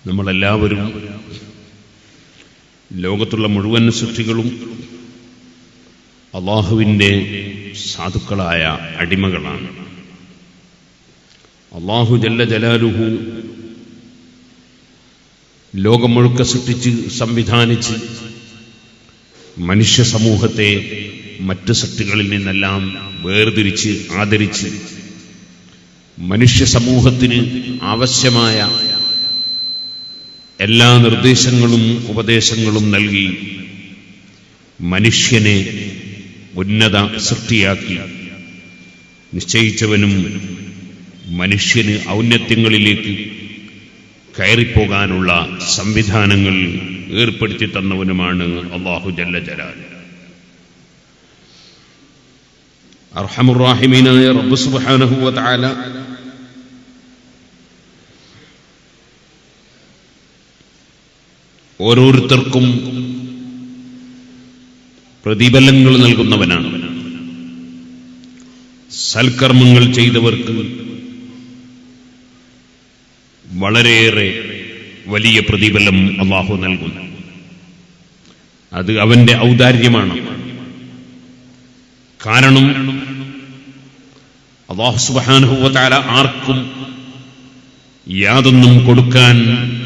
നമ്മളെല്ലാവരും ലോകത്തുള്ള മുഴുവൻ സൃഷ്ടികളും അല്ലാഹുവിൻ്റെ സാധുക്കളായ അടിമകളാണ്. അല്ലാഹു ജല്ല ജലാലുഹു ലോകം മുഴുക്ക സൃഷ്ടിച്ച് സംവിധാനിച്ച് മനുഷ്യ സമൂഹത്തെ മറ്റ് സൃഷ്ടികളിൽ നിന്നെല്ലാം വേർതിരിച്ച് ആദരിച്ച് മനുഷ്യ സമൂഹത്തിന് ആവശ്യമായ എല്ലാ നിർദ്ദേശങ്ങളും ഉപദേശങ്ങളും നൽകി മനുഷ്യനെ ഉന്നത സൃഷ്ടിയാക്കി നിശ്ചയിച്ചവനും മനുഷ്യന് ഔന്നത്യങ്ങളിലേക്ക് കയറിപ്പോകാനുള്ള സംവിധാനങ്ങൾ ഏർപ്പെടുത്തി തന്നവനുമാണ് അല്ലാഹു ജല്ല ജലാൽ. അർഹമുർ റഹീമീനായ റബ്ബ് സുബ്ഹാനഹു വ തആല ഓരോരുത്തർക്കും പ്രതിഫലങ്ങൾ നൽകുന്നവനാണ്. സൽക്കർമ്മങ്ങൾ ചെയ്തവർക്ക് വളരെയേറെ വലിയ പ്രതിഫലം അല്ലാഹു നൽകുന്നു. അത് അവന്റെ ഔദാര്യമാണ്. കാരണം അല്ലാഹു സുബ്ഹാനഹു വ തആല ആർക്കും യാതൊന്നും കൊടുക്കാൻ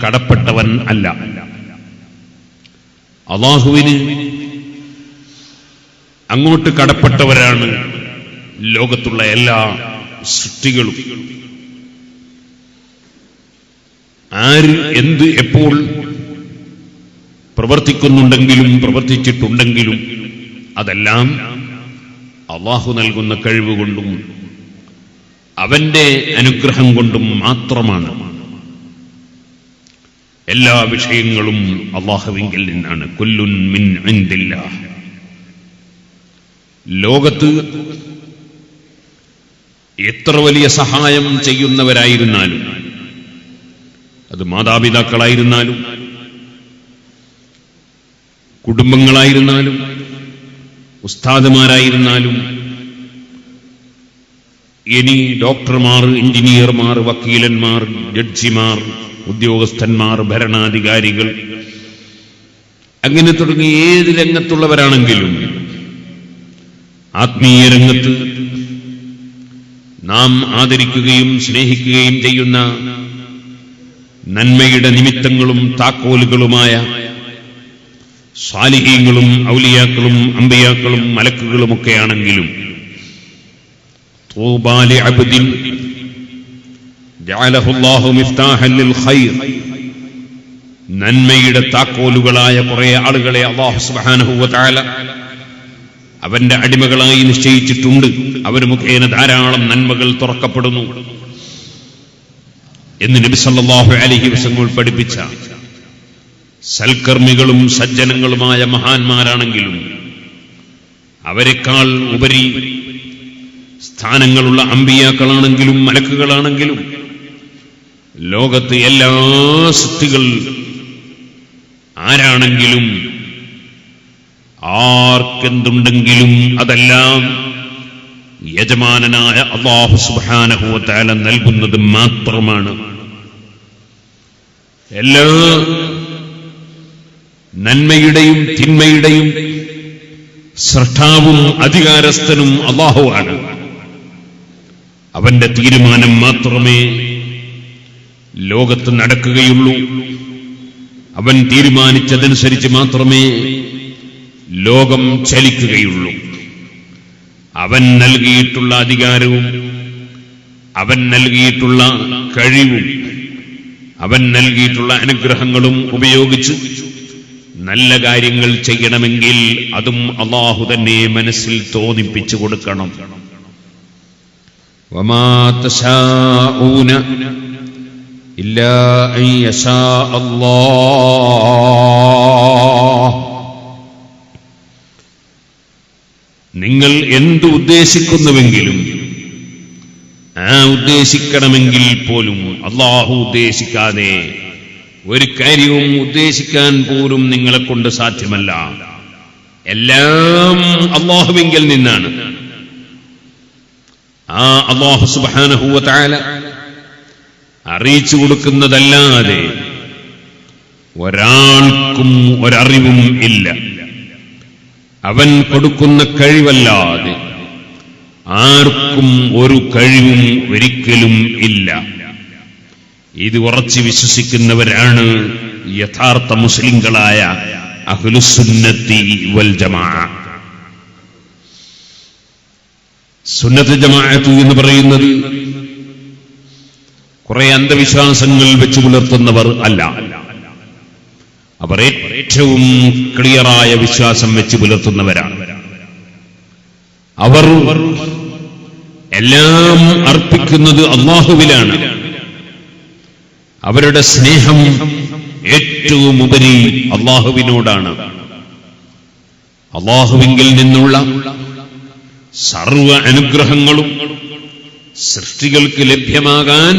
കടപ്പെട്ടവൻ അല്ല. അല്ലാഹുവിന് അങ്ങോട്ട് കടപ്പെട്ടവരാണ് ലോകത്തുള്ള എല്ലാ സൃഷ്ടികളും. ആര് എന്ത് എപ്പോൾ പ്രവർത്തിക്കുന്നുണ്ടെങ്കിലും പ്രവർത്തിച്ചിട്ടുണ്ടെങ്കിലും അതെല്ലാം അല്ലാഹു നൽകുന്ന കഴിവ് കൊണ്ടും അവന്റെ അനുഗ്രഹം കൊണ്ടും മാത്രമാണ്. എല്ലാ വിഷയങ്ങളും അല്ലാഹുവിങ്കിൽ നിന്നാണ്. കുല്ലുൻ മിൻ ഇൻദില്ലാഹ്. ലോകത്ത് എത്ര വലിയ സഹായം ചെയ്യുന്നവരായിരുന്നാലും, അത് മാതാപിതാക്കളായിരുന്നാലും കുടുംബങ്ങളായിരുന്നാലും ഉസ്താദുമാരായിരുന്നാലും ഇനി ഡോക്ടർമാർ, എഞ്ചിനീയർമാർ, വക്കീലന്മാർ, ജഡ്ജിമാർ, ഉദ്യോഗസ്ഥന്മാർ, ഭരണാധികാരികൾ, അങ്ങനെ തുടങ്ങി ഏത് രംഗത്തുള്ളവരാണെങ്കിലും ആത്മീയ രംഗത്ത് നാം ആദരിക്കുകയും സ്നേഹിക്കുകയും ചെയ്യുന്ന നന്മയുടെ നിമിത്തങ്ങളും താക്കോലുകളുമായ സാലിഹീങ്ങളും ഔലിയാക്കളും അംബിയാക്കളും മലക്കുകളുമൊക്കെയാണെങ്കിലും തൂബാ ലിഅബ്ദിൻ ജഅലഹുല്ലാഹു മിഫ്താഹൻ ലിൽ ഖൈർ, നന്മയുടെ താക്കോലുകളായ കുറെ ആളുകളെ അല്ലാഹു സുബ്ഹാനഹു വ തആല അവന്റെ അടിമകളായി നിശ്ചയിച്ചിട്ടുണ്ട്. അവർ മുഖേന ധാരാളം നന്മകൾ തുറക്കപ്പെടുന്നു എന്ന് നബി സല്ലല്ലാഹു അലൈഹി വസല്ലം പഠിപ്പിച്ച സൽക്കർമ്മികളും സജ്ജനങ്ങളുമായ മഹാന്മാരാണെങ്കിലും അവരെക്കാൾ ഉപരി സ്ഥാനങ്ങളുള്ള അമ്പിയാക്കളാണെങ്കിലും മലക്കുകളാണെങ്കിലും ലോകത്ത് എല്ലാ സൃഷ്ടികൾ ആരാണെങ്കിലും ആർക്കെന്തുണ്ടെങ്കിലും അതെല്ലാം യജമാനനായ അല്ലാഹു സുബ്ഹാനഹു വ തആല നൽകുന്നത് മാത്രമാണ്. എല്ലാ നന്മയുടെയും തിന്മയുടെയും സ്രഷ്ടാവും അധികാരസ്ഥനും അല്ലാഹുവാണ്. അവന്റെ തീരുമാനം മാത്രമേ ലോകത്ത് നടക്കുകയുള്ളൂ. അവൻ തീരുമാനിച്ചതനുസരിച്ച് മാത്രമേ ലോകം ചലിക്കുകയുള്ളൂ. അവൻ നൽകിയിട്ടുള്ള അധികാരവും അവൻ നൽകിയിട്ടുള്ള കഴിവും അവൻ നൽകിയിട്ടുള്ള അനുഗ്രഹങ്ങളും ഉപയോഗിച്ച് നല്ല കാര്യങ്ങൾ ചെയ്യണമെങ്കിൽ അതും അല്ലാഹു തന്നെ മനസ്സിൽ തോന്നിപ്പിച്ചു കൊടുക്കണം. വമാ തശാഊന ഇല്ലാ അൻ യശാ അല്ലാഹ്. നിങ്ങൾ എന്ത് ഉദ്ദേശിക്കുന്നുവെങ്കിലും ആ ഉദ്ദേശിക്കണമെങ്കിൽ പോലും അല്ലാഹു ഉദ്ദേശിക്കാതെ ഒരു കാര്യവും ഉദ്ദേശിക്കാൻ പോലും നിങ്ങളെ കൊണ്ട് സാധ്യമല്ല. എല്ലാം അല്ലാഹുവിങ്കിൽ നിന്നാണ്. ആ അല്ലാഹു സുബ്ഹാനഹു വ തആല അറിയിച്ചു കൊടുക്കുന്നതല്ലാതെ ഒരാൾക്കും ഒരറിവും ഇല്ല. അവൻ കൊടുക്കുന്ന കഴിവല്ലാതെ ആർക്കും ഒരു കഴിവും ഒരിക്കലും ഇല്ല. ഇത് ഉറച്ചു വിശ്വസിക്കുന്നവരാണ് യഥാർത്ഥ മുസ്ലിങ്ങളായ അഹ്ലുസുന്നത്തി വൽ ജമാഅ. സുന്നത്ത് ജമാഅത്ത് എന്ന് പറയുന്നത് കുറെ അന്ധവിശ്വാസങ്ങൾ വെച്ചു പുലർത്തുന്നവർ അല്ല. അവർ ഏറ്റവും ക്ലിയറായ വിശ്വാസം വെച്ച് പുലർത്തുന്നവരാണ്. അവർ എല്ലാം അർപ്പിക്കുന്നത് അല്ലാഹുവിലാണ്. അവരുടെ സ്നേഹം ഏറ്റവും ഉപരി അല്ലാഹുവിനോടാണ്. അല്ലാഹുവിങ്കിൽ നിന്നുള്ള സർവ അനുഗ്രഹങ്ങളും സൃഷ്ടികൾക്ക് ലഭ്യമാകാൻ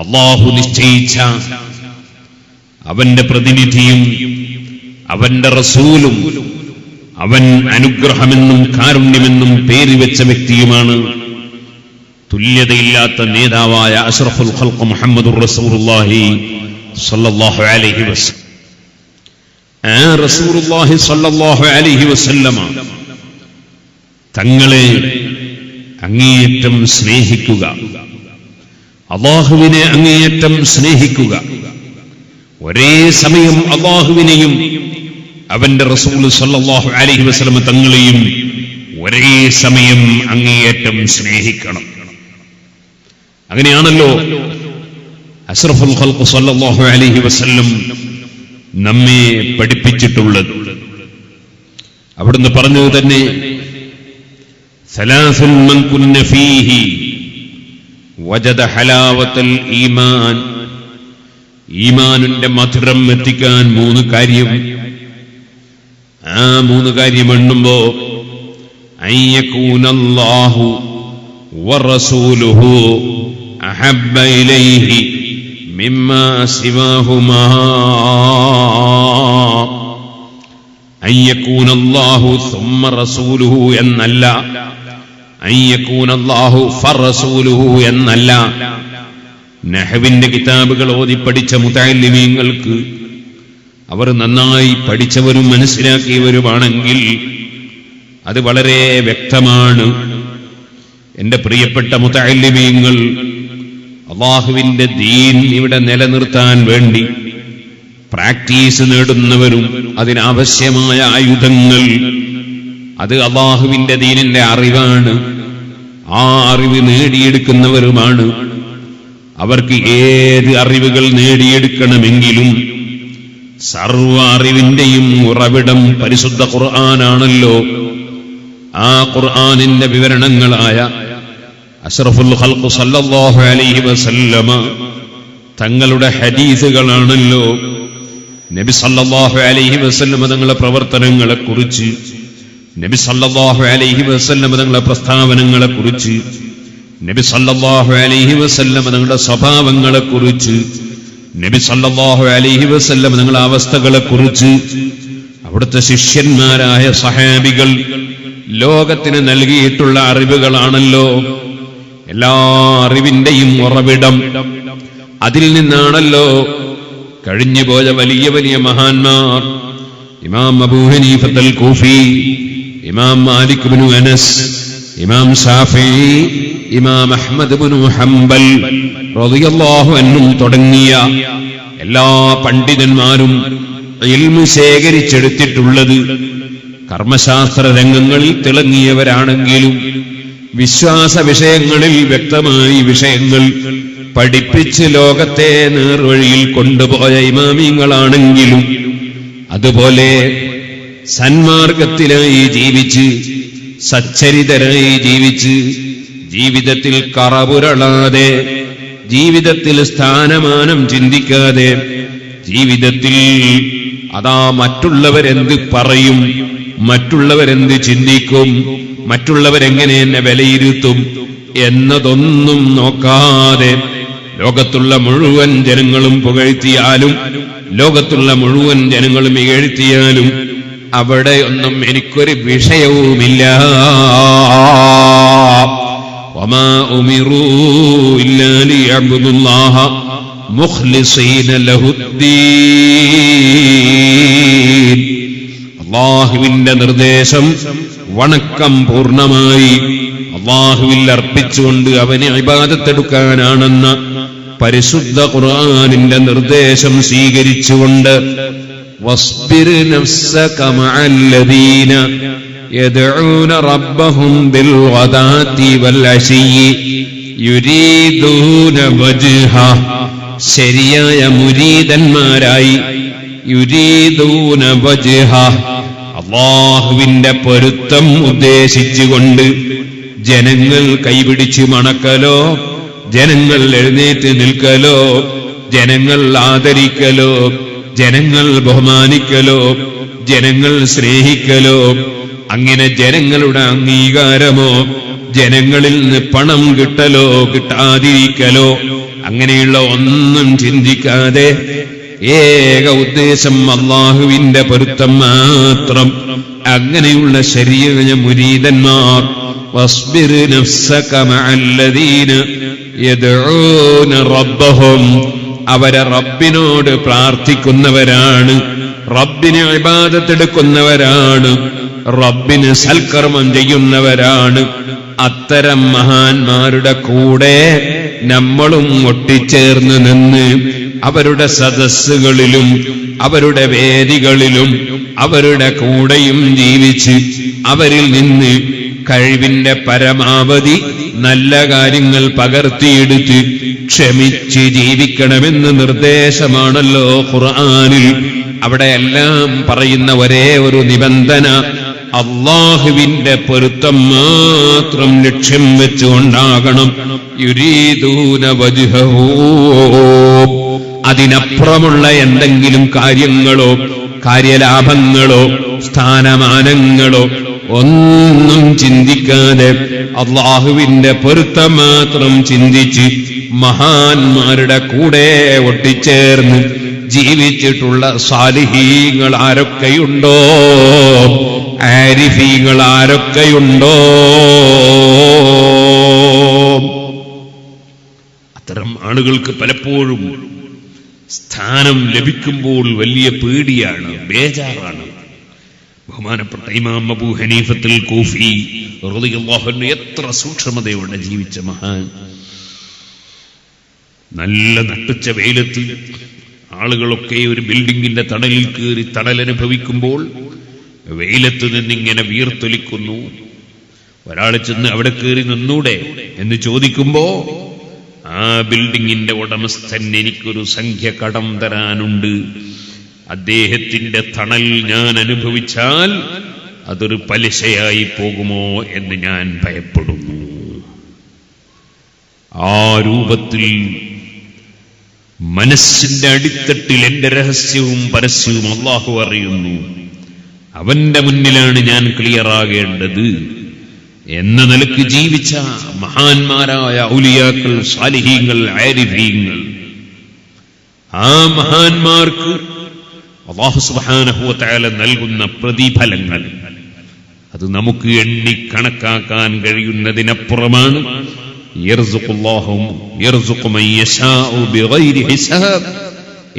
അല്ലാഹു നിശ്ചയിച്ച അവന്റെ പ്രതിനിധിയും അവന്റെ റസൂലും അവൻ അനുഗ്രഹമെന്നും കാരുണ്യമെന്നും പേര് വെച്ച വ്യക്തിയുമാണ് തുല്യതയില്ലാത്ത നേതാവായ അഷ്റഫുൽ ഖൽഖ് മുഹമ്മദുർ റസൂലുള്ളാഹി സ്വല്ലല്ലാഹു അലൈഹി വസല്ലം. ആ റസൂലുള്ളാഹി സ്വല്ലല്ലാഹു അലൈഹി വസല്ലമ തങ്ങളെ അങ്ങേയറ്റം സ്നേഹിക്കുക, അല്ലാഹുവിനെ അങ്ങേയറ്റം സ്നേഹിക്കുക, ഒരേ സമയം അല്ലാഹുവിനെയും അവന്റെ റസൂൽ സല്ലല്ലാഹു അലൈഹി വസല്ലം തങ്ങളെയും ഒരേ സമയം അങ്ങേയറ്റം സ്നേഹിക്കണം. അങ്ങനെയാണല്ലോ അഷ്റഫുൽ ഖൽഖ് സല്ലല്ലാഹു അലൈഹി വസല്ലം നമ്മെ പഠിപ്പിച്ചിട്ടുള്ളത്. അവിടുന്ന് പറഞ്ഞത് തന്നെ സലാസുൻ മൻ കുന്ന ഫീഹി വജദ ഹലാവത്തൽ ഈമാൻ. ഈമാനിന്റെ മധുരം എത്തിക്കാൻ 3 കാര്യം. ആ 3 കാര്യം എണ്ണുമ്പോ അയ്യകൂനല്ലാഹു വറസൂലുഹു അഹബ്ബ ഇലൈഹി മിമ്മാ സിവാഹുമാ. അയ്യകൂനല്ലാഹു സുമ്മ റസൂലുഹു എന്നല്ല, അയ്യകൂനല്ലാഹു ഫറസൂലുഹു എന്നല്ല. നഹ്വിന്റെ കിതാബുകൾ ഓതി പഠിച്ച മുതഅല്ലിമീങ്ങൾക്ക്, അവർ നന്നായി പഠിച്ചവരും മനസ്സിലാക്കിയവരുമാണെങ്കിൽ അത് വളരെ വ്യക്തമാണ്. എന്റെ പ്രിയപ്പെട്ട മുതഅല്ലിമീങ്ങൾ, അല്ലാഹുവിന്റെ ദീൻ ഇവിടെ നിലനിർത്താൻ വേണ്ടി പ്രാക്ടീസ് നേടുന്നവരും അതിനാവശ്യമായ ആയുധങ്ങൾ അത് അല്ലാഹുവിന്റെ ദീനിന്റെ അറിവാണ്. ആ അറിവ് നേടിയെടുക്കുന്നവരുമാണ്. അവർക്ക് ഏത് അറിവുകൾ നേടിയെടുക്കണമെങ്കിലും സർവ അറിവിന്റെയും ഉറവിടം പരിശുദ്ധ ഖുർആനാണല്ലോ. ആ ഖുർആനിന്റെ വിവരണങ്ങളായ അഷ്റഫുൽ ഖൽഖ് സല്ലല്ലാഹു അലൈഹി വസല്ലമ തങ്ങളുടെ ഹദീസുകളാണല്ലോ നബി സല്ലല്ലാഹു അലൈഹി വസല്ലമ തങ്ങളുടെ പ്രവർത്തനങ്ങളെക്കുറിച്ച്, നബി സല്ലല്ലാഹു അലൈഹി വസല്ലമ തങ്ങളുടെ പ്രസ്താവനകളെക്കുറിച്ച്, നബി സല്ലല്ലാഹു അലൈഹി വസല്ലമ തങ്ങളുടെ സ്വഭാവങ്ങളെക്കുറിച്ച്, നബി സല്ലല്ലാഹു അലൈഹി വസല്ലമ തങ്ങളുടെ അവസ്ഥകളെക്കുറിച്ച് അവിടുത്തെ ശിഷ്യന്മാരായ സഹാബികൾ ലോകത്തിന് നൽകിയിട്ടുള്ള അറിവുകളാണല്ലോ എല്ലാ അറിവിന്റെയും ഉറവിടം. അതിൽ നിന്നാണല്ലോ കഴിഞ്ഞുപോയ വലിയ വലിയ മഹാന്മാർ, ഇമാം അബൂ ഹനീഫത്തുൽ കൂഫി, ഇമാം മാലിക് ഇബ്നു അനസ്, ഇമാം ശാഫിഈ, ഇമാം അഹ്മദ് ഇബ്നു ഹംബൽ റളിയല്ലാഹു അൻഹും തുടങ്ങിയ എല്ലാ പണ്ഡിതന്മാരും ഇൽമു ശേഖരിച്ചെടുത്തിട്ടുള്ളത് കർമ്മശാസ്ത്ര രംഗങ്ങളിൽ തിളങ്ങിയവരാണെങ്കിലും വിശ്വാസ വിഷയങ്ങളിൽ വ്യക്തമായി വിഷയങ്ങൾ പഠിപ്പിച്ച് ലോകത്തെ നേർവഴിയിൽ കൊണ്ടുപോയ ഇമാമിങ്ങളാണെങ്കിലും അതുപോലെ സന്മാർഗത്തിലായി ജീവിച്ച് സച്ചരിതരായി ജീവിച്ച് ജീവിതത്തിൽ കറപുരളാതെ, ജീവിതത്തിൽ സ്ഥാനമാനം ചിന്തിക്കാതെ, ജീവിതത്തിൽ അതാ മറ്റുള്ളവരെന്ത് പറയും, മറ്റുള്ളവരെന്ത് ചിന്തിക്കും, മറ്റുള്ളവരെങ്ങനെ എന്നെ വിലയിരുത്തും എന്നതൊന്നും നോക്കാതെ ലോകത്തുള്ള മുഴുവൻ ജനങ്ങളും പുകഴ്ത്തിയാലും ലോകത്തുള്ള മുഴുവൻ ജനങ്ങളും ഇകഴ്ത്തിയാലും അവിടെയൊന്നും എനിക്കൊരു വിഷയവുമില്ല. വമാ ഉമിറൂ ഇല്ലാ ലിയഅ്ബുദുല്ലാഹ മുഖ്ലിസീന ലഹുദ്ദീൻ. അല്ലാഹുവിന്റെ നിർദ്ദേശം വണക്കം പൂർണ്ണമായി അല്ലാഹുവിൽ അർപ്പിച്ചുകൊണ്ട് അവനെ ഇബാദത്തെടുക്കാനാണെന്ന പരിശുദ്ധ ഖുർആനിന്റെ നിർദ്ദേശം സ്വീകരിച്ചുകൊണ്ട് വസ്ബിർ നഫ്സക മഅല്ലദീന യദ്ഊന റബ്ബഹും ബിൽ ഗദാതി വൽ അശിയ്യി യുരീദൂന വജ്ഹ, ശരിയായ മുരീദന്മാരായി യുരീദൂന വജ്ഹ, അല്ലാഹുവിന്റെ പൊരുത്തം ഉദ്ദേശിച്ചുകൊണ്ട് ജനങ്ങൾ കൈപിടിച്ച് മണക്കലോ, ജനങ്ങൾ എഴുന്നേറ്റ് നിൽക്കലോ, ജനങ്ങൾ ആദരിക്കലോ, ജനങ്ങൾ ബഹുമാനിക്കലോ, ജനങ്ങൾ സ്നേഹിക്കലോ, അങ്ങനെ ജനങ്ങളുടെ അംഗീകാരമോ ജനങ്ങളിൽ നിന്ന് പണം കിട്ടലോ കിട്ടാതിരിക്കലോ അങ്ങനെയുള്ള ഒന്നും ചിന്തിക്കാതെ ഏക ഉദ്ദേശം അല്ലാഹുവിന്റെ പൊരുത്തം മാത്രം. അങ്ങനെയുള്ള ശരീഅ മുരീദന്മാർ വസ്ബിർ നഫ്സക മഅല്ലദീന യദ്ഊന റബ്ബഹും, അവരെ റബ്ബിനോട് പ്രാർത്ഥിക്കുന്നവരാണ്, റബ്ബിന് ഇബാദത്തെടുക്കുന്നവരാണ്, റബ്ബിന് സൽക്കർമ്മം ചെയ്യുന്നവരാണ്. അത്തരം മഹാന്മാരുടെ കൂടെ നമ്മളും ഒട്ടിച്ചേർന്ന് നിന്ന് അവരുടെ സദസ്സുകളിലും അവരുടെ വേദികളിലും അവരുടെ കൂടെയും ജീവിച്ച് അവരിൽ നിന്ന് കഴിവിന്റെ പരമാവധി നല്ല കാര്യങ്ങൾ പകർത്തിയെടുത്ത് ക്ഷമിച്ച് ജീവിക്കണമെന്ന് നിർദ്ദേശമാണല്ലോ ഖുർആനിൽ. അവിടെയെല്ലാം പറയുന്ന ഒരേ ഒരു നിബന്ധന അല്ലാഹുവിന്റെ പൊരുത്തം മാത്രം ലക്ഷ്യം വെച്ചുകൊണ്ടാകണം. യുരീദൂന വജ്ഹഹു, അതിനപ്പുറമുള്ള എന്തെങ്കിലും കാര്യങ്ങളോ കാര്യലാഭങ്ങളോ സ്ഥാനമാനങ്ങളോ ഒന്നും ചിന്തിക്കാതെ അല്ലാഹുവിന്റെ പൊരുത്തം മാത്രം ചിന്തിച്ച് മഹാന്മാരുടെ കൂടെ ഒട്ടിച്ചേർന്ന് ജീവിച്ചിട്ടുള്ള സാലിഹീങ്ങൾ ആരൊക്കെയുണ്ടോ, ആരിഫീങ്ങൾ ആരൊക്കെയുണ്ടോ, അത്തരം ആളുകൾക്ക് പലപ്പോഴും സ്ഥാനം ലഭിക്കുമ്പോൾ വലിയ പേടിയാണ്, ബേജാറാണ്. ബഹുമാനപ്പെട്ട ഇമാം അബൂ ഹനീഫത്തുൽ കൂഫി റളിയല്ലാഹു അൻഹു എത്ര സൂക്ഷ്മതയോടെ ജീവിച്ച മഹാൻ. നല്ല നട്ടുച്ച വെയിലത്ത് ആളുകളൊക്കെ ഒരു ബിൽഡിങ്ങിന്റെ തണലിൽ കയറി തണലനുഭവിക്കുമ്പോൾ വെയിലത്ത് നിന്നിങ്ങനെ വീർത്തൊലിക്കുന്നു. ഒരാൾ ചെന്ന് അവിടെ കയറി നിന്നൂടെ എന്ന് ചോദിക്കുമ്പോ ആ ബിൽഡിങ്ങിന്റെ ഉടമസ്ഥൻ എനിക്കൊരു സംഖ്യ കടം തരാനുണ്ട്, അദ്ദേഹത്തിന്റെ തണൽ ഞാൻ അനുഭവിച്ചാൽ അതൊരു പലിശയായി പോകുമോ എന്ന് ഞാൻ ഭയപ്പെടുന്നു. ആ രൂപത്തിൽ മനസ്സിന്റെ അടിത്തട്ടിൽ എന്റെ രഹസ്യവും പരസ്യവും അല്ലാഹു അറിയുന്നു, അവന്റെ മുന്നിലാണ് ഞാൻ ക്ലിയറാകേണ്ടത് എന്ന നിലക്ക് ജീവിച്ച മഹാന്മാരായ ഔലിയാക്കൾ, സാലിഹീങ്ങൾ, ആരിഫീങ്ങൾ, ആ മഹാന്മാർക്ക് അല്ലാഹു സുബ്ഹാനഹു വ തആല നൽകുന്ന പ്രതിഫലങ്ങൾ അത് നമുക്ക് എണ്ണി കണക്കാക്കാൻ കഴിയുന്നതിനപ്പുറമാണ്. യർസുഖു മൻ യശാഉ ബിഗൈരി ഹിസാബ്,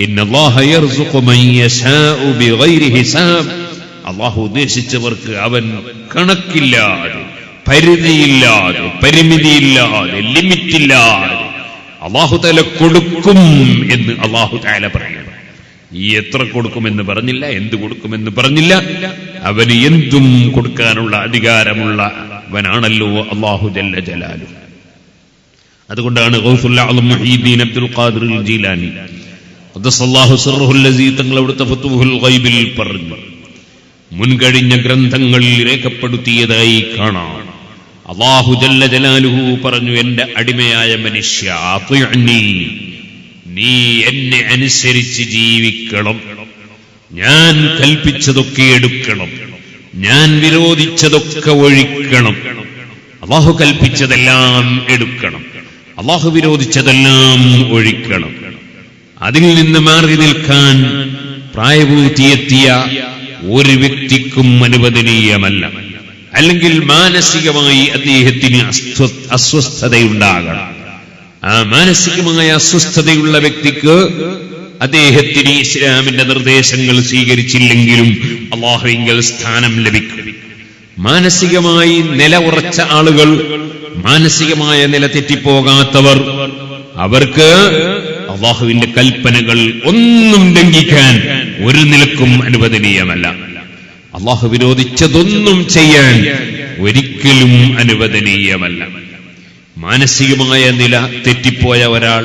ഇന്നല്ലാഹ യർസുഖു മൻ യശാഉ ബിഗൈരി ഹിസാബ്. അല്ലാഹു ഉദ്ദേശിച്ചവർക്ക് അവൻ കണക്കില്ലാതെ, പരിധിയില്ലാതെ, പരിമിതിയില്ലാതെ, ലിമിറ്റില്ലാതെ അല്ലാഹു തആല കൊടുക്കും എന്ന് അല്ലാഹു തആല പറയണം. ഈ എത്ര കൊടുക്കുമെന്ന് പറഞ്ഞില്ല, എന്ത് കൊടുക്കുമെന്ന് പറഞ്ഞില്ല. അവന് എന്തും കൊടുക്കാനുള്ള അധികാരമുള്ളവനാണല്ലോ അല്ലാഹു ജല്ല ജലാലുഹു. അതുകൊണ്ടാണ് ഗൗസുൽ അഅ്ലം മുഹീദ്ദീൻ അബ്ദുൽ ഖാദിർ ജീലാനി ഖദ്ദസല്ലാഹു സിർറുൽ ലസീ തങ്ങൾ അവിടുത്തെ ഫതുഹുൽ ഗൈബിൽ പറഞ്ഞു, മുൻകഴിഞ്ഞ ഗ്രന്ഥങ്ങളിൽ രേഖപ്പെടുത്തിയതായി കാണാം. അല്ലാഹു ജല്ല ജലാലുഹു പറഞ്ഞു, എന്റെ അടിമയായ മനുഷ്യ, അത്ഇഅ്നി, നീ എന്നെ അനുസരിച്ച് ജീവിക്കണം, ഞാൻ കൽപ്പിച്ചതൊക്കെ എടുക്കണം, ഞാൻ വിരോധിച്ചതൊക്കെ ഒഴിക്കണം. അല്ലാഹു കൽപ്പിച്ചതെല്ലാം എടുക്കണം, അല്ലാഹു വിരോധിച്ചതെല്ലാം ഒഴിക്കണം. അതിൽ നിന്ന് മാറി നിൽക്കാൻ പ്രായപൂർത്തിയെത്തിയ ഒരു വ്യക്തിക്കും അനുവദനീയമല്ല. അല്ലെങ്കിൽ മാനസികമായി അദ്ദേഹത്തിന് അസ്വസ്ഥതയുണ്ടാകണം. ആ മാനസികമായ അസ്വസ്ഥതയുള്ള വ്യക്തിക്ക് അദ്ദേഹത്തിന് ഇസ്ലാമിന്റെ നിർദ്ദേശങ്ങൾ സ്വീകരിച്ചില്ലെങ്കിലും അല്ലാഹുവിങ്കൽ സ്ഥാനം ലഭിക്കും. മാനസികമായി നില ഉറച്ച ആളുകൾ, മാനസികമായ നില തെറ്റിപ്പോകാത്തവർ, അവർക്ക് അല്ലാഹുവിന്റെ കൽപ്പനകൾ ഒന്നും ലംഘിക്കാൻ ഒരു നിലക്കും അനുവദനീയമല്ല. അല്ലാഹു വിരോധിച്ചതൊന്നും ചെയ്യാൻ ഒരിക്കലും അനുവദനീയമല്ല. മാനസികമായ നില തെറ്റിപ്പോയ ഒരാൾ,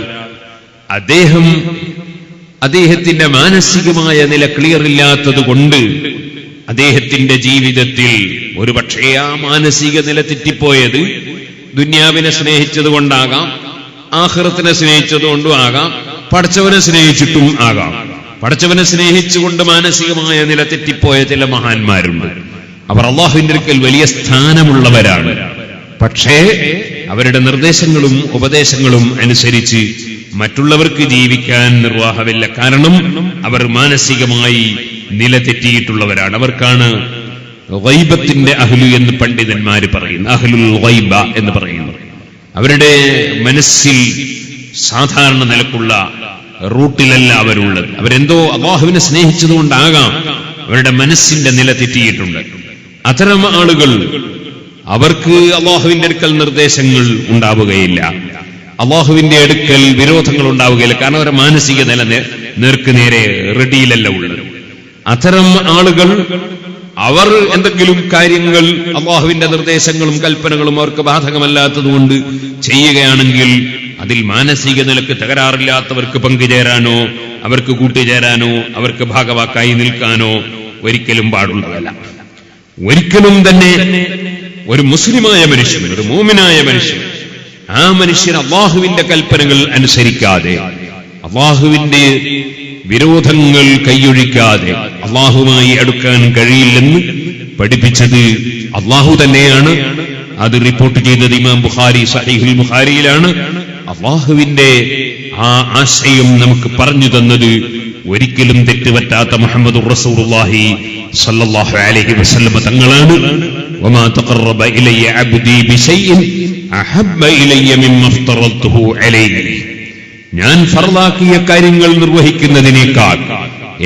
അദ്ദേഹത്തിന്റെ മാനസികമായ നില ക്ലിയർ ഇല്ലാത്തത് കൊണ്ട് അദ്ദേഹത്തിന്റെ ജീവിതത്തിൽ ഒരുപക്ഷേ ആ മാനസിക നില തെറ്റിപ്പോയത് ദുന്യാവിനെ സ്നേഹിച്ചതുകൊണ്ടാകാം, ആഖിറത്തിനെ സ്നേഹിച്ചതുകൊണ്ടും ആകാം, പടച്ചവനെ സ്നേഹിച്ചിട്ടും ആകാം. പടച്ചവനെ സ്നേഹിച്ചുകൊണ്ട് മാനസികമായ നില തെറ്റിപ്പോയ ചില മഹാന്മാരുണ്ട്. അവർ അല്ലാഹുവിന്റെ അടുക്കൽ വലിയ സ്ഥാനമുള്ളവരാണ്. പക്ഷേ അവരുടെ നിർദ്ദേശങ്ങളും ഉപദേശങ്ങളും അനുസരിച്ച് മറ്റുള്ളവർക്ക് ജീവിക്കാൻ നിർവാഹമില്ല. കാരണം അവർ മാനസികമായി നില തെറ്റിയിട്ടുള്ളവരാണ്. അവർക്കാണ് ഗൈബത്തിന്റെ അഹ്ലു എന്ന് പണ്ഡിതന്മാര് പറയുന്നു. അഹ്ലുൽ ഗൈബ എന്ന് പറയുന്നു. അവരുടെ മനസ്സിൽ സാധാരണ നിലക്കുള്ള റൂട്ടിലല്ല അവരുള്ളത്. അവരെന്തോ അല്ലാഹുവിനെ സ്നേഹിച്ചതുകൊണ്ടാകാം അവരുടെ മനസ്സിന്റെ നില തെറ്റിയിട്ടുണ്ട്. അത്തരം ആളുകൾ, അവർക്ക് അല്ലാഹുവിന്റെ അടുക്കൽ നിർദ്ദേശങ്ങൾ ഉണ്ടാവുകയില്ല, അല്ലാഹുവിന്റെ അടുക്കൽ വിരോധങ്ങൾ ഉണ്ടാവുകയില്ല. കാരണം അവരുടെ മാനസിക നില നേർക്ക് നേരെ റെഡിയിലല്ല ഉള്ളത്. അത്തരം ആളുകൾ അവർ എന്തെങ്കിലും കാര്യങ്ങൾ അല്ലാഹുവിന്റെ നിർദ്ദേശങ്ങളും കൽപ്പനകളും അവർക്ക് ബാധകമല്ലാത്തതുകൊണ്ട് ചെയ്യുകയാണെങ്കിൽ അതിൽ മാനസിക നിലക്ക് തകരാറില്ലാത്തവർക്ക് പങ്കുചേരാനോ അവർക്ക് കൂട്ടുചേരാനോ അവർക്ക് ഭാഗവാക്കായി നിൽക്കാനോ ഒരിക്കലും പാടുള്ളതല്ല. ഒരിക്കലും തന്നെ ഒരു മുസ്ലിമായ മനുഷ്യൻ, ഒരു മൂമിനായ മനുഷ്യൻ, ആ മനുഷ്യൻ അല്ലാഹുവിന്റെ കൽപ്പനകൾ അനുസരിക്കാതെ, അല്ലാഹുവിന്റെ വിരോധങ്ങൾ കൈയൊഴിക്കാതെ അല്ലാഹുവുമായി അടുക്കാൻ കഴിയില്ലെന്ന് പഠിപ്പിച്ചത് അല്ലാഹു തന്നെയാണ്. അത് റിപ്പോർട്ട് ചെയ്തത് ഇമാം ബുഖാരി സഹീഹുൽ ബുഖാരിയിലാണ്. അല്ലാഹുവിന്റെ ആ ആശയം നമുക്ക് പറഞ്ഞു തന്നത് ഒരിക്കലും തെറ്റുപറ്റാത്ത മുഹമ്മദുർ റസൂലുള്ളാഹി സ്വല്ലല്ലാഹു അലൈഹി വസല്ലം തങ്ങളാണ്. വമാ തഖറബ ഇലയ്യ അബ്ദി ബിശൈഇൻ അഹബ്ബ ഇലയ്യ മിമ്മ ഫ്തറൽതുഹു അലൈഹി. ഞാൻ ഫർളാക്കിയ കാര്യങ്ങൾ നിർവഹിക്കുന്നതിനേക്കാൾ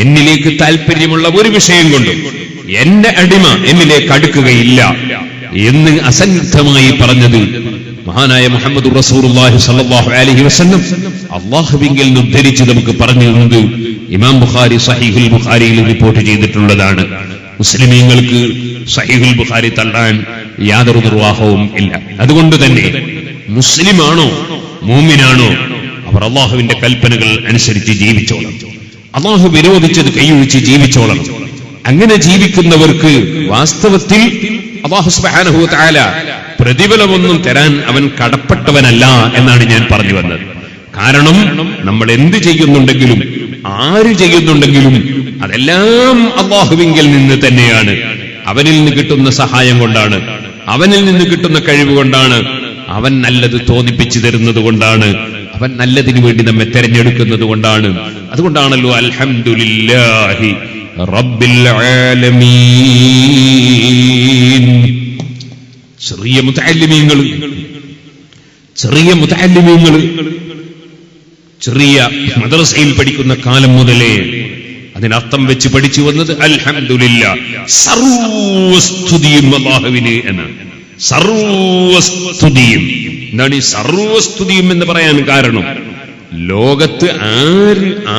എന്നിലേക്ക് താല്പര്യമുള്ള ഒരു വിഷയം കൊണ്ടും എന്റെ അടിമ എന്നിലേക്ക് അടുക്കുകയില്ല എന്ന് അസന്നിഗ്ധമായി പറഞ്ഞത് മഹാനായ മുഹമ്മദുർ റസൂലുള്ളാഹി സ്വല്ലല്ലാഹു അലൈഹി വസല്ലം അല്ലാഹുവിങ്കൽ നിന്ന് ഉദ്ധരിച്ച് നമുക്ക് പറഞ്ഞു തന്നത് ഇമാം ബുഖാരി സഹീഹുൽ ബുഖാരിയിൽ റിപ്പോർട്ട് ചെയ്തിട്ടുള്ളതാണ്. മുസ്ലിമീങ്ങൾക്ക് സഹീഹുൽ ബുഖാരി തള്ളാൻ യാതൊരു നിർവാഹവും ഇല്ല. അതുകൊണ്ട് തന്നെ മുസ്ലിമാണോ മൂമിനാണോ അവർ അല്ലാഹുവിന്റെ കൽപ്പനകൾ അനുസരിച്ച് ജീവിച്ചോളണം. അല്ലാഹു വിരോധിച്ചത് കൈയൊഴിച്ച് ജീവിച്ചോളണം. അങ്ങനെ ജീവിക്കുന്നവർക്ക് വാസ്തവത്തിൽ അല്ലാഹു സുബ്ഹാനഹു വ തആല പ്രതിഫലമൊന്നും തരാൻ അവൻ കടപ്പെട്ടവനല്ല എന്നാണ് ഞാൻ പറഞ്ഞു വന്നത്. കാരണം നമ്മൾ എന്ത് ചെയ്യുന്നുണ്ടെങ്കിലും ആര് ചെയ്യുന്നുണ്ടെങ്കിലും അതെല്ലാം അല്ലാഹുവിങ്കൽ നിന്ന് തന്നെയാണ്. അവനിൽ നിന്ന് കിട്ടുന്ന സഹായം കൊണ്ടാണ്, അവനിൽ നിന്ന് കിട്ടുന്ന കഴിവ് കൊണ്ടാണ്, അവൻ നല്ലത് തോന്നിപ്പിച്ചു തരുന്നത് കൊണ്ടാണ്, അവൻ നല്ലതിനു വേണ്ടി നമ്മെ തെരഞ്ഞെടുക്കുന്നത് കൊണ്ടാണ്. അതുകൊണ്ടാണല്ലോ അൽഹംദുലില്ലാഹി റബ്ബിൽ ആലമീൻ. ചെറിയ മുതഅല്ലിമീങ്ങൾ ചെറിയ മദ്രസയിൽ പഠിക്കുന്ന കാലം മുതലേ അതിനർത്ഥം വെച്ച് പഠിച്ചു വന്നത് അൽഹംദുലില്ലാ, സർവസ്തുതിയും അല്ലാഹുവിന് എന്നാണ്. സർവസ്തുതിയും. എന്താണ് ഈ സർവസ്തുതിയും എന്ന് പറയാൻ കാരണം? ലോകത്ത്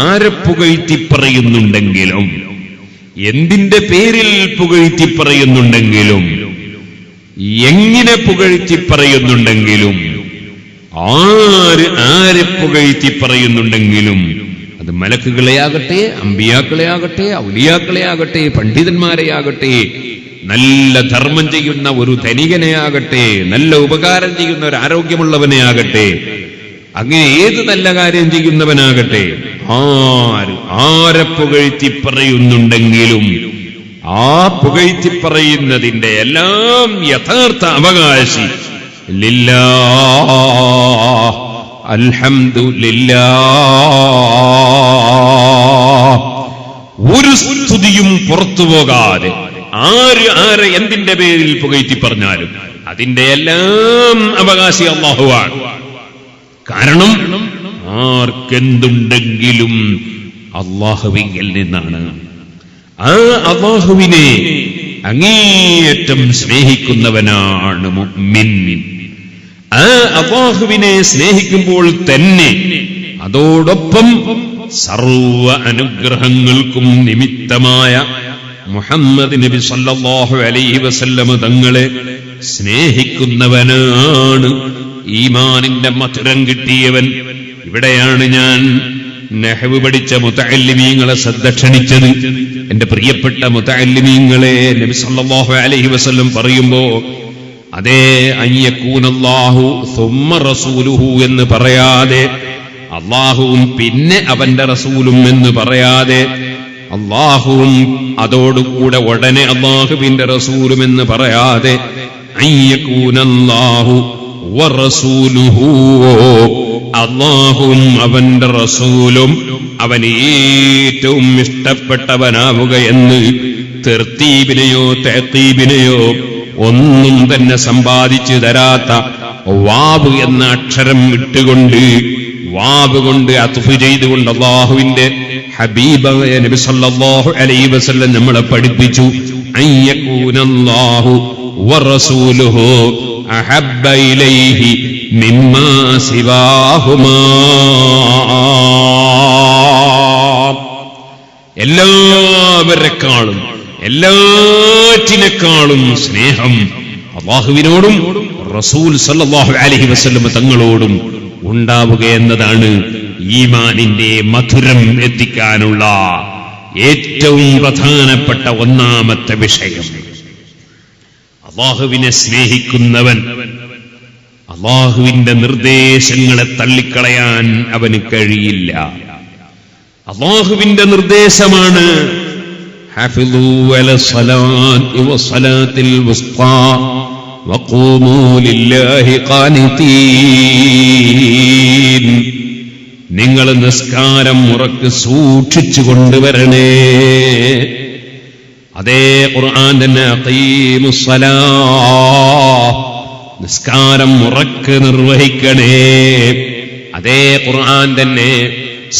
ആരെ പുകഴ്ത്തി പറയുന്നുണ്ടെങ്കിലും, എന്തിന്റെ പേരിൽ പുകഴ്ത്തി പറയുന്നുണ്ടെങ്കിലും, എങ്ങനെ പുകഴ്ത്തി പറയുന്നുണ്ടെങ്കിലും, ആരെ പുകഴ്ത്തി പറയുന്നുണ്ടെങ്കിലും, അത് മലക്കുകളെ ആകട്ടെ, അമ്പിയാക്കളെ ആകട്ടെ, ഔലിയാക്കളെ ആകട്ടെ, പണ്ഡിതന്മാരെ ആകട്ടെ, നല്ല ധർമ്മം ചെയ്യുന്ന ഒരു ധനികനെ ആകട്ടെ, നല്ല ഉപകാരം ചെയ്യുന്ന ഒരു ആരോഗ്യമുള്ളവനെ ആകട്ടെ, അങ്ങനെ ഏത് നല്ല കാര്യം ചെയ്യുന്നവനാകട്ടെ, ആരെ പുകഴ്ത്തി പറയുന്നുണ്ടെങ്കിലും ആ പുകഴ്ത്തി പറയുന്നതിന്റെ എല്ലാം യഥാർത്ഥ അവകാശി ലില്ലാഹ്, അൽഹംദുലില്ലാഹ്. ഒരു സ്തുതിയും പുറത്തു പോകാതെ ആരെ എന്തിന്റെ പേരിൽ പുകഴ്ത്തി പറഞ്ഞാലും അതിന്റെ എല്ലാം അവകാശി അല്ലാഹുവാണ്. കാരണം ആർക്കെന്തുണ്ടെങ്കിലും അല്ലാഹുവിൽ നിന്നാണ്. ആ അല്ലാഹുവിനെ അങ്ങേയറ്റം സ്നേഹിക്കുന്നവനാണ് മുഅ്മിൻ. ആ അല്ലാഹുവിനെ സ്നേഹിക്കുമ്പോൾ തന്നെ അതോടൊപ്പം സർവ അനുഗ്രഹങ്ങൾക്കും നിമിത്തമായ മുഹമ്മദ് നബി സല്ലല്ലാഹു അലൈഹി വസല്ലം തങ്ങളെ സ്നേഹിക്കുന്നവനാണ് ഈമാനിന്റെ മധുരം കിട്ടിയവൻ. ഇവിടെയാണ് ഞാൻ നഹ്വ് പഠിച്ച മുതഅല്ലിമീങ്ങളെ ശ്രദ്ധ ക്ഷണിച്ചത്. എന്റെ പ്രിയപ്പെട്ട മുതഅല്ലിമീങ്ങളെ, നബി സല്ലല്ലാഹു അലൈഹി വസല്ലം പറയുമ്പോ അതേ അയ്യകൂനല്ലാഹു സുമ്മ റസൂലുഹു എന്ന് പറയാതെ, അല്ലാഹുവും പിന്നെ അവന്റെ റസൂലും എന്ന് പറയാതെ, അല്ലാഹുവും അതോടുകൂടെ ഉടനെ അല്ലാഹുവിന്റെ റസൂലും എന്ന് പറയാതെ, അയ്യകൂനല്ലാഹു വറസൂലുഹു, അല്ലാഹുവും അവന്റെ റസൂലും അവൻ ഏറ്റവും ഇഷ്ടപ്പെട്ടവനാവുക എന്ന് തർത്തീബിനെയോ തഅഖീബിനെയോ ഒന്നും തന്നെ സമ്പാദിച്ചു തരാത്ത വാവ് എന്ന അക്ഷരം ഇട്ടുകൊണ്ട്, വാവ് കൊണ്ട് അത്ഫ് ചെയ്തുകൊണ്ട് അല്ലാഹുവിന്റെ ഹബീബായ നബി സല്ലല്ലാഹു അലൈഹി വസല്ലം നമ്മളെ പഠിപ്പിച്ചു. അയ്യകൂനല്ലാഹു വറസൂലുഹു അഹബ്ബ ഇലൈഹി മിമ്മാ സിവാഹുമാ. എല്ലാവരെക്കാളും എല്ലാറ്റിനേക്കാളും സ്നേഹം അല്ലാഹുവിനോടും റസൂൽ സല്ലല്ലാഹു അലൈഹി വസല്ലം തങ്ങളോടും ഉണ്ടാവുക എന്നതാണ് ഈമാനിന്റെ മധുരം എത്തിക്കാനുള്ള ഏറ്റവും പ്രധാനപ്പെട്ട ഒന്നാമത്തെ വിഷയം. അല്ലാഹുവിനെ സ്നേഹിക്കുന്നവൻ അല്ലാഹുവിന്റെ നിർദ്ദേശങ്ങളെ തള്ളിക്കളയാൻ അവന് കഴിയില്ല. അല്ലാഹുവിന്റെ നിർദ്ദേശമാണ് ഹഫിളൂ അലസ്സലാത്തി വസ്സലാത്തിൽ വുസ്താ വഖൂമൂ ലില്ലാഹി ഖാനിതീൻ. നിങ്ങൾ നിസ്കാരം മുറക്ക് സൂക്ഷിച്ചു കൊണ്ടുവരണേ. അതേ ഖുർആൻ തന്നെ അഖീമുസ്സലാ, നിസ്കാരം മുറക്ക് നിർവഹിക്കണേ. അതേ ഖുർആൻ തന്നെ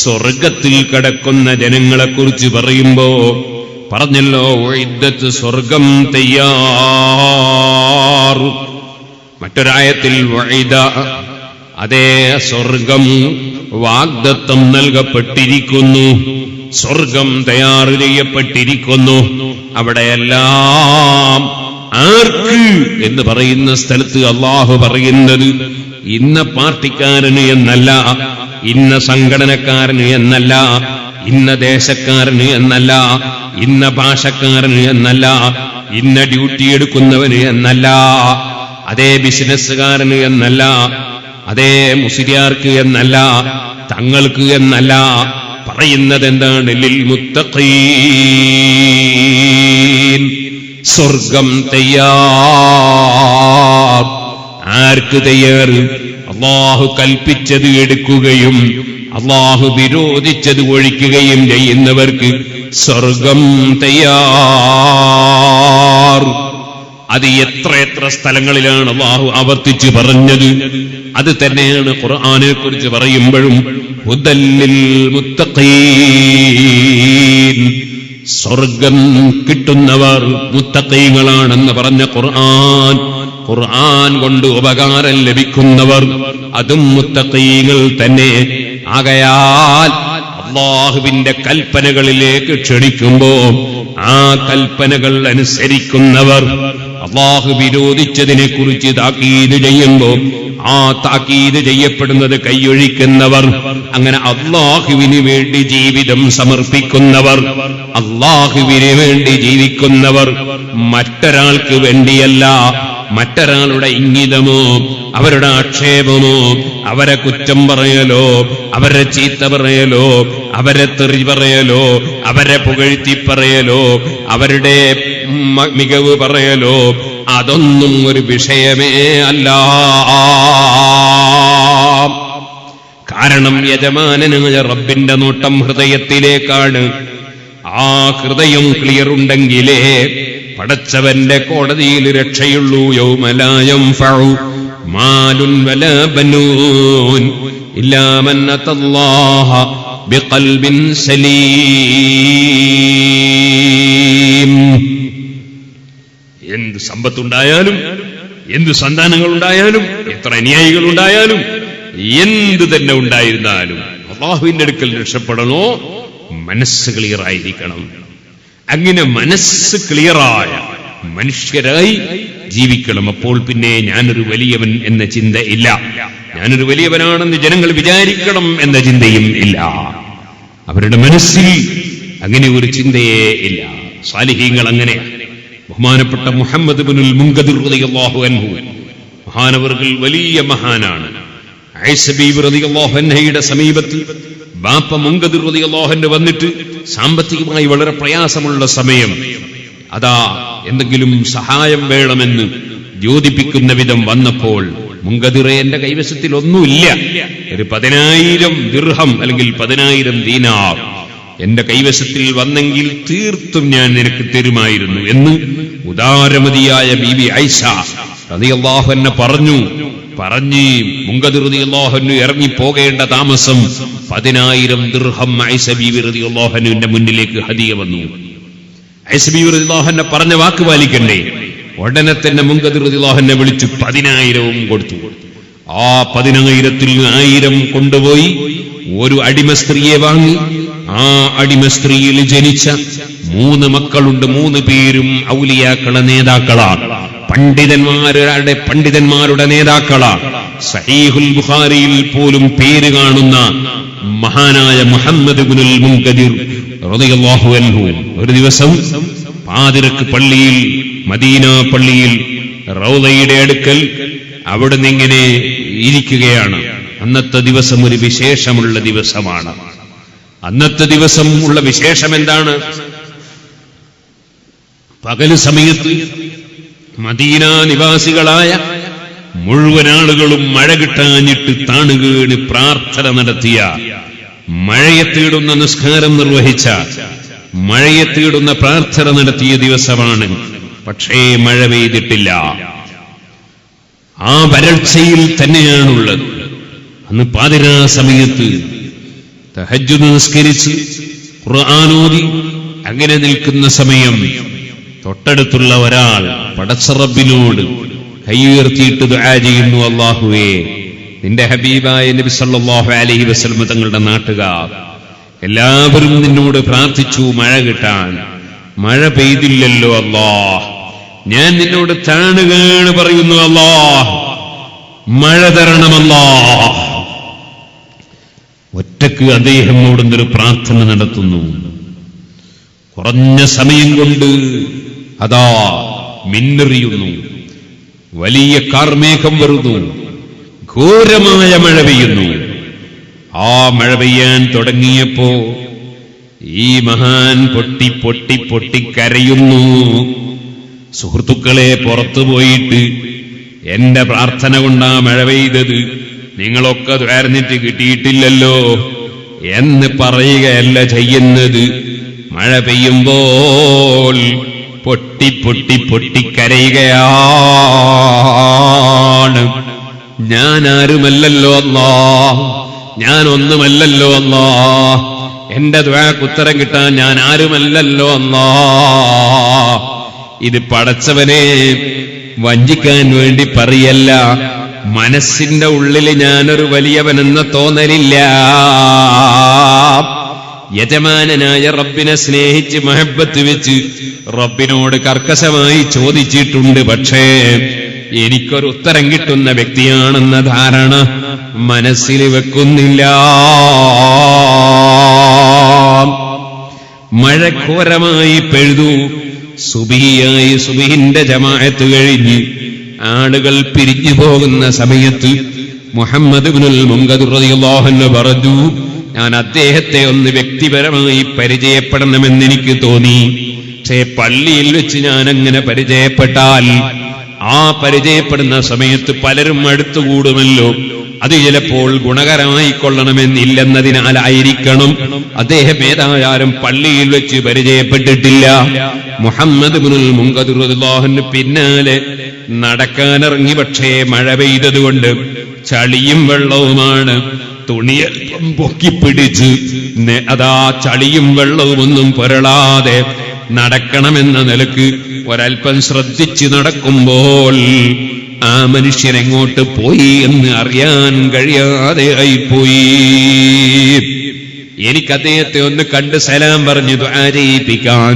സ്വർഗത്തിൽ കിടക്കുന്ന ജനങ്ങളെ കുറിച്ച് പറയുമ്പോ പറഞ്ഞല്ലോ, ഉഇദ്ദത്ത്, സ്വർഗം തയ്യാർ. മറ്റൊരായത്തിൽ വഇദ, അതേ സ്വർഗം വാഗ്ദത്തം നൽകപ്പെട്ടിരിക്കുന്നു, സ്വർഗം തയ്യാർ ചെയ്യപ്പെട്ടിരിക്കുന്നു. അവിടെയെല്ലാം ആർക്ക് എന്ന് പറയുന്ന സ്ഥലത്ത് അല്ലാഹു പറയുന്നത് ഇന്ന പാർട്ടിക്കാരന് എന്നല്ല, ഇന്ന സംഘടനക്കാരന് എന്നല്ല, ഇന്ന ദേശക്കാരന് എന്നല്ല, ഇന്ന ഭാഷക്കാരന് എന്നല്ല, ഇന്ന ഡ്യൂട്ടി എടുക്കുന്നവന് എന്നല്ല, അതേ ബിസിനസ്സുകാരന് എന്നല്ല, അതേ മുസ്ലിയാർക്ക് എന്നല്ല, തങ്ങൾക്ക് എന്നല്ല. പറയുന്നത് എന്താണ്? ലിൽ മുത്തഖീൻ. സ്വർഗം തയ്യാർ. ആർക്ക് തയ്യാർ? അല്ലാഹു കൽപ്പിച്ചത് എടുക്കുകയും അല്ലാഹു വിരോധിച്ചത് ഒഴിക്കുകയും ചെയ്യുന്നവർക്ക് സ്വർഗം തയ്യാർ. അത് എത്ര സ്ഥലങ്ങളിലാണ് അല്ലാഹു ആവർത്തിച്ച് പറഞ്ഞത്. അത് തന്നെയാണ് ഖുർആനെ കുറിച്ച് പറയുമ്പോഴും ഹുദല്ലിൽ മുത്തഖീൻ, സ്വർഗം കിട്ടുന്നവർ മുത്തഖീങ്ങളാണെന്ന് പറഞ്ഞ ഖുർആൻ കൊണ്ട് ഉപകാരം ലഭിക്കുന്നവർ അതും മുത്തഖീങ്ങൾ തന്നെ. ആകയാൽ അല്ലാഹുവിന്റെ കൽപ്പനകളിലേക്ക് ക്ഷണിക്കുമ്പോ ആ കൽപ്പനകൾ അനുസരിക്കുന്നവർ, അല്ലാഹു വിരോധിച്ചതിനെ കുറിച്ച് താക്കീത് ചെയ്യുമ്പോൾ ആ താക്കീത് ചെയ്യപ്പെടുന്നത് കൈയൊഴിക്കുന്നവർ, അങ്ങനെ അല്ലാഹുവിന് വേണ്ടി ജീവിതം സമർപ്പിക്കുന്നവർ, അല്ലാഹുവിന് വേണ്ടി ജീവിക്കുന്നവർ, മറ്റൊരാൾക്ക് വേണ്ടിയല്ല. മറ്റൊരാളുടെ ഇംഗിതമോ അവരുടെ ആക്ഷേപമോ അവരെ കുറ്റം പറയലോ അവരെ ചീത്ത പറയലോ അവരെ തെറി പറയലോ അവരെ പുകഴ്ത്തി പറയലോ അവരുടെ മികവ് പറയലോ അതൊന്നും ഒരു വിഷയമേ അല്ല. കാരണം യജമാനനായ റബ്ബിന്റെ നോട്ടം ഹൃദയത്തിലേക്കാണ്. ആ ഹൃദയം ക്ലിയർ ഉണ്ടെങ്കിലേ പടച്ചവന്റെ കോടതിയിൽ രക്ഷയുള്ളൂ. യൗമ ലാ യൻഫഉ മാലുൻ വലാ ബനൂൻ ഇല്ലാ മൻ അത്തല്ലാഹ ബിഖൽബിൻ സലീം. എന്ത് സമ്പത്തുണ്ടായാലും, എന്ത് സന്താനങ്ങളുണ്ടായാലും, എത്ര അനുയായികളുണ്ടായാലും, എന്ത് തന്നെ ഉണ്ടായിരുന്നാലും അല്ലാഹുവിന്റെ അടുക്കൽ രക്ഷപ്പെടണോ, മനസ്സ് ക്ലിയറായിരിക്കണം. അങ്ങനെ മനസ്സ് ക്ലിയറായ മനുഷ്യരായി ജീവിക്കണം. അപ്പോൾ പിന്നെ ഞാനൊരു വലിയവൻ എന്ന ചിന്ത ഇല്ല, ഞാനൊരു വലിയവനാണെന്ന് ജനങ്ങൾ വിചാരിക്കണം എന്ന ചിന്തയും ഇല്ല. അവരുടെ മനസ്സിൽ അങ്ങനെ ഒരു ചിന്തയേ ഇല്ല. സാലിഹീങ്ങൾ അങ്ങനെയാണ്. ബഹുമാനപ്പെട്ട മുഹമ്മദ് ഇബ്നുൽ മുൻകദിർ റളിയല്ലാഹു അൻഹു മഹാനവർകൾ വലിയ മഹാനാണ്. ആയിഷ ബീവി റളിയല്ലാഹു അൻഹയുടെ സമീപത്ത് ബാപ്പ മുൻകദിർ റളിയല്ലാഹു അൻഹു വന്നിട്ട് സാമ്പത്തികമായി വളരെ പ്രയാസമുള്ള സമയം, അതാ എന്തെങ്കിലും സഹായം വേണമെന്ന് യോജിപ്പിക്കുന്ന വിധം വന്നപ്പോൾ, മുൻകദിറെ എന്റെ കൈവശത്തിൽ ഒന്നുമില്ല, ഒരു 10,000 ദിർഹം അല്ലെങ്കിൽ 10,000 ദീനാർ എന്റെ കൈവശത്തിൽ വന്നെങ്കിൽ തീർത്തും ഞാൻ നിനക്ക് തരുമായിരുന്നു എന്ന് ഉദാരമതിയായ ബീബി ആയിഷ റളിയല്ലാഹു അൻഹ പറഞ്ഞ് മുൻകദിർ റളിയല്ലാഹു അൻഹു ഇറങ്ങി പോകേണ്ട താമസം 10,000 ദിർഹം ആയിഷ ബീബി റളിയല്ലാഹു അൻഹുവിന്റെ മുന്നിലേക്ക് ഹദിയ വന്നു. ആയിഷ ബീബി റളിയല്ലാഹു അൻഹ പറഞ്ഞ വാക്ക് പാലിക്കണ്ടേ? ഉടനെ തന്നെ മുൻകദിർ റളിയല്ലാഹു അൻഹു വിളിച്ചു 10,000 കൊടുത്തു. ആ 10,000-ൽ 1,000 കൊണ്ടുപോയി ഒരു അടിമ സ്ത്രീയെ വാങ്ങി. ആ അടിമ സ്ത്രീയിൽ ജനിച്ച 3 മക്കളുണ്ട്. 3 പേരും ഔലിയാക്കളെ നേതാക്കളാണ്, പണ്ഡിതന്മാരുടെ നേതാക്കളാണ്. സഹീഹുൽ ബുഖാരിയിൽ പോലും പേര് കാണുന്ന മഹാനായ മുഹമ്മദ് ഇബ്നുൽ മുൻകദിർ റളിയല്ലാഹു അൻഹു ഒരു ദിവസം പാതിരക്ക് പള്ളിയിൽ, മദീന പള്ളിയിൽ റൗളയുടെ അടുക്കൽ അവിടുന്ന് ഇങ്ങനെ ഇരിക്കുകയാണ്. അന്നത്തെ ദിവസം ഒരു വിശേഷമുള്ള ദിവസമാണ്. അന്നത്തെ ദിവസം ഉള്ള വിശേഷം എന്താണ്? പകല് സമയത്ത് മദീന നിവാസികളായ മുഴുവൻ ആളുകളും മഴ കിട്ടാഞ്ഞിട്ട് താണുകീണ് പ്രാർത്ഥന നടത്തിയ, മഴയെ തേടുന്ന നിസ്കാരം നിർവഹിച്ച, മഴയെ തേടുന്ന പ്രാർത്ഥന നടത്തിയ ദിവസമാണ്. പക്ഷേ മഴ പെയ്തിട്ടില്ല. ആ വരൾച്ചയിൽ തന്നെയാണുള്ളത്. അന്ന് പാതിരാ സമയത്ത് തഹജ്ജുദ് നിസ്കരിച്ച് ഖുർആൻ ഓതി അങ്ങനെ നിൽക്കുന്ന സമയം തൊട്ടടുത്തുള്ള ഒരാൾ പടച്ച റബ്ബിനോട് കൈയുയർത്തിയിട്ട് ദുആ ചെയ്യുന്നു, അല്ലാഹുവേ, നിന്റെ ഹബീബായ നബി സല്ലല്ലാഹു അലൈഹി വസല്ലം തങ്ങളുടെ നാട്ടുകാർ എല്ലാവരും നിന്നോട് പ്രാർത്ഥിച്ചു മഴ കിട്ടാൻ. മഴ പെയ്തില്ലല്ലോ അല്ലാഹ്. ഞാൻ നിന്നോട് താണുകയാണ് പറയുന്നു, അല്ലാഹ് മഴ തരണമല്ലാഹ്. ഒറ്റക്ക് അദ്ദേഹം അവിടുന്നൊരു പ്രാർത്ഥന നടത്തുന്നു. കുറഞ്ഞ സമയം കൊണ്ട് അതാ മിന്നെറിയുന്നു, വലിയ കാർമേഘം വരുന്നു, ഘോരമായ മഴ പെയ്യുന്നു. ആ മഴ പെയ്യാൻ തുടങ്ങിയപ്പോ ഈ മഹാൻ പൊട്ടി പൊട്ടി പൊട്ടിക്കരയുന്നു. സുഹൃത്തുക്കളെ, പുറത്തു പോയിട്ട് എന്റെ പ്രാർത്ഥന കൊണ്ടാ മഴ പെയ്തത്, നിങ്ങളൊക്കെ ദ്വാരന്നിട്ട് കിട്ടിയിട്ടില്ലല്ലോ എന്ന് പറയുകയല്ല ചെയ്യുന്നത്. മഴ പെയ്യുമ്പോൾ പൊട്ടി പൊട്ടി പൊട്ടിക്കരയുകയാണ്. ഞാൻ ആരുമല്ലല്ലോ അല്ലാഹ്, ഞാൻ ഒന്നുമല്ലല്ലോ അല്ലാഹ്, എന്റെ ദുആക്ക് ഉത്തരം കിട്ടാൻ ഞാൻ ആരുമല്ലല്ലോ അല്ലാഹ്. ഇത് പടച്ചവനെ വഞ്ചിക്കാൻ വേണ്ടി പറയല്ല, മനസ്സിന്റെ ഉള്ളിൽ ഞാനൊരു വലിയവനെന്ന തോന്നലില്ല. യജമാനനായ റബ്ബിനെ സ്നേഹിച്ച് മഹബത്ത് വെച്ച് റബ്ബിനോട് കർക്കശമായി ചോദിച്ചിട്ടുണ്ട്. പക്ഷേ എനിക്കൊരു ഉത്തരം കിട്ടുന്ന വ്യക്തിയാണെന്ന ധാരണ മനസ്സിൽ വെക്കുന്നില്ല. മഴ ഘോരമായി പെയ്തു. സുബഹിയായി, സുബഹിന്റെ ജമാഅത്ത് കഴിഞ്ഞ് ആളുകൾ പിരിഞ്ഞു പോകുന്ന സമയത്ത് മുഹമ്മദ് ഇബ്നുൽ മുൻകദിർ റളിയല്ലാഹു അൻഹു പറഞ്ഞു, ഞാൻ അദ്ദേഹത്തെ ഒന്ന് വ്യക്തിപരമായി പരിചയപ്പെടണമെന്ന് എനിക്ക് തോന്നി. പക്ഷേ പള്ളിയിൽ വെച്ച് ഞാൻ അങ്ങനെ പരിചയപ്പെട്ടാൽ ആ പരിചയപ്പെടുന്ന സമയത്ത് പലരും അടുത്തുകൂടുമല്ലോ, അത് ചിലപ്പോൾ ഗുണകരമായിക്കൊള്ളണമെന്നില്ലെന്നതിനാലായിരിക്കണം അദ്ദേഹം ഏതായാലും പള്ളിയിൽ വെച്ച് പരിചയപ്പെട്ടിട്ടില്ല. മുഹമ്മദ് ഇബ്നുൽ മുൻകദിർ റളിയല്ലാഹു അൻഹു പിന്നാലെ നടക്കാനിറങ്ങി. പക്ഷേ മഴ പെയ്തതുകൊണ്ട് ചളിയും വെള്ളവുമാണ്, തുണിയൽപ്പം പൊക്കിപ്പിടിച്ച് അതാ ചളിയും വെള്ളവും ഒന്നും പുരളാതെ നടക്കണമെന്ന നിലക്ക് ഒരൽപ്പം ശ്രദ്ധിച്ച് നടക്കുമ്പോൾ ആ മനുഷ്യൻ എങ്ങോട്ട് പോയി എന്ന് അറിയാൻ കഴിയാതെ ആയിപ്പോയി. എനിക്ക് അദ്ദേഹത്തെ ഒന്ന് കണ്ട് സലാം പറഞ്ഞു ദുആ ചെയ്യിപ്പിക്കാൻ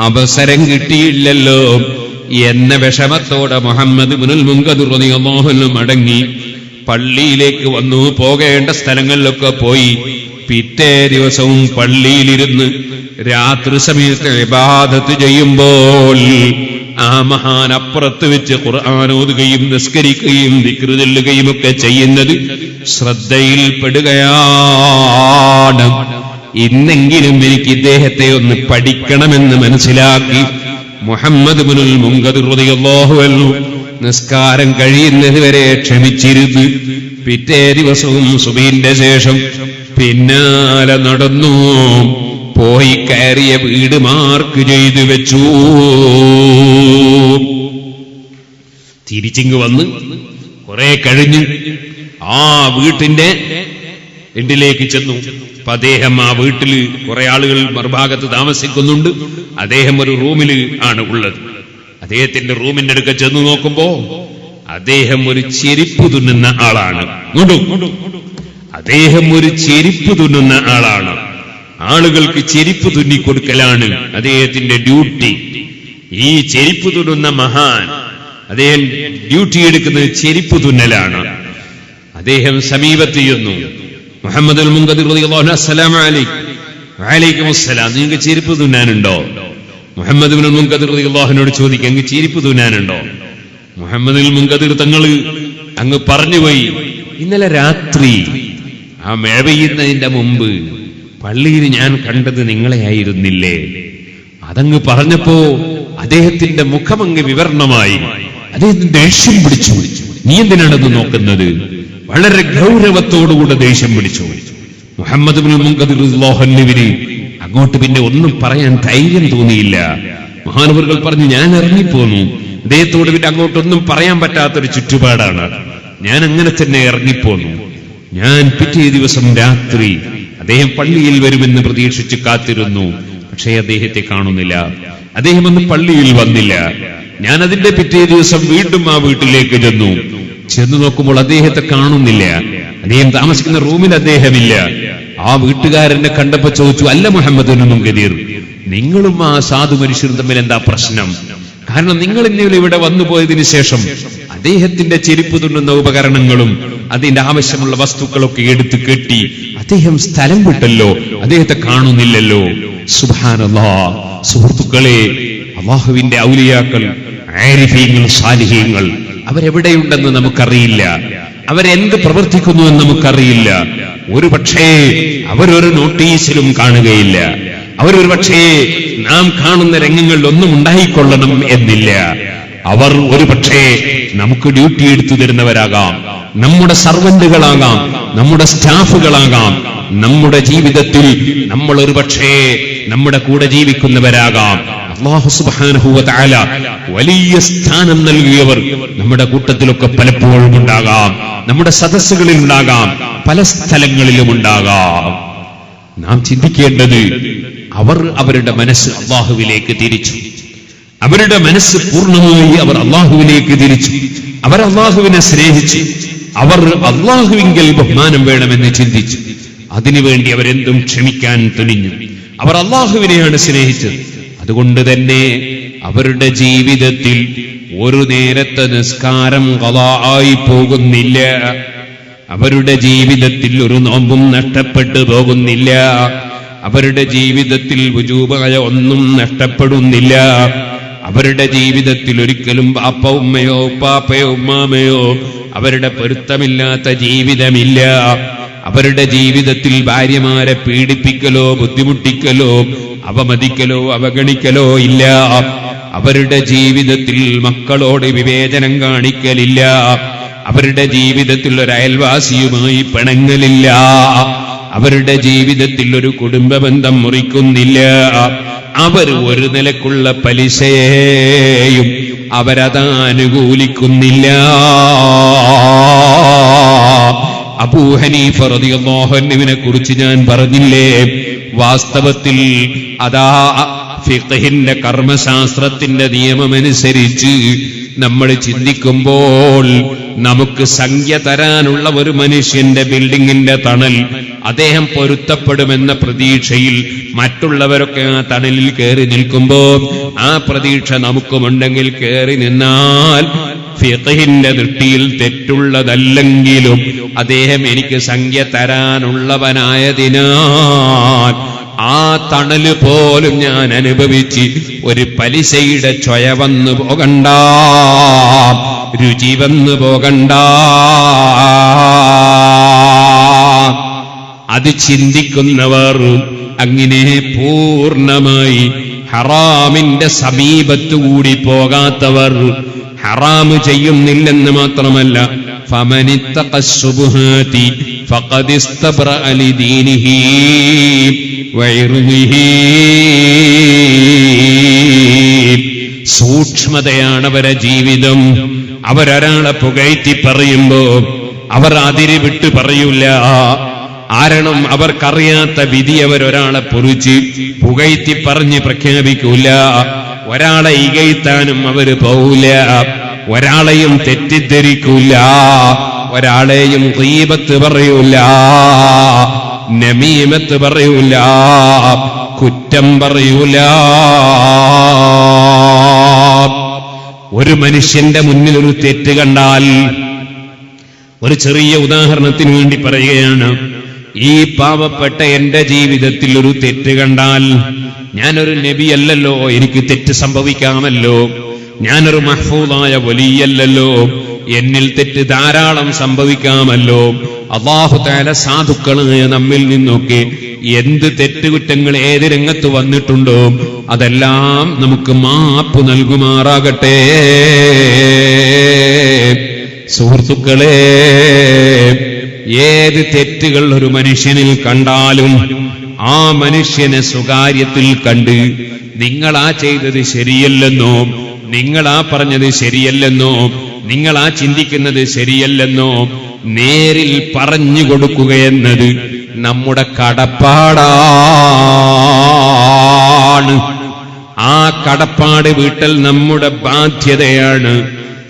അവസരം കിട്ടിയില്ലല്ലോ എന്ന വിഷമത്തോടെ മുഹമ്മദ് ഇബ്നുൽ മുൻകദിർ റളിയല്ലാഹു അൻഹു മടങ്ങി പള്ളിയിലേക്ക് വന്നു. പോകേണ്ട സ്ഥലങ്ങളിലൊക്കെ പോയി. പിറ്റേ ദിവസവും പള്ളിയിലിരുന്ന് രാത്രി സമയത്ത് ഇബാദത്ത് ചെയ്യുമ്പോൾ ആ മഹാൻ അപ്പുറത്ത് വെച്ച് ഖുർആൻ ഓതുകയും നിസ്കരിക്കുകയും ദിക്ർ ചൊല്ലുകയും ഒക്കെ ചെയ്യുന്നത് ശ്രദ്ധയിൽപ്പെടുകയാണ്. ഇന്നെങ്കിലും എനിക്ക് ഇദ്ദേഹത്തെ ഒന്ന് പഠിക്കണമെന്ന് മനസ്സിലാക്കി മുഹമ്മദ് ഇബ്നുൽ മുൻകദിർ റളിയല്ലാഹു അൻഹു നിസ്കാരം കഴിയുന്നത് വരെ ക്ഷമിച്ചിരുന്നു. പിറ്റേ ദിവസവും സുബഹിന്റെ ശേഷം പിന്നാലെ നടന്നു പോയി കയറിയ വീട് മാർക്ക് ചെയ്തു വെച്ചു. തിരിച്ചിങ്ങ് വന്ന് കുറെ കഴിഞ്ഞ് ആ വീട്ടിന്റെ എൻഡിലേക്ക് ചെന്നു. അപ്പൊ അദ്ദേഹം ആ വീട്ടിൽ കുറെ ആളുകൾ മറുഭാഗത്ത് താമസിക്കുന്നുണ്ട്. അദ്ദേഹം ഒരു റൂമിൽ ആണ് ഉള്ളത്. അദ്ദേഹത്തിന്റെ റൂമിന്റെ അടുക്ക ചെന്ന് നോക്കുമ്പോ അദ്ദേഹം ഒരു ചെരുപ്പ് തുന്നുന്ന ആളാണ്. അദ്ദേഹം ഒരു ചെരുപ്പ് തുന്നുന്ന ആളാണ്. ആളുകൾക്ക് ചെരുപ്പ് തുന്നിക്കൊടുക്കലാണ് അദ്ദേഹത്തിന്റെ ഡ്യൂട്ടി. ഈ ചെരുപ്പ് തുന്നുന്ന മഹാൻ അദ്ദേഹം ഡ്യൂട്ടി എടുക്കുന്നത് ചെരുപ്പ് തുന്നലാണ്. അദ്ദേഹം സമീപത്ത് ചെന്നു. മുഹമ്മദ് അൽ മുൻകദിർ റളിയല്ലാഹു അൻഹു അസ്സലാമു അലൈക്കും. വഅലൈക്കും അസ്സലാം. നിങ്ങൾക്ക് ചെരുപ്പ് തുന്നാനുണ്ടോ? മുഹമ്മദ് ഇബ്നുൽ മുൻകദിർ റളിയല്ലാഹു അൻഹുവോട് ചോദിക്കുക, അങ്ങ് ചെരുപ്പ് തുന്നാനുണ്ടോ? മുഹമ്മദ് അൽ മുൻകദിർ തങ്ങള് അങ്ങ് പറഞ്ഞുപോയി, ഇന്നലെ രാത്രി ആ മഴ പെയ്യുന്നതിന്റെ മുമ്പ് പള്ളിയിൽ ഞാൻ കണ്ടത് നിങ്ങളെ ആയിരുന്നില്ലേ? അതങ്ങ് പറഞ്ഞപ്പോ അദ്ദേഹത്തിന്റെ മുഖമങ്ങ് വിവരണമായി. അദ്ദേഹത്തിന് ദേഷ്യം പിടിച്ചു. നീ എന്തിനാണെന്ന് നോക്കുന്നത്? വളരെ ഗൗരവത്തോടുകൂടെ ദേഷ്യം പിടിച്ചു. മുഹമ്മദ് ഇബ്നുൽ മുൻകദിർ റളിയല്ലാഹു അൻഹുവിന് അങ്ങോട്ട് പിന്നെ ഒന്നും പറയാൻ ധൈര്യം തോന്നിയില്ല. മഹാനവറുകൾ പറഞ്ഞു, ഞാൻ ഇറങ്ങിപ്പോന്നു. അദ്ദേഹത്തോട് പിന്നെ അങ്ങോട്ടൊന്നും പറയാൻ പറ്റാത്തൊരു ചുറ്റുപാടാണ്. ഞാൻ അങ്ങനെ തന്നെ ഇറങ്ങിപ്പോന്നു. ഞാൻ പിറ്റേ ദിവസം രാത്രി അദ്ദേഹം പള്ളിയിൽ വരുമെന്ന് പ്രതീക്ഷിച്ച് കാത്തിരുന്നു. പക്ഷേ അദ്ദേഹത്തെ കാണുന്നില്ല. അദ്ദേഹം അന്ന് പള്ളിയിൽ വന്നില്ല. ഞാൻ അതിന്റെ പിറ്റേ ദിവസം വീണ്ടും ആ വീട്ടിലേക്ക് ചെന്നു നോക്കുമ്പോൾ അദ്ദേഹത്തെ കാണുന്നില്ല. അദ്ദേഹം താമസിക്കുന്ന റൂമിൽ അദ്ദേഹമില്ല. ആ വീട്ടുകാരനെ കണ്ടപ്പോ ചോദിച്ചു, അല്ല മുഹമ്മദ് ഇബ്നുൽ മുൻകദിർ, നിങ്ങളും ആ സാധു മനുഷ്യരും തമ്മിൽ എന്താ പ്രശ്നം? കാരണം നിങ്ങൾ ഇന്നലെ ഇവിടെ വന്നു പോയതിനു ശേഷം അദ്ദേഹത്തിന്റെ ചെരുപ്പ് തുന്നുന്ന ഉപകരണങ്ങളും അതിന്റെ ആവശ്യമുള്ള വസ്തുക്കളൊക്കെ എടുത്തു കെട്ടി അദ്ദേഹം സ്ഥലം വിട്ടല്ലോ, അദ്ദേഹത്തെ കാണുന്നില്ലല്ലോ. സുബ്ഹാനല്ലാഹ്. സുഹൃത്തുക്കളെ, അല്ലാഹുവിന്റെ ഔലിയാക്കൾ, ആരിഫീങ്ങൾ, സാലിഹീങ്ങൾ അവരെവിടെയുണ്ടെന്ന് നമുക്കറിയില്ല. അവരെന്ത് പ്രവർത്തിക്കുന്നു എന്ന് നമുക്കറിയില്ല. ഒരു പക്ഷേ അവരൊരു നോട്ടീസിലും കാണുകയില്ല. അവരൊരു പക്ഷേ നാം കാണുന്ന രംഗങ്ങളിൽ ഒന്നും ഉണ്ടായിക്കൊള്ളണം എന്നില്ല. അവർ ഒരു പക്ഷേ നമുക്ക് ഡ്യൂട്ടി എടുത്തു തരുന്നവരാകാം, നമ്മുടെ സർവന്റുകളാകാം, നമ്മുടെ സ്റ്റാഫുകളാകാം, നമ്മുടെ ജീവിതത്തിൽ നമ്മൾ ഒരു പക്ഷേ നമ്മുടെ കൂടെ ജീവിക്കുന്നവരാകാം. അല്ലാഹു സുബ്ഹാനഹു വ തആല വലിയ സ്ഥാനം നൽകിയവർ നമ്മുടെ കൂട്ടത്തിലൊക്കെ പലപ്പോഴും ഉണ്ടാകാം, നമ്മുടെ സദസ്സുകളിൽ ഉണ്ടാകാം, പല സ്ഥലങ്ങളിലും ഉണ്ടാകാം. നാം ചിന്തിക്കേണ്ടത്, അവർ അവരുടെ മനസ്സ് അല്ലാഹുവിലേക്ക് തിരിച്ചു. അവരുടെ മനസ്സ് പൂർണ്ണമായി അവർ അല്ലാഹുവിലേക്ക് തിരിച്ചു. അവർ അല്ലാഹുവിനെ സ്നേഹിച്ചു. അവർ അല്ലാഹുവിങ്കൽ ബഹുമാനം വേണമെന്ന് ചിന്തിച്ചു. അതിനുവേണ്ടി അവരെന്തും ക്ഷമിക്കാൻ തുനിഞ്ഞു. അവർ അല്ലാഹുവിനെയാണ് സ്നേഹിച്ചത്. അതുകൊണ്ട് തന്നെ അവരുടെ ജീവിതത്തിൽ ഒരു നേരത്തെ നിസ്കാരം ഖളാ ആയി പോകുന്നില്ല. അവരുടെ ജീവിതത്തിൽ ഒരു നോമ്പും നഷ്ടപ്പെട്ടു പോകുന്നില്ല. അവരുടെ ജീവിതത്തിൽ വുജൂബായ ഒന്നും നഷ്ടപ്പെടുന്നില്ല. അവരുടെ ജീവിതത്തിൽ ഒരിക്കലും ബാപ്പ ഉമ്മയോ ഉപ്പാപ്പയോ ഉമ്മാമയോ അവരുടെ പൊരുത്തമില്ലാത്ത ജീവിതമില്ല. അവരുടെ ജീവിതത്തിൽ ഭാര്യമാരെ പീഡിപ്പിക്കലോ ബുദ്ധിമുട്ടിക്കലോ അവമതിക്കലോ അവഗണിക്കലോ ഇല്ല. അവരുടെ ജീവിതത്തിൽ മക്കളോട് വിവേചനം കാണിക്കലില്ല. അവരുടെ ജീവിതത്തിൽ ഒരു അയൽവാസിയുമായി പിണങ്ങലില്ല. അവരുടെ ജീവിതത്തിൽ ഒരു കുടുംബ ബന്ധം മുറിക്കുന്നില്ല. അവർ ഒരു നിലക്കുള്ള പലിശയെയും അവരത് അനുകൂലിക്കുന്നില്ല. അബൂ ഹനീഫ റളിയല്ലാഹു അൻഹുവിനെ കുറിച്ച് ഞാൻ പറഞ്ഞില്ലേ, വാസ്തവത്തിൽ അതാ ഫിഖ്ഹിന്റെ കർമ്മശാസ്ത്രത്തിന്റെ നിയമമനുസരിച്ച് നമ്മൾ ചിന്തിക്കുമ്പോൾ നമുക്ക് സംഖ്യ തരാനുള്ള ഒരു മനുഷ്യന്റെ ബിൽഡിങ്ങിന്റെ തണൽ അദ്ദേഹം പൊരുത്തപ്പെടുമെന്ന പ്രതീക്ഷയിൽ മറ്റുള്ളവരൊക്കെ ആ തണലിൽ കയറി നിൽക്കുമ്പോൾ ആ പ്രതീക്ഷ നമുക്കുമുണ്ടെങ്കിൽ കയറി നിന്നാൽ ഫിഖ്ഹിന്റെ ദൃഷ്ടിയിൽ തെറ്റുള്ളതല്ലെങ്കിലും അദ്ദേഹം എനിക്ക് സംഖ്യ തരാനുള്ളവനായതിനാൽ ആ തണല് പോലും ഞാൻ അനുഭവിച്ച് ഒരു പലിശയുടെ ചൊയ വന്നു പോകണ്ട, രുചി വന്നു പോകണ്ട. അത് ചിന്തിക്കുന്നവർ, അങ്ങനെ പൂർണ്ണമായി ഹറാമിന്റെ സമീപത്തുകൂടി പോകാത്തവർ, ഹറാമ് ചെയ്യുന്നില്ലെന്ന് മാത്രമല്ല, ഫമനിത്തഖ ശുബ്ഹാതി ഫഖദ് ഇസ്തബ്റഅ ലിദീനിഹി വഇർദിഹി. സൂക്ഷ്മതയാണ് അവരെ ജീവിതം. അവരൊരാളെ പുകഴ്ത്തി പറയുമ്പോ അവർ അതിര് വിട്ട് പറയൂല. കാരണം അവർക്കറിയാത്ത വിധി അവരൊരാളെ പൊറിച്ച് പുകഴ്ത്തി പറഞ്ഞ് പ്രഖ്യാപിക്കൂല. ഒരാളെ ഇകഴ്ത്താനും അവര് പോകൂല, ഒരാളെയും തെറ്റിദ്ധരിക്കൂല, ഒരാളെയും ഗീബത്ത് പറയൂല, നമീമത്ത് പറയൂല, കുറ്റം പറയൂല. ഒരു മനുഷ്യന്റെ മുന്നിൽ ഒരു തെറ്റ് കണ്ടാൽ, ഒരു ചെറിയ ഉദാഹരണത്തിന് വേണ്ടി പറയുകയാണ്, ഈ പാവപ്പെട്ട എന്റെ ജീവിതത്തിൽ ഒരു തെറ്റ് കണ്ടാൽ, ഞാനൊരു നബിയല്ലല്ലോ, എനിക്ക് തെറ്റ് സംഭവിക്കാമല്ലോ, ഞാനൊരു മഹ്ഫൂദായ വലിയല്ലല്ലോ, എന്നിൽ തെറ്റ് ധാരാളം സംഭവിക്കാമല്ലോ. അല്ലാഹു തആല സാധുക്കളായ നമ്മിൽ നിന്നൊക്കെ എന്ത് തെറ്റുകുറ്റങ്ങൾ ഏത് രംഗത്ത് വന്നിട്ടുണ്ടോ അതെല്ലാം നമുക്ക് മാപ്പ് നൽകുമാറാകട്ടെ. സുഹൃത്തുക്കളെ, ഏത് തെറ്റുകൾ ഒരു മനുഷ്യനിൽ കണ്ടാലും ആ മനുഷ്യനെ സ്വകാര്യത്തിൽ കണ്ട് നിങ്ങളാ ചെയ്തത് ശരിയല്ലെന്നോ, നിങ്ങളാ പറഞ്ഞത് ശരിയല്ലെന്നോ, നിങ്ങളാ ചിന്തിക്കുന്നത് ശരിയല്ലെന്നോ നേരിൽ പറഞ്ഞു കൊടുക്കുകയെന്നത് നമ്മുടെ കടപ്പാടാണ്. ആ കടപ്പാട് വീട്ടൽ നമ്മുടെ ബാധ്യതയാണ്.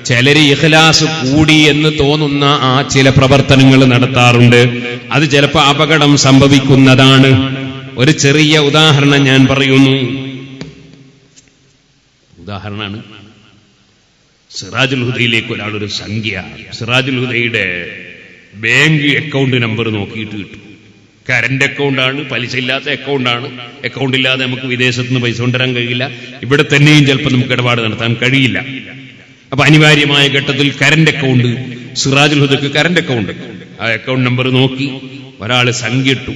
ചിലര് ഇഖ്ലാസ് കൂടി എന്ന് തോന്നുന്ന ആ ചില പ്രവർത്തനങ്ങൾ നടത്താറുണ്ട്. അത് ചിലപ്പോൾ അപകടം സംഭവിക്കുന്നതാണ്. ഒരു ചെറിയ ഉദാഹരണം ഞാൻ പറയുന്നു. ഉദാഹരണമാണ്, സിറാജുൽ ഹുദയിലേക്ക് ഒരാളൊരു സംഖ്യ സിറാജുൽ ഹുദയുടെ ബാങ്ക് അക്കൗണ്ട് നമ്പർ നോക്കിയിട്ട് കിട്ടും. കറന്റ് അക്കൗണ്ടാണ്, പലിശ ഇല്ലാത്ത അക്കൗണ്ടാണ്. അക്കൗണ്ട് ഇല്ലാതെ നമുക്ക് വിദേശത്ത് നിന്ന് പൈസ കൊണ്ടുവരാൻ കഴിയില്ല, ഇവിടെ തന്നെയും ചിലപ്പോൾ നമുക്ക് ഇടപാട് നടത്താൻ കഴിയില്ല. അപ്പൊ അനിവാര്യമായ ഘട്ടത്തിൽ കറന്റ് അക്കൗണ്ട്, സിറാജുൽ ഹുദക്ക് കറന്റ് അക്കൗണ്ട്, ആ അക്കൗണ്ട് നമ്പർ നോക്കി ഒരാള് സംഖ്യ ഇട്ടു.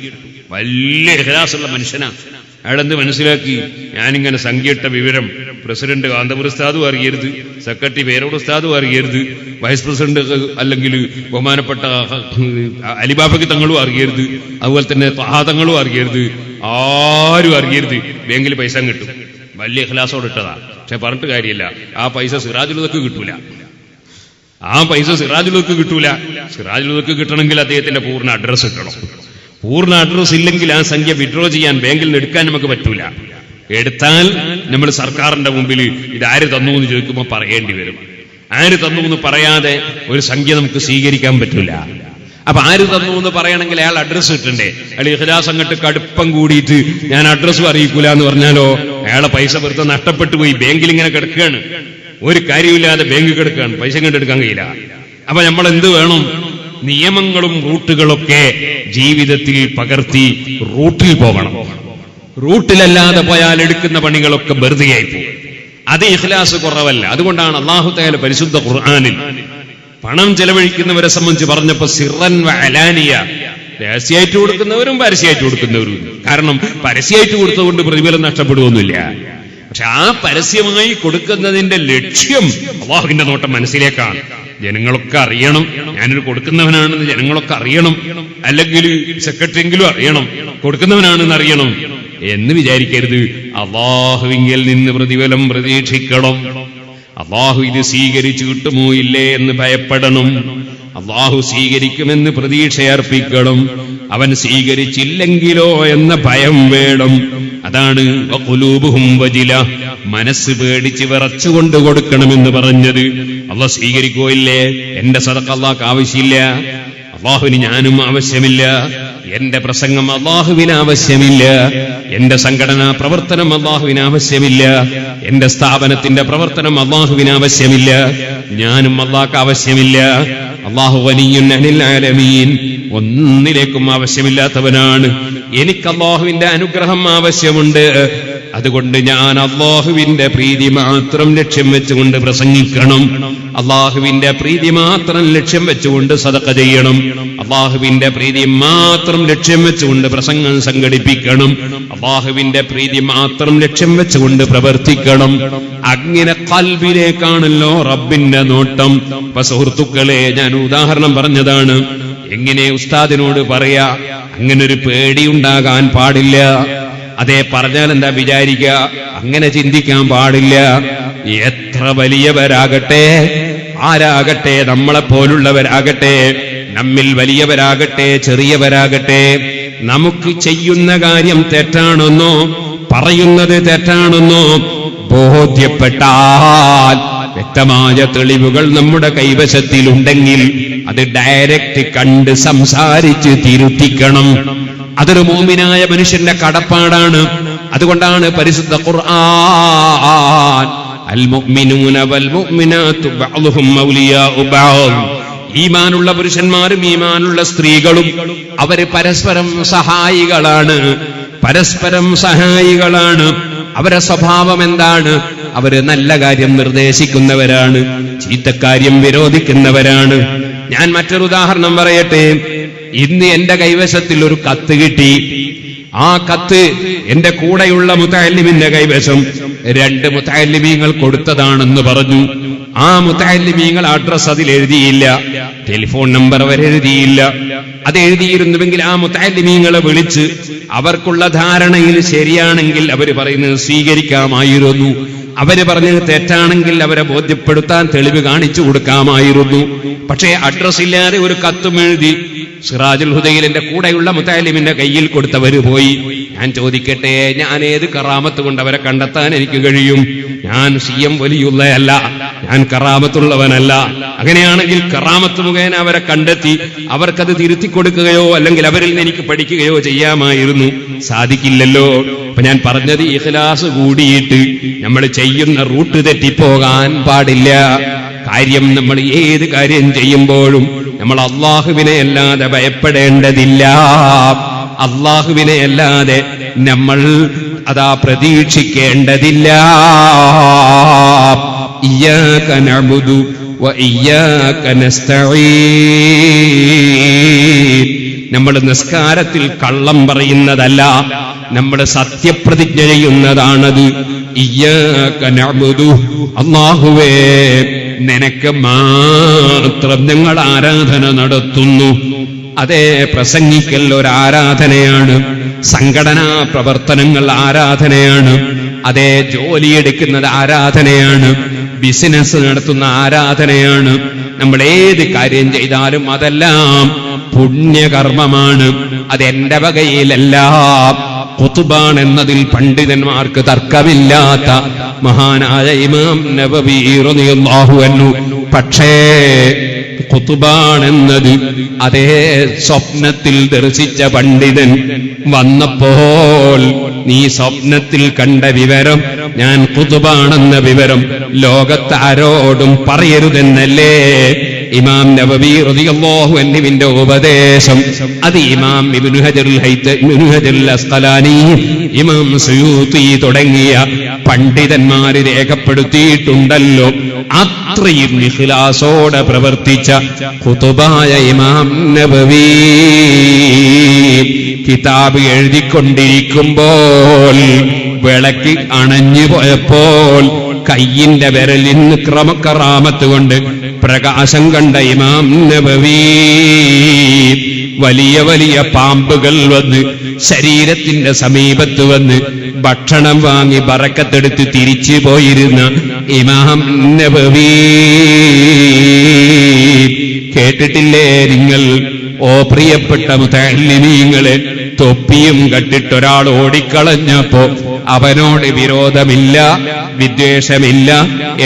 വലിയ ഇഖ്ലാസുള്ള മനുഷ്യനാ. അയാളെന്ത് മനസ്സിലാക്കി, ഞാനിങ്ങനെ സംഖ്യ ഇട്ട വിവരം പ്രസിഡന്റ് കാന്തപുര ഉസ്താദും അറിയരുത്, സെക്രട്ടറി പേരോട് ഉസ്താദും അറിയരുത്, വൈസ് പ്രസിഡന്റ് അല്ലെങ്കിൽ ബഹുമാനപ്പെട്ട അലിബാബയ്ക്ക് തങ്ങളും അറിയരുത്, അതുപോലെ തന്നെ തഹാ തങ്ങളും അറിയരുത്, ആരും അറിയരുത്, ബാങ്കിൽ പൈസ കിട്ടും. വലിയ ഇഖ്ലാസോടെ ഇട്ടതാ. പക്ഷെ പറഞ്ഞിട്ട് കാര്യമില്ല, ആ പൈസ സിറാജുൽ ഹുദക്ക് കിട്ടൂല. ആ പൈസ സിറാജുൽ ഹുദക്ക് കിട്ടൂല. സിറാജുൽ ഹുദക്ക് കിട്ടണമെങ്കിൽ അദ്ദേഹത്തിന്റെ പൂർണ്ണ അഡ്രസ് കിട്ടണം. പൂർണ്ണ അഡ്രസ് ഇല്ലെങ്കിൽ ആ സംഖ്യ വിഡ്രോ ചെയ്യാൻ, ബാങ്കിൽ നിന്ന് എടുക്കാൻ നമുക്ക് പറ്റൂല. എടുത്താൽ നമ്മൾ സർക്കാരിന്റെ മുമ്പിൽ ഇതാര് തന്നു എന്ന് ചോദിക്കുമ്പോൾ പറയേണ്ടി വരും. ആര് തന്നു എന്ന് പറയാതെ ഒരു സംഖ്യ നമുക്ക് സ്വീകരിക്കാൻ പറ്റൂല. അപ്പൊ ആര് തന്നു എന്ന് പറയണമെങ്കിൽ അയാൾ അഡ്രസ് കിട്ടണ്ടേ. അയാൾ ഇഖ്ലാസ് അങ്ങോട്ട് കടുപ്പം കൂടിയിട്ട് ഞാൻ അഡ്രസ്സും അറിയിക്കൂല എന്ന് പറഞ്ഞാലോ അയാളെ പൈസ വെറുതെ നഷ്ടപ്പെട്ടു പോയി. ബാങ്കിൽ ഇങ്ങനെ കിടക്കുകയാണ്, ഒരു കാര്യമില്ലാതെ ബാങ്കിൽ കിടക്കുകയാണ്, പൈസ കണ്ടെടുക്കാൻ കഴിയില്ല. അപ്പൊ നമ്മൾ എന്ത് വേണം? നിയമങ്ങളും റൂട്ടുകളൊക്കെ ജീവിതത്തിൽ പകർത്തി റൂട്ടിൽ പോകണം. റൂട്ടിലല്ലാതെ പോയാൽ എടുക്കുന്ന പണികളൊക്കെ വെറുതെയായി പോകും. അത് ഇഖ്ലാസ് കുറവല്ല. അതുകൊണ്ടാണ് അല്ലാഹു തആല പരിശുദ്ധ ഖുർആനിൽ പണം ചെലവഴിക്കുന്നവരെ സംബന്ധിച്ച് പറഞ്ഞപ്പോ സിർറൻ വ അലാനിയ, രഹസ്യമായിട്ട് കൊടുക്കുന്നവരും പരസ്യമായിട്ട് കൊടുക്കുന്നവരും. കാരണം പരസ്യമായിട്ട് കൊടുത്തതുകൊണ്ട് പ്രതിഫലം നഷ്ടപ്പെടുകയൊന്നുമില്ല. പക്ഷെ ആ പരസ്യമായി കൊടുക്കുന്നതിന്റെ ലക്ഷ്യം അല്ലാഹുവിന്റെ നോട്ടം മനസ്സിലേക്കാണ്. ജനങ്ങളൊക്കെ അറിയണം ഞാനൊരു കൊടുക്കുന്നവനാണെന്ന്, ജനങ്ങളൊക്കെ അറിയണം, അല്ലെങ്കിൽ സെക്രട്ടറിയെങ്കിലും അറിയണം കൊടുക്കുന്നവനാണെന്ന് അറിയണം എന്ന് വിചാരിക്കരുത്. അല്ലാഹുവിങ്കിൽ നിന്ന് പ്രതിഫലം പ്രതീക്ഷിക്കണം. അല്ലാഹു ഇത് സ്വീകരിച്ചു കിട്ടുമോ ഇല്ലേ എന്ന് ഭയപ്പെടണം. അള്ളാഹു സ്വീകരിക്കുമെന്ന് പ്രതീക്ഷയർപ്പിക്കണം. അവൻ സ്വീകരിച്ചില്ലെങ്കിലോ എന്ന ഭയം വേണം. അതാണ് വഖുലൂബുഹും വജില, മനസ്സ് പേടിച്ച് വിറച്ചുകൊണ്ട് കൊടുക്കണമെന്ന് പറഞ്ഞത്. അള്ളാഹ് സ്വീകരിക്കോ ഇല്ലേ? എന്റെ സദഖ അള്ളാഹ്ക്ക് ആവശ്യമില്ല, അള്ളാഹുവിന് ഞാനും ആവശ്യമില്ല, എന്റെ പ്രസംഗം അള്ളാഹുവിന് ആവശ്യമില്ല, എന്റെ സംഘടനാ പ്രവർത്തനം അള്ളാഹുവിന് ആവശ്യമില്ല, എന്റെ സ്ഥാപനത്തിന്റെ പ്രവർത്തനം അള്ളാഹുവിന് ആവശ്യമില്ല, ഞാനും അള്ളാഹ്ക്ക് ആവശ്യമില്ല. അള്ളാഹു വലിയ്യുൻ അനിൽ ആലമീൻ, ഒന്നിലേക്കും ആവശ്യമില്ലാത്തവനാണ്. എനിക്ക് അള്ളാഹുവിന്റെ അനുഗ്രഹം ആവശ്യമുണ്ട്. അതുകൊണ്ട് ഞാൻ അള്ളാഹുവിന്റെ പ്രീതി മാത്രം ലക്ഷ്യം വെച്ചുകൊണ്ട് പ്രസംഗിക്കണം, അള്ളാഹുവിന്റെ പ്രീതി മാത്രം ലക്ഷ്യം വെച്ചുകൊണ്ട് സദഖ ചെയ്യണം, അള്ളാഹുവിന്റെ പ്രീതി മാത്രം ലക്ഷ്യം വെച്ചുകൊണ്ട് പ്രസംഗം സംഘടിപ്പിക്കണം, അള്ളാഹുവിന്റെ പ്രീതി മാത്രം ലക്ഷ്യം വെച്ചുകൊണ്ട് പ്രവർത്തിക്കണം. അങ്ങനെ ഖൽബിലേക്കാണല്ലോ റബ്ബിന്റെ നോട്ടം. ഇപ്പൊ സുഹൃത്തുക്കളെ, ഞാൻ ഉദാഹരണം പറഞ്ഞതാണ്. എങ്ങനെ ഉസ്താദിനോട് പറയാ? അങ്ങനൊരു പേടിയുണ്ടാകാൻ പാടില്ല. അതേ പറഞ്ഞാൽ എന്താ വിചാരിക്കുക? അങ്ങനെ ചിന്തിക്കാൻ പാടില്ല. എത്ര വലിയവരാകട്ടെ, ആരാകട്ടെ, നമ്മളെപ്പോലുള്ളവരാകട്ടെ, നമ്മിൽ വലിയവരാകട്ടെ ചെറിയവരാകട്ടെ, നമുക്ക് ചെയ്യുന്ന കാര്യം തെറ്റാണെന്നോ പറയുന്നത് തെറ്റാണെന്നോ ബോധ്യപ്പെട്ടാൽ, വ്യക്തമായ തെളിവുകൾ നമ്മുടെ കൈവശത്തിലുണ്ടെങ്കിൽ അത് ഡയറക്റ്റ് കണ്ട് സംസാരിച്ച് തിരുത്തിക്കണം. അതൊരു മുഅ്മിനായ മനുഷ്യന്റെ കടപ്പാടാണ്. അതുകൊണ്ടാണ് പരിശുദ്ധ ഖുർആൻ അൽ മുഅ്മിനൂന വൽ മുഅ്മിനാത്തു ബഅ്ദുഹും ഔലിയാഉ ബഅദ്, ഈമാനുള്ള പുരുഷന്മാരും ഈമാനുള്ള സ്ത്രീകളും അവര് പരസ്പരം സഹായികളാണ്, പരസ്പരം സഹായികളാണ്. അവരുടെ സ്വഭാവം എന്താണ്? അവര് നല്ല കാര്യം നിർദ്ദേശിക്കുന്നവരാണ്, ചീത്തക്കാര്യം വിരോധിക്കുന്നവരാണ്. ഞാൻ മറ്റൊരു ഉദാഹരണം പറയട്ടെ. ഇന്ന് എന്റെ കൈവശത്തിൽ ഒരു കത്ത് കിട്ടി. ആ കത്ത് എന്റെ കൂടെയുള്ള മുതഅല്ലിമിന്റെ കൈവശം 2 മുതഅല്ലിമീങ്ങൾ കൊടുത്തതാണെന്ന് പറഞ്ഞു. ആ മുതഅല്ലിമീങ്ങൾ അഡ്രസ് അതിൽ എഴുതിയില്ല, ടെലിഫോൺ നമ്പർ അവർ എഴുതിയില്ല. അത് എഴുതിയിരുന്നുവെങ്കിൽ ആ മുതഅല്ലിമീങ്ങളെ വിളിച്ച് അവർക്കുള്ള ധാരണയിൽ ശരിയാണെങ്കിൽ അവര് പറയുന്നത് സ്വീകരിക്കാമായിരുന്നു, അവര് പറഞ്ഞത് തെറ്റാണെങ്കിൽ അവരെ ബോധ്യപ്പെടുത്താൻ തെളിവ് കാണിച്ചു കൊടുക്കാമായിരുന്നു. പക്ഷേ അഡ്രസ് ഇല്ലാതെ ഒരു കത്തും എഴുതി സിറാജുൽ ഹുദയിൽ എന്റെ കൂടെയുള്ള മുതഅല്ലിമിന്റെ കയ്യിൽ കൊടുത്തവര് പോയി. ഞാൻ ചോദിക്കട്ടെ, ഞാൻ ഏത് കറാമത്ത് കൊണ്ട് അവരെ കണ്ടെത്താൻ എനിക്ക് കഴിയും? ഞാൻ CM വലിയുള്ളയല്ല, ഞാൻ കറാമത്തുള്ളവനല്ല. അങ്ങനെയാണെങ്കിൽ കറാമത്ത് മുഖേന അവരെ കണ്ടെത്തി അവർക്കത് തിരുത്തി കൊടുക്കുകയോ അല്ലെങ്കിൽ അവരിൽ നിന്ന് എനിക്ക് പഠിക്കുകയോ ചെയ്യാമായിരുന്നു. സാധിക്കില്ലല്ലോ. അപ്പൊ ഞാൻ പറഞ്ഞത്, ഇഖ്ലാസ് കൂടിയിട്ട് നമ്മൾ ചെയ്യുന്ന റൂട്ട് തെറ്റിപ്പോകാൻ പാടില്ല. കാര്യം നമ്മൾ ഏത് കാര്യം ചെയ്യുമ്പോഴും നമ്മൾ അള്ളാഹുവിനെ അല്ലാതെ ഭയപ്പെടേണ്ടതില്ല, അള്ളാഹുവിനെ അല്ലാതെ നമ്മൾ അതാ പ്രതീക്ഷിക്കേണ്ടതില്ല. ഇയ്യാക നഅ്ബുദു വ ഇയ്യാക നസ്തഈൻ. നമ്മൾ നിസ്കാരത്തിൽ കള്ളം പറയുന്നതല്ല, നമ്മൾ സത്യപ്രതിജ്ഞ ചെയ്യുന്നതാണത്. ഇയ്യാക നഅ്ബുദു, അല്ലാഹുവേ നിനക്ക് മാത്രം ഞങ്ങൾ ആരാധന നടത്തുന്നു. അതേ, പ്രസംഗിക്കൽ ഒരു ആരാധനയാണ്, സംഘടനാ പ്രവർത്തനങ്ങൾ ആരാധനയാണ്, അതേ ജോലിയെടുക്കുന്നത് ആരാധനയാണ്, ബിസിനസ് നടത്തുന്ന ആരാധനയാണ്. നമ്മൾ ഏത് കാര്യം ചെയ്താലും അതെല്ലാം പുണ്യകർമ്മമാണ്. അതെന്റെ വകയിലല്ല, ഖുതുബാൻ എന്നതിൽ പണ്ഡിതന്മാർക്ക് തർക്കമില്ലാത്ത മഹാനായ ഇമാം നബവി റളിയല്ലാഹു അൻഹു. പക്ഷേ ഖുതുബാൻ എന്നത് അതേ സ്വപ്നത്തിൽ ദർശിച്ച പണ്ഡിതൻ വന്നപ്പോൾ നീ സ്വപ്നത്തിൽ കണ്ട വിവരം, ഞാൻ ഖുതുബാണെന്ന വിവരം ലോകത്താരോടും പറയരുതെന്നല്ലേ ഇമാം നബവി റളിയല്ലാഹു അൻഹുവിന്റെ ഉപദേശം. അത് ഇമാം ഇബ്നു ഹജറുൽ അസ്ഖലാനി, ഇമാം സുയൂത്തി തുടങ്ങിയ പണ്ഡിതന്മാര് രേഖപ്പെടുത്തിയിട്ടുണ്ടല്ലോ. അത്രയും ഇഖ്ലാസോടെ പ്രവർത്തിച്ച ഖുതുബായ ഇമാം നബവി കിതാബ് എഴുതിക്കൊണ്ടിരിക്കുമ്പോൾ വിളക്ക് അണഞ്ഞു പോയപ്പോൾ കയ്യിന്റെ വിരലിൽ നിന്ന് ക്രമക്കറാമത്ത് കൊണ്ട് പ്രകാശം കണ്ട ഇമാം നബവി വലിയ വലിയ പാമ്പുകൾ വന്ന് ശരീരത്തിന്റെ സമീപത്ത് വന്ന് ഭക്ഷണം വാങ്ങി ബറക്കത്തെടുത്ത് തിരിച്ചു പോയിരുന്ന ഇമാം നബവി കേട്ടിട്ടില്ലേ നിങ്ങൾ? ഓ പ്രിയപ്പെട്ട മുതഅല്ലിമീങ്ങളെ, തൊപ്പിയും കണ്ടിട്ടൊരാൾ ഓടിക്കളഞ്ഞപ്പോ അവനോട് വിരോധമില്ല, വിദ്വേഷമില്ല,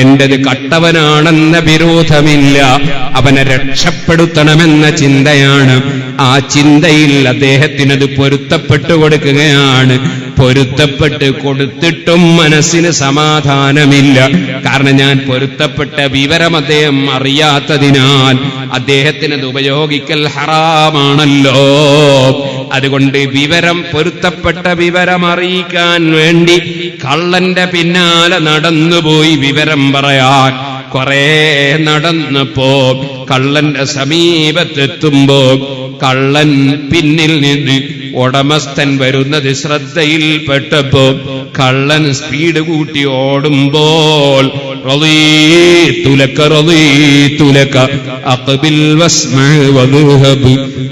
എന്റേത് കട്ടവനാണെന്ന വിരോധമില്ല, അവനെ രക്ഷപ്പെടുത്തണമെന്ന ചിന്തയാണ്. ആ ചിന്തയിൽ അദ്ദേഹത്തിനത് പൊരുത്തപ്പെട്ടു കൊടുക്കുകയാണ്. പൊരുത്തപ്പെട്ട് കൊടുത്തിട്ടും മനസ്സിന് സമാധാനമില്ല. കാരണം ഞാൻ പൊരുത്തപ്പെട്ട വിവരം അദ്ദേഹം അറിയാത്തതിനാൽ അദ്ദേഹത്തിനത് ഉപയോഗിക്കൽ ഹറാമാണല്ലോ. അതുകൊണ്ട് വിവരം, പൊരുത്തപ്പെട്ട വിവരം അറിയിക്കാൻ വേണ്ടി കള്ളന്റെ പിന്നാലെ നടന്നുപോയി വിവരം പറയാൻ. കുറെ നടന്നപ്പോ കള്ളന്റെ സമീപത്തെത്തുമ്പോ കള്ളൻ പിന്നിൽ നിന്ന് ഉടമസ്ഥൻ വരുന്നത് ശ്രദ്ധയിൽപ്പെട്ടപ്പോ കള്ളൻ സ്പീഡ് കൂട്ടി ഓടുമ്പോൾ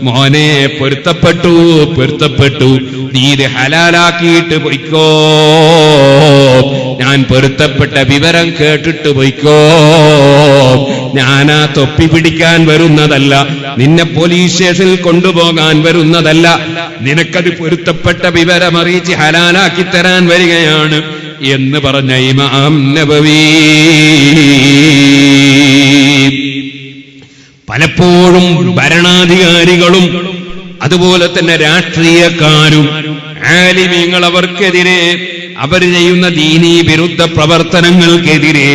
മോനെ പൊരുത്തപ്പെട്ടു, നീ ഇത് ഹലാലാക്കിയിട്ട് പൊയ്ക്കോ, ഞാൻ പൊരുത്തപ്പെട്ട വിവരം കേട്ടിട്ട് പൊയ്ക്കോ, ഞാനാ തൊപ്പി പിടിക്കാൻ വരുന്നതല്ല, നിന്നെ പോലീസ് സ്റ്റേഷനിൽ കൊണ്ടുപോകാൻ വരുന്നതല്ല, നിനക്കത് പൊരുത്തപ്പെട്ട വിവരം അറിയിച്ച് ഹലാലാക്കി തരാൻ വരികയാണ് എന്ന് പറഞ്ഞ ഇമാം നബവി. പലപ്പോഴും ഭരണാധികാരികളും അതുപോലെ തന്നെ രാഷ്ട്രീയക്കാരും ആലിമീങ്ങൾ അവർക്കെതിരെ, അവർ ചെയ്യുന്ന ദീനീ വിരുദ്ധ പ്രവർത്തനങ്ങൾക്കെതിരെ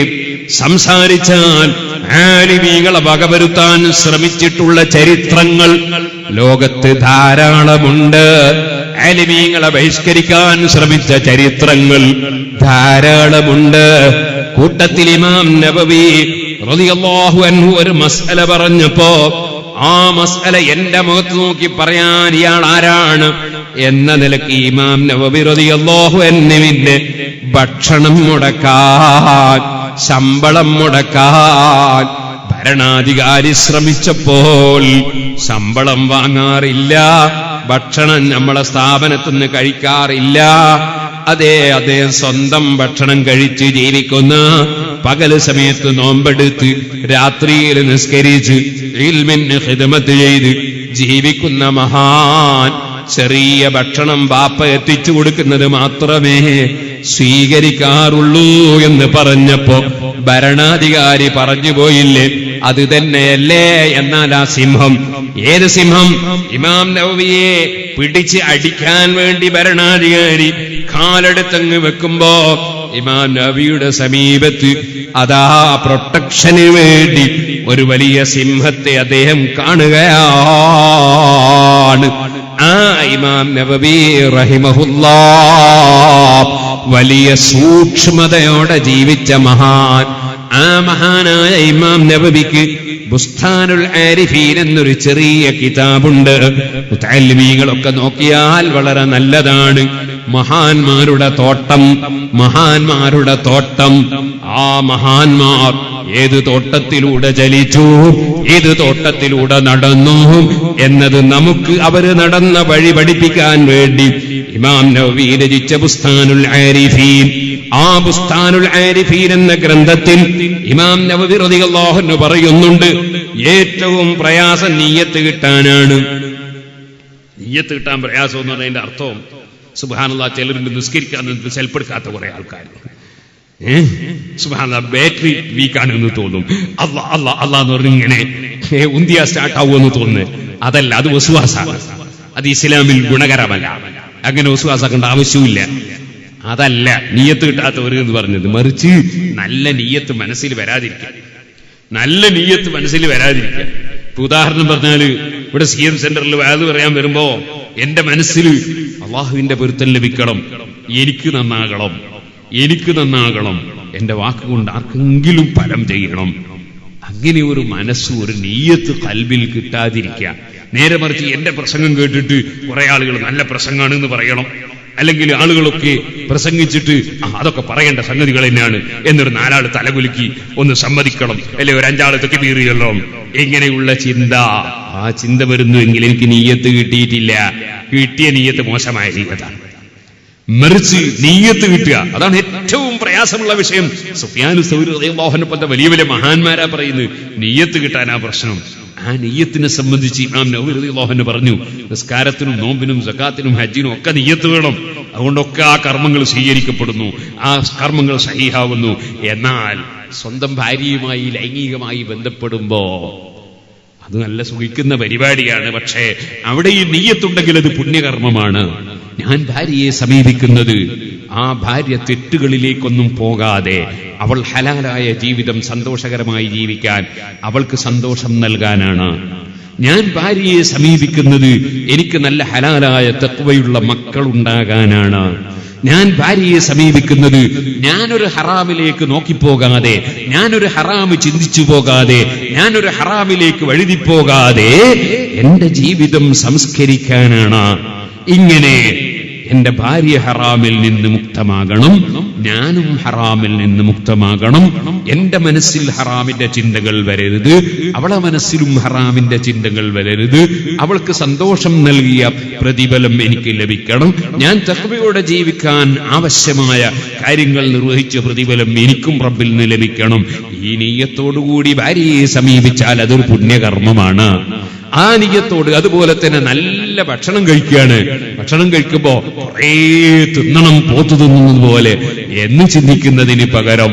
സംസാരിച്ചാൽ ആലിമീങ്ങളെ വകവരുത്താൻ ശ്രമിച്ചിട്ടുള്ള ചരിത്രങ്ങൾ ലോകത്ത് ധാരാളമുണ്ട്. ആലിമീങ്ങളെ ബഹിഷ്കരിക്കാൻ ശ്രമിച്ച ചരിത്രങ്ങൾ ധാരാളമുണ്ട്. കൂട്ടത്തിൽ ഇമാം നബവി റളിയല്ലാഹു അൻഹു ഒരു മസ്അല പറഞ്ഞപ്പോ ആ മസ്അല എന്റെ മുഖത്ത് നോക്കി പറയാൻ ഇയാൾ ആരാണ് എന്ന നിലയ്ക്ക് ഇമാം നബവി റളിയല്ലാഹു അൻഹുവിന്റെ ഭക്ഷണം മുടക്കാൻ, ശമ്പളം മുടക്കാൻ ഭരണാധികാരി ശ്രമിച്ചപ്പോൾ ശമ്പളം വാങ്ങാറില്ല, ഭക്ഷണം നമ്മളെ സ്ഥാപനത്തിൽ നിന്ന് കഴിക്കാറില്ല. അദ്ദേഹം സ്വന്തം ഭക്ഷണം കഴിച്ച് ജീവിക്കുന്ന, പകല് സമയത്ത് നോമ്പെടുത്ത് രാത്രിയിൽ നിസ്കരിച്ച് ഇൽമിന് ഖിദ്മത്ത് ചെയ്ത് ജീവിക്കുന്ന മഹാൻ ചെറിയ ഭക്ഷണം ബാപ്പ എത്തിച്ചു കൊടുക്കുന്നത് മാത്രമേ സ്വീകരിക്കാറുള്ളൂ എന്ന് പറഞ്ഞപ്പോ ഭരണാധികാരി പറഞ്ഞു പോയില്ലേ, അത് തന്നെയല്ലേ? എന്നാൽ ആ സിംഹം, ഏത് സിംഹം? ഇമാം നവവിയെ പിടിച്ച് അടിക്കാൻ വേണ്ടി ഭരണാധികാരി കാലെടുത്തങ്ങ് വെക്കുമ്പോ ഇമാം നവവിയുടെ സമീപത്ത് അതാ പ്രൊട്ടക്ഷന് വേണ്ടി ഒരു വലിയ സിംഹത്തെ അദ്ദേഹം കാണുകയാണ്. ആ ഇമാം നവവി റഹിമഹുല്ലാഹ് വലിയ സൂക്ഷ്മതയോടെ ജീവിച്ച മഹാൻ. ആ മഹാനായ ഇമാം നവവിക്ക് ബുസ്താനുൽ ആരിഫീൻ എന്നൊരു ചെറിയ കിതാബുണ്ട്. മുതഅല്ലിമീങ്ങളൊക്കെ നോക്കിയാൽ വളരെ നല്ലതാണ്. മഹാന്മാരുടെ തോട്ടം, മഹാന്മാരുടെ തോട്ടം. ആ മഹാന്മാർ ഏത് തോട്ടത്തിലൂടെ ചലിച്ചു, ഏത് തോട്ടത്തിലൂടെ നടന്നു എന്നത് നമുക്ക് അവര് നടന്ന വഴി പഠിപ്പിക്കാൻ വേണ്ടി ഇമാം നവവി രചിച്ച ബുസ്താനുൽ ആരിഫീൻ. ആ ബുസ്താനുൽ ആരിഫീൻ എന്ന ഗ്രന്ഥത്തിൽ ഇമാം നവവി റളിയല്ലാഹു അൻഹു പറയുന്നുണ്ട്, ഏറ്റവും പ്രയാസം നിയ്യത്ത് കിട്ടാനാണ്. നിയ്യത്ത് കിട്ടാൻ പ്രയാസം എന്ന് പറഞ്ഞതിന്റെ അർത്ഥം സുബ്ഹാനല്ലാഹ്, ചിലരുണ്ട് നിസ്കരിക്കാൻ സെൽപ്പെടുക്കാത്ത കുറെ ആൾക്കാർ. സുബ്ഹാനല്ലാഹ്, ബാറ്ററി വീക്കാണ് എന്ന് തോന്നും. അല്ലാ അല്ലാ അല്ലാ എന്ന് പറഞ്ഞ് ഇങ്ങനെ ഉന്തിയ സ്റ്റാർട്ട് ആവുമെന്ന് തോന്നുന്നത്. അതല്ല, അത് വസ്വാസാണ്. അത് ഇസ്ലാമിൽ ഗുണകരമല്ല. അങ്ങനെ വസ്വാസാക്കേണ്ട ആവശ്യമില്ല. അതല്ല നിയ്യത്ത് കിട്ടാത്തവർ എന്ന് പറഞ്ഞത്. മറിച്ച് നല്ല നിയ്യത്ത് മനസ്സിൽ വരാതിരിക്കുക, നല്ല നിയ്യത്ത് മനസ്സിൽ വരാതിരിക്കുക. ഉദാഹരണം പറഞ്ഞാല്, ഇവിടെ CM സെന്ററിൽ വാത് പറയാൻ വരുമ്പോ എന്റെ മനസ്സിൽ അള്ളാഹുവിന്റെ പൊരുത്തം ലഭിക്കണം, എനിക്ക് നന്നാകണം, എനിക്ക് നന്നാകണം, എന്റെ വാക്കുകൊണ്ട് ആർക്കെങ്കിലും ഫലം ചെയ്യണം. അങ്ങനെ ഒരു മനസ്സ്, ഒരു നിയ്യത്ത് ഖൽബിൽ കിട്ടാതിരിക്കുക. നേരെ മറിച്ച് എന്റെ പ്രസംഗം കേട്ടിട്ട് കുറെ ആളുകൾ നല്ല പ്രസംഗമാണെന്ന് പറയണം, അല്ലെങ്കിൽ ആളുകളൊക്കെ പ്രസംഗിച്ചിട്ട് അതൊക്കെ പറയേണ്ട സംഗതികൾ തന്നെയാണ് എന്നൊരു നാലാള് തലകുലുക്കി ഒന്ന് സമ്മതിക്കണം, അല്ലെ ഒരു അഞ്ചാള് തക്ബീർ ചൊല്ലണം. എങ്ങനെയുള്ള ചിന്ത, ആ ചിന്ത വരുന്നുവെങ്കിൽ എനിക്ക് നിയ്യത്ത് കിട്ടിയിട്ടില്ല. കിട്ടിയ നിയ്യത്ത് മോശമായ നിയ്യത്താണ്. മറിച്ച് നിയ്യത്ത് കിട്ടുക, അതാണ് ഏറ്റവും പ്രയാസമുള്ള വിഷയം. സുഫ്യാൻ സൗരി റളിയല്ലാഹു അൻഹു പോലത്തെ വലിയ വലിയ മഹാന്മാരാ പറയുന്നത് നിയ്യത്ത് കിട്ടാനാ പ്രശ്നം. ആ ആ നിയ്യത്തിനെ സംബന്ധിച്ച് ഇമാം നവവി റളിയല്ലാഹു അൻഹു പറഞ്ഞു, നിസ്കാരത്തിനും നോമ്പിനും സകാത്തിനും ഹജ്ജിനും ഒക്കെ നിയ്യത്ത് വേണം. അതുകൊണ്ടൊക്കെ ആ കർമ്മങ്ങൾ സ്വീകരിക്കപ്പെടുന്നു, ആ കർമ്മങ്ങൾ സഹീഹാവുന്നു. എന്നാൽ സ്വന്തം ഭാര്യയുമായി ലൈംഗികമായി ബന്ധപ്പെടുമ്പോ അത് നല്ല സുഖിക്കുന്ന പരിപാടിയാണ്. പക്ഷേ അവിടെ ഈ നിയ്യത്തുണ്ടെങ്കിൽ അത് പുണ്യകർമ്മമാണ്. ഞാൻ ഭാര്യയെ സമീപിക്കുന്നത് ആ ഭാര്യ തെറ്റുകളിലേക്കൊന്നും പോകാതെ അവൾ ഹലാലായ ജീവിതം സന്തോഷകരമായി ജീവിക്കാൻ, അവൾക്ക് സന്തോഷം നൽകാനാണ്. ഞാൻ ഭാര്യയെ സമീപിക്കുന്നത് എനിക്ക് നല്ല ഹലാലായ തഖ്വയുള്ള മക്കളുണ്ടാകാനാണ്. ഞാൻ ഭാര്യയെ സമീപിക്കുന്നത് ഞാനൊരു ഹറാമിലേക്ക് നോക്കിപ്പോകാതെ, ഞാനൊരു ഹറാമ് ചിന്തിച്ചു പോകാതെ, ഞാനൊരു ഹറാമിലേക്ക് വഴുതിപ്പോകാതെ എന്റെ ജീവിതം സംസ്കരിക്കാനാണ്. ഇങ്ങനെ എന്റെ ഭാര്യ ഹറാമിൽ നിന്ന് മുക്തമാകണം, ഞാനും ഹറാമിൽ നിന്ന് മുക്തമാകണം. എന്റെ മനസ്സിൽ ഹറാമിന്റെ ചിന്തകൾ വരരുത്, അവളെ മനസ്സിലും ഹറാമിന്റെ ചിന്തകൾ വരരുത്. അവൾക്ക് സന്തോഷം നൽകിയ പ്രതിഫലം എനിക്ക് ലഭിക്കണം. ഞാൻ തഖ്വയോടെ ജീവിക്കാൻ ആവശ്യമായ കാര്യങ്ങൾ നിർവഹിച്ച പ്രതിഫലം എനിക്കും റബ്ബിൽ നിന്ന് ലഭിക്കണം. ഈ നിയ്യത്തോടുകൂടി ഭാര്യയെ സമീപിച്ചാൽ അതൊരു പുണ്യകർമ്മമാണ്. ആ നിയ്യത്തോട്, അതുപോലെ തന്നെ നല്ല ഭക്ഷണം കഴിക്കുകയാണ്, ഭക്ഷണം കഴിക്കുമ്പോ കുറേ തിന്നണം, പോത്തു തിന്നുന്നത് പോലെ എന്ന് ചിന്തിക്കുന്നതിന് പകരം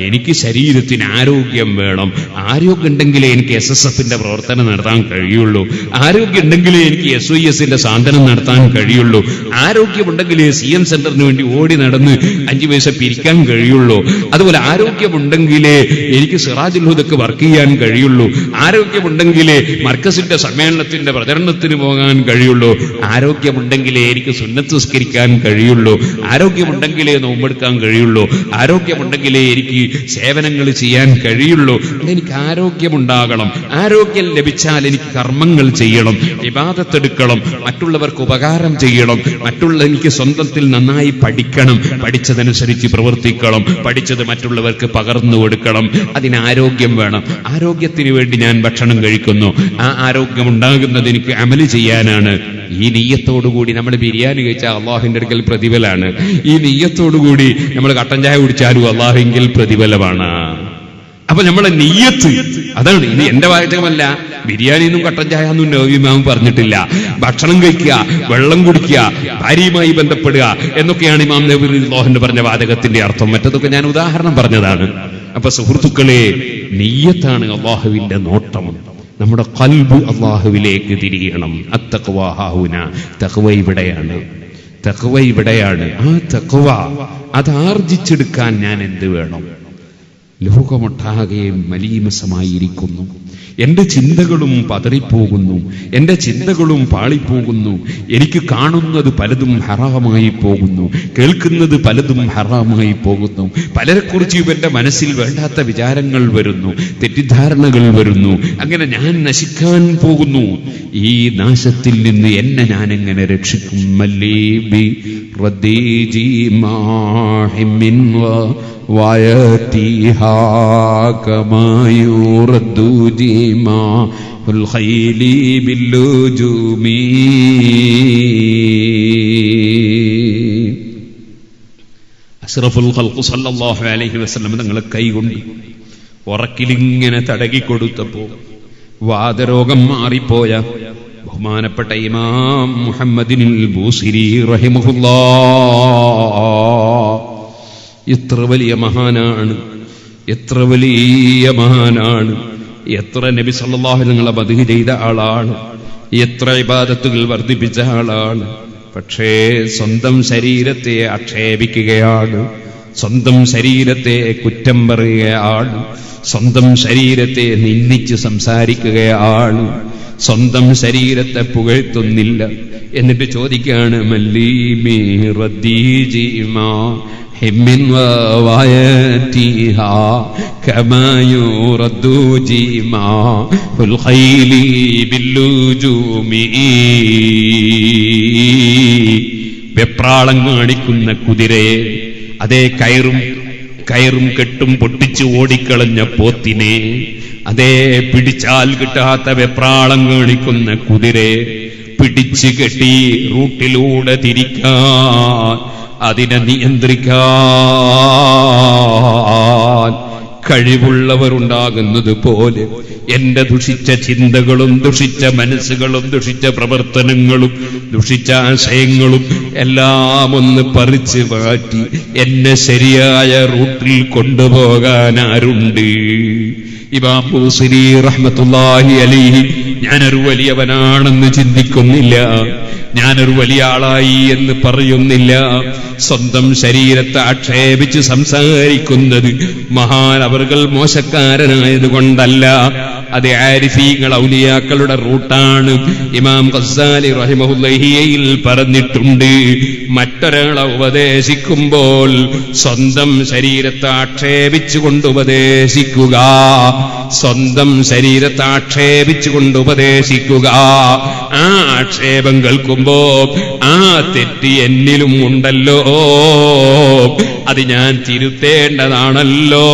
എനിക്ക് ശരീരത്തിന് ആരോഗ്യം വേണം. ആരോഗ്യം ഉണ്ടെങ്കിലേ എനിക്ക് SSFന്റെ പ്രവർത്തനം നടത്താൻ കഴിയുള്ളൂ. ആരോഗ്യം ഉണ്ടെങ്കിലേ എനിക്ക് SYSന്റെ സാന്ത്വനം നടത്താൻ കഴിയുള്ളൂ. ആരോഗ്യമുണ്ടെങ്കിലേ CM സെന്ററിന് വേണ്ടി ഓടി നടന്ന് 5 പൈസ പിരിക്കാൻ കഴിയുള്ളൂ. അതുപോലെ ആരോഗ്യമുണ്ടെങ്കിലേ എനിക്ക് സിറാജുൽ ഹുദക്ക് വർക്ക് ചെയ്യാൻ കഴിയുള്ളൂ. ആരോഗ്യമുണ്ടെങ്കിലേ മർക്കസിന്റെ സമ്മേളനത്തിന്റെ പ്രചരണത്തിന് പോകാൻ കഴിയുള്ളൂ. ആരോഗ്യമുണ്ടെങ്കിലേ എനിക്ക് സുന്നത്ത് നിസ്കരിക്കാൻ കഴിയുള്ളൂ. ആരോഗ്യമുണ്ടെങ്കിലേ നോമ്പെടുക്കാൻ കഴിയുള്ളൂ. ആരോഗ്യമുണ്ടെങ്കിലേ എനിക്ക് സേവനങ്ങൾ ചെയ്യാൻ കഴിയുള്ളൂ. എനിക്ക് ആരോഗ്യമുണ്ടാകണം. ആരോഗ്യം ലഭിച്ചാൽ എനിക്ക് കർമ്മങ്ങൾ ചെയ്യണം, ഇബാദത്തെടുക്കണം, മറ്റുള്ളവർക്ക് ഉപകാരം ചെയ്യണം, എനിക്ക് സ്വന്തത്തിൽ നന്നായി പഠിക്കണം, പഠിച്ചതനുസരിച്ച് പ്രവർത്തിക്കണം, പഠിച്ചത് മറ്റുള്ളവർക്ക് പകർന്നു കൊടുക്കണം. അതിന് ആരോഗ്യം വേണം. ആരോഗ്യത്തിന് വേണ്ടി ഞാൻ ഭക്ഷണം കഴിക്കുന്നു. ആ ആരോഗ്യമുണ്ടാകുന്നത് എനിക്ക് അമല് ചെയ്യാനാണ്. ഈ നിയ്യത്തോടുകൂടി നമ്മൾ ബിരിയാണി കഴിച്ചാൽ അള്ളാഹുവിന്റെ അടുക്കൽ പ്രതിഫലമാണ്. ഈ നിയ്യത്തോടുകൂടി നമ്മൾ കട്ടൻ ചായ കുടിച്ചാലും അള്ളാഹുവിൽ പ്രതിഫലമാണ്. അപ്പൊ നമ്മളെ നിയ്യത്ത് അതാണ്. ഇത് എന്റെ വാചകമല്ല, ബിരിയാണിന്നും കട്ടൻ ചായ ഒന്നും നബി ഇമാം പറഞ്ഞിട്ടില്ല. ഭക്ഷണം കഴിക്കുക, വെള്ളം കുടിക്കുക, ഭാര്യയുമായി ബന്ധപ്പെടുക എന്നൊക്കെയാണ് ഇമാം നബി റളിയല്ലാഹു പറഞ്ഞ വാചകത്തിന്റെ അർത്ഥം. മറ്റതൊക്കെ ഞാൻ ഉദാഹരണം പറഞ്ഞതാണ്. അപ്പൊ സുഹൃത്തുക്കളെ, നിയ്യത്താണ് അള്ളാഹുവിന്റെ നോട്ടം. നമ്മുടെ ഖൽബ് അള്ളാഹുവിലേക്ക് തിരിയണം. അത്തഖ്വ ഹാഹുന, തഖ്വ ഇവിടെയാണ്, തഖ്വ ഇവിടെയാണ്. ആ തഖ്വ അത് ആർജിച്ചെടുക്കാൻ ഞാൻ എന്ത് വേണം? ലോകമൊട്ടാകെ മലീമസമായിരിക്കുന്നു. എന്റെ ചിന്തകളും പതറിപ്പോകുന്നു, എന്റെ ചിന്തകളും പാളിപ്പോകുന്നു. എനിക്ക് കാണുന്നത് പലതും ഹറാമായി പോകുന്നു, കേൾക്കുന്നത് പലതും ഹറാമായി പോകുന്നു. പലരെക്കുറിച്ച് ഇവന്റെ മനസ്സിൽ വേണ്ടാത്ത വിചാരങ്ങൾ വരുന്നു, തെറ്റിദ്ധാരണകൾ വരുന്നു. അങ്ങനെ ഞാൻ നശിക്കാൻ പോകുന്നു. ഈ നാശത്തിൽ നിന്ന് എന്നെ ഞാൻ എങ്ങനെ രക്ഷിക്കും? മല്ലീബി റദീജി മാഹിമിൻ وياتيها كما يرد جماع الخيل باللجوم. അഷ്റഫുൽ ഖൽഖ് സല്ലല്ലാഹു അലൈഹി വസല്ലം തങ്ങളെ കൈകൊണ്ട് ഉറക്കിലിങ്ങനെ തടകിക്കൊടുത്തപ്പോ വാതരോഗം മാറിപ്പോയ ബഹുമാനപ്പെട്ട ഇമാം മുഹമ്മദിനുൽ ബൂസിരി റഹിമഹുല്ലാഹ് എത്ര വലിയ മഹാനാണ്, എത്ര വലിയ മഹാനാണ്, എത്ര നബി സല്ലല്ലാഹു അലൈഹി വസല്ലം മദ്ഹ് ചെയ്ത ആളാണ്, എത്ര ഇബാദത്തുകൾ വർദ്ധിപ്പിച്ച ആളാണ്. പക്ഷേ സ്വന്തം ശരീരത്തെ ആക്ഷേപിക്കുകയാണ്, സ്വന്തം ശരീരത്തെ കുറ്റം പറയുകയാണ്, സ്വന്തം ശരീരത്തെ നിന്ദിച്ച് സംസാരിക്കുകയാണ്, സ്വന്തം ശരീരത്തെ പുകഴ്ത്തുന്നില്ല. എന്നിട്ട് ചോദിക്കുകയാണ്, മല്ലീമി റദ്ദീജിമാ ഹിമ്മിൻ വവായതിഹാ കമാ യുറദ്ദു ജിമാഉൽ ഖൈലി ബില്ലുജൂമി. വെപ്രാളം കാണിക്കുന്ന കുതിരയെ, അതേ കയറും കെട്ടും പൊട്ടിച്ച് ഓടിക്കളഞ്ഞ പോത്തിനെ, അതേ പിടിച്ചാൽ കിട്ടാത്ത വെപ്രാളം കാണിക്കുന്ന കുതിരയെ പിടിച്ച് കെട്ടി റൂട്ടിലൂടെ തിരിക്കാൻ, അതിനെ നിയന്ത്രിക്കാൻ കഴിവുള്ളവരുണ്ടാകുന്നത് പോലെ എന്റെ ദുഷിച്ച ചിന്തകളും ദുഷിച്ച മനസ്സുകളും ദുഷിച്ച പ്രവർത്തനങ്ങളും ദുഷിച്ച ആശയങ്ങളും എല്ലാം ഒന്ന് പറിച്ചു മാറ്റി എന്നെ ശരിയായ റൂട്ടിൽ കൊണ്ടുപോകാൻ ആരുണ്ട്? ഇമാം ബൂസിരി റഹ്മത്തുള്ളാഹി അലൈഹി ഞാനൊരു വലിയവനാണെന്ന് ചിന്തിക്കുന്നില്ല, ഞാനൊരു വലിയ ആളായി എന്ന് പറയുന്നില്ല. സ്വന്തം ശരീരത്തെ ആക്ഷേപിച്ച് സംസാരിക്കുന്നത് മഹാൻ അവർകൾ മോശക്കാരനായതുകൊണ്ടല്ല, അത് ആരിഫീങ്ങൾ ഔലിയാക്കളുടെ റൂട്ടാണ്. ഇമാം ഖസ്സാലി റഹിമഹുല്ലഹിയിൽ പറഞ്ഞിട്ടുണ്ട്, മറ്റൊരാളെ ഉപദേശിക്കുമ്പോൾ സ്വന്തം ശരീരത്തെ ആക്ഷേപിച്ചുകൊണ്ട് ഉപദേശിക്കുക, സ്വന്തം ശരീരത്തെ ആക്ഷേപിച്ചുകൊണ്ട് ഉപദേശിക്കുക. ആ ആക്ഷേപം കേൾക്കുമ്പോ ആ തെറ്റ് എന്നിലും ഉണ്ടല്ലോ, അത് ഞാൻ തിരുത്തേണ്ടതാണല്ലോ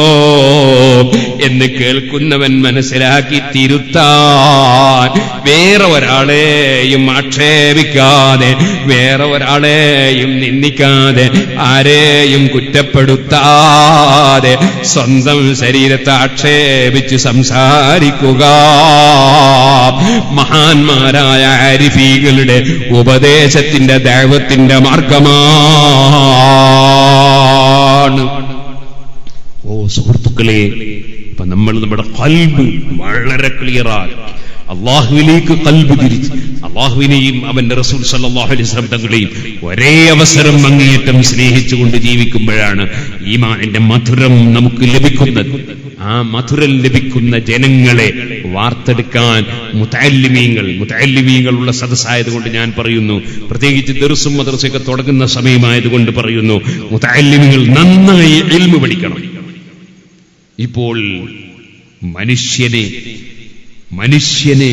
എന്ന് കേൾക്കുന്നവൻ മനസ്സിലാക്കി തിരുത്താൻ, വേറെ ഒരാളെയും ആക്ഷേപിക്കാതെ, വേറെ ഒരാളെയും നിന്ദിക്കാതെ, ആരെയും കുറ്റപ്പെടുത്താതെ സ്വന്തം ശരീരത്തെ ആക്ഷേപിച്ച് സംസാരിക്കുക മഹാന്മാരായ ആരിഫീകളുടെ ഉപദേശത്തിന്റെ ദഅവത്തിന്റെ മാർഗമാണ്. ഓ സുഹൃത്തുക്കളെ, ഇപ്പൊ നമ്മൾ നമ്മുടെ ഖൽബ് വളരെ ക്ലിയറായി അള്ളാഹുവിലേക്ക് ഖൽബ് തിരിച്ച് അള്ളാഹുവിനെയും അവന്റെ റസൂൽ സല്ലല്ലാഹു അലൈഹി വസല്ലം തങ്ങളെയും ഒരേ അവസരം അങ്ങേയറ്റം സ്നേഹിച്ചുകൊണ്ട് ജീവിക്കുമ്പോഴാണ് ഈമാനിന്റെ മധുരം നമുക്ക് ലഭിക്കുന്നത്. ആ മധുരം ലഭിക്കുന്ന ജനങ്ങളെ വാർത്തെടുക്കാൻ മുതഅല്ലിമീങ്ങൾ ഉള്ള സദസ്സായതുകൊണ്ട് ഞാൻ പറയുന്നു, പ്രത്യേകിച്ച് ദർസും മദ്രസയൊക്കെ തുടങ്ങുന്ന സമയമായതുകൊണ്ട് പറയുന്നു, മുതഅല്ലിമീങ്ങൾ നന്നായി ഇൽമു പഠിക്കണം. ഇപ്പോൾ മനുഷ്യനെ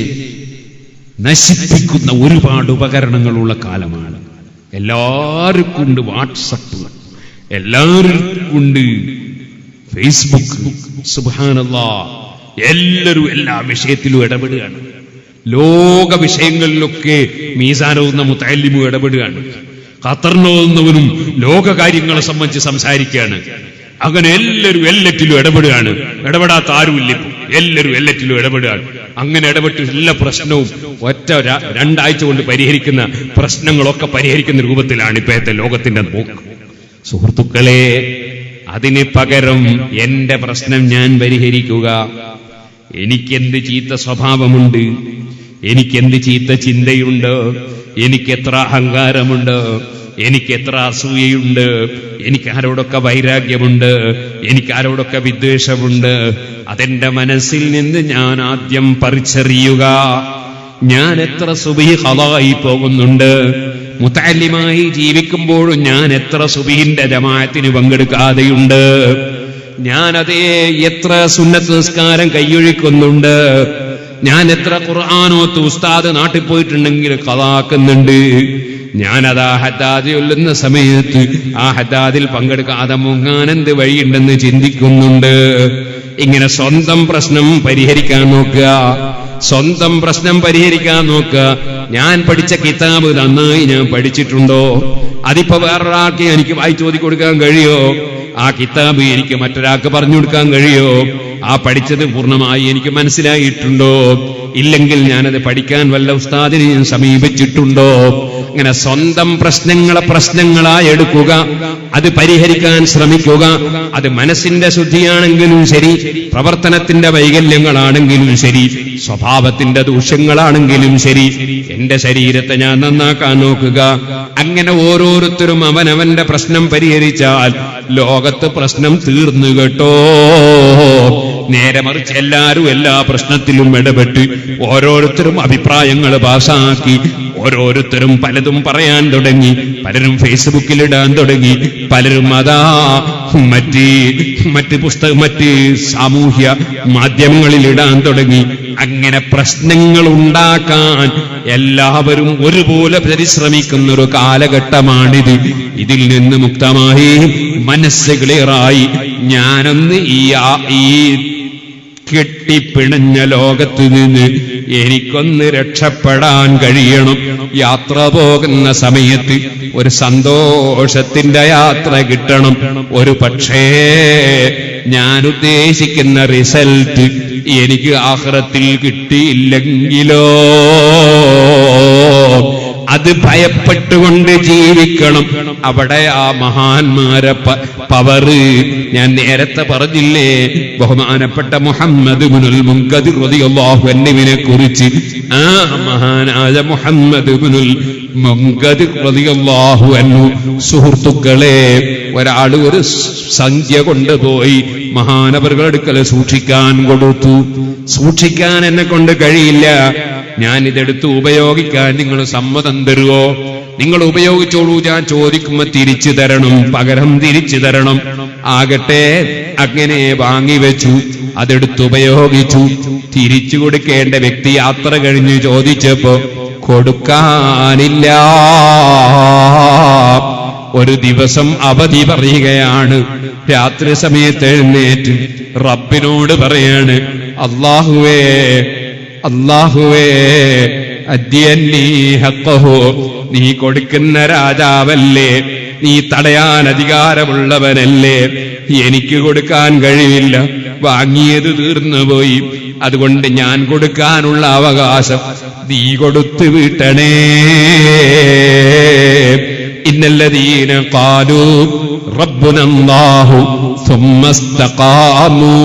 നശിപ്പിക്കുന്ന ഒരുപാട് ഉപകരണങ്ങളുള്ള കാലമാണ്. എല്ലാവർക്കും ഉണ്ട് വാട്സപ്പ്, എല്ലാവർക്കും ഉണ്ട് ഫേസ്ബുക്ക്. സുബ്ഹാനല്ലാഹ്, എല്ലാവരും എല്ലാ വിഷയത്തിലും ഇടപെടുകയാണ്. ലോക വിഷയങ്ങളിലൊക്കെ മീസാനോന്ന മുതഅല്ലിമു ഇടപെടുകയാണ്. ഖത്തറിനോന്നവനും ലോക കാര്യങ്ങളെ സംബന്ധിച്ച് സംസാരിക്കുകയാണ്. അങ്ങനെ എല്ലാവരും എല്ലാറ്റിലും ഇടപെടുകയാണ്. ഇടപെടാത്ത ആരുമില്ല, എല്ലാവരും എല്ലാറ്റിലും ഇടപെടുകയാണ്. അങ്ങനെ ഇടപെട്ട് എല്ലാ പ്രശ്നവും ഒറ്റ രണ്ടാഴ്ച കൊണ്ട് പരിഹരിക്കുന്ന പ്രശ്നങ്ങളൊക്കെ പരിഹരിക്കുന്ന രൂപത്തിലാണ് ഇപ്പോഴത്തെ ലോകത്തിന്റെ പോക്ക്. സുഹൃത്തുക്കളെ, അതിന് പകരം എന്റെ പ്രശ്നം ഞാൻ പരിഹരിക്കുക. എനിക്കെന്ത് ചീത്ത സ്വഭാവമുണ്ട്, എനിക്കെന്ത് ചീത്ത ചിന്തയുണ്ട്, എനിക്കെത്ര അഹങ്കാരമുണ്ട്, എനിക്കെത്ര അസൂയയുണ്ട്, എനിക്കാരോടൊക്കെ വൈരാഗ്യമുണ്ട്, എനിക്കാരോടൊക്കെ വിദ്വേഷമുണ്ട്, അതെന്റെ മനസ്സിൽ നിന്ന് ഞാൻ ആദ്യം പറിച്ചറിയുക. ഞാൻ എത്ര സുബ്ഹി ഖളായി പോകുന്നുണ്ട്, മുതഅല്ലിമായി ജീവിക്കുമ്പോഴും ഞാൻ എത്ര സുബ്ഹിന്റെ ജമാഅത്തിന് പങ്കെടുക്കാതെയുണ്ട്, ഞാൻ അതേ എത്ര സുന്നത്ത് നിസ്കാരം കൈയൊഴിക്കുന്നുണ്ട്, ഞാൻ എത്ര ഖുർആനോത്ത് ഉസ്താദ് നാട്ടിൽ പോയിട്ടുണ്ടെങ്കിൽ ഖളാക്കുന്നുണ്ട്, ഞാനതാ ഹദ്ദാദ് ചൊല്ലുന്ന സമയത്ത് ആ ഹദ്ദാദിൽ പങ്കെടുക്കാതെ മുങ്ങാനെന്ത് വഴിയുണ്ടെന്ന് ചിന്തിക്കുന്നുണ്ട്. ഇങ്ങനെ സ്വന്തം പ്രശ്നം പരിഹരിക്കാൻ നോക്കുക, സ്വന്തം പ്രശ്നം പരിഹരിക്കാൻ നോക്കുക. ഞാൻ പഠിച്ച കിതാബ് നന്നായി ഞാൻ പഠിച്ചിട്ടുണ്ടോ? അതിപ്പോ വേറൊരാൾക്ക് എനിക്ക് വായിച്ചു ഓതി കൊടുക്കാൻ കഴിയോ? ആ കിതാബ് എനിക്ക് മറ്റൊരാൾക്ക് പറഞ്ഞു കൊടുക്കാൻ കഴിയോ? ആ പഠിച്ചത് പൂർണ്ണമായി എനിക്ക് മനസ്സിലായിട്ടുണ്ടോ? ഇല്ലെങ്കിൽ ഞാനത് പഠിക്കാൻ വല്ല ഉസ്താദിനെ ഞാൻ സമീപിച്ചിട്ടുണ്ടോ? അങ്ങനെ സ്വന്തം പ്രശ്നങ്ങളായി എടുക്കുക, അത് പരിഹരിക്കാൻ ശ്രമിക്കുക. അത് മനസ്സിന്റെ ശുദ്ധിയാണെങ്കിലും ശരി, പ്രവർത്തനത്തിന്റെ വൈകല്യങ്ങളാണെങ്കിലും ശരി, സ്വഭാവത്തിന്റെ ദൂഷ്യങ്ങളാണെങ്കിലും ശരി, എന്റെ ശരീരത്തെ ഞാൻ നന്നാക്കാൻ നോക്കുക. അങ്ങനെ ഓരോരുത്തരും അവനവന്റെ പ്രശ്നം പരിഹരിച്ചാൽ ലോകത്ത് പ്രശ്നം തീർന്നു കേട്ടോ. നേരെ മറിച്ച് എല്ലാവരും എല്ലാ പ്രശ്നത്തിലും ഇടപെട്ട് ഓരോരുത്തരും അഭിപ്രായങ്ങൾ പാസാക്കി, ഓരോരുത്തരും പലതും പറയാൻ തുടങ്ങി, പലരും ഫേസ്ബുക്കിലിടാൻ തുടങ്ങി, പലരും അതാ മറ്റ് സാമൂഹ്യ മാധ്യമങ്ങളിൽ ഇടാൻ തുടങ്ങി. അങ്ങനെ പ്രശ്നങ്ങൾ ഉണ്ടാക്കാൻ എല്ലാവരും ഒരുപോലെ പരിശ്രമിക്കുന്ന ഒരു കാലഘട്ടമാണിത്. ഇതിൽ നിന്ന് മുക്തമായി മനസ്സ് ക്ലിയറായി ഞാനൊന്ന് ഈ കെട്ടിപ്പിണഞ്ഞ ലോകത്ത് നിന്ന് എനിക്കൊന്ന് രക്ഷപ്പെടാൻ കഴിയണം. യാത്ര പോകുന്ന സമയത്ത് ഒരു സന്തോഷത്തിന്റെ യാത്ര കിട്ടണം. ഒരു പക്ഷേ ഞാൻ ഉദ്ദേശിക്കുന്ന റിസൾട്ട് എനിക്ക് ആഖിറത്തിൽ കിട്ടിയില്ലെങ്കിലോ അത് ഭയപ്പെട്ടുകൊണ്ട് ജീവിക്കണം. അവിടെ ആ മഹാന്മാരെ പവറ് ഞാൻ നേരത്തെ പറഞ്ഞില്ലേ, ബഹുമാനപ്പെട്ട മുഹമ്മദ് ഇബ്നുൽ മുൻകദിർ റളിയല്ലാഹു അൻഹുവിനെ കുറിച്ച്. ആ മഹാനായ മുഹമ്മദ് ഇബ്നുൽ മുൻകദിർ റളിയല്ലാഹു അൻഹു, സുഹൃത്തുക്കളെ, ഒരാള് ഒരു സംഖ്യ കൊണ്ടുപോയി മഹാനവറുകളുടെ അടുക്കൽ സൂക്ഷിക്കാൻ കൊടുത്തു. സൂക്ഷിക്കാൻ എന്നെ കൊണ്ട് കഴിയില്ല, ഞാനിതെടുത്ത് ഉപയോഗിക്കാൻ നിങ്ങൾ സമ്മതം തരുമോ? നിങ്ങൾ ഉപയോഗിച്ചോളൂ, ഞാൻ ചോദിക്കുമ്പോ തിരിച്ചു തരണം, പകരം തിരിച്ചു തരണം. ആകട്ടെ, അങ്ങനെ വാങ്ങിവെച്ചു, അതെടുത്ത് ഉപയോഗിച്ചു. തിരിച്ചു കൊടുക്കേണ്ട വ്യക്തി യാത്ര കഴിഞ്ഞ് ചോദിച്ചപ്പോ കൊടുക്കാനില്ല. ഒരു ദിവസം അവധി പറയുകയാണ്. രാത്രി സമയത്ത് എഴുന്നേറ്റ് റബ്ബിനോട് പറയാണ്, അല്ലാഹുവേ അല്ലാഹുവേ അദ്യന്നീ ഹഖ്ഖഹു, നീ കൊടുക്കുന്ന രാജാവല്ലേ, നീ തടയാൻ അധികാരമുള്ളവനല്ലേ, എനിക്ക് കൊടുക്കാൻ കഴിവില്ല, വാങ്ങിയത് തീർന്നുപോയി, അതുകൊണ്ട് ഞാൻ കൊടുക്കാനുള്ള അവകാശം നീ കൊടുത്തു വീട്ടണേ. ഇന്നല്ലദീന ഖാലൂ റബ്ബുനല്ലാഹു സുമ്മ ഇസ്തഖാമൂ,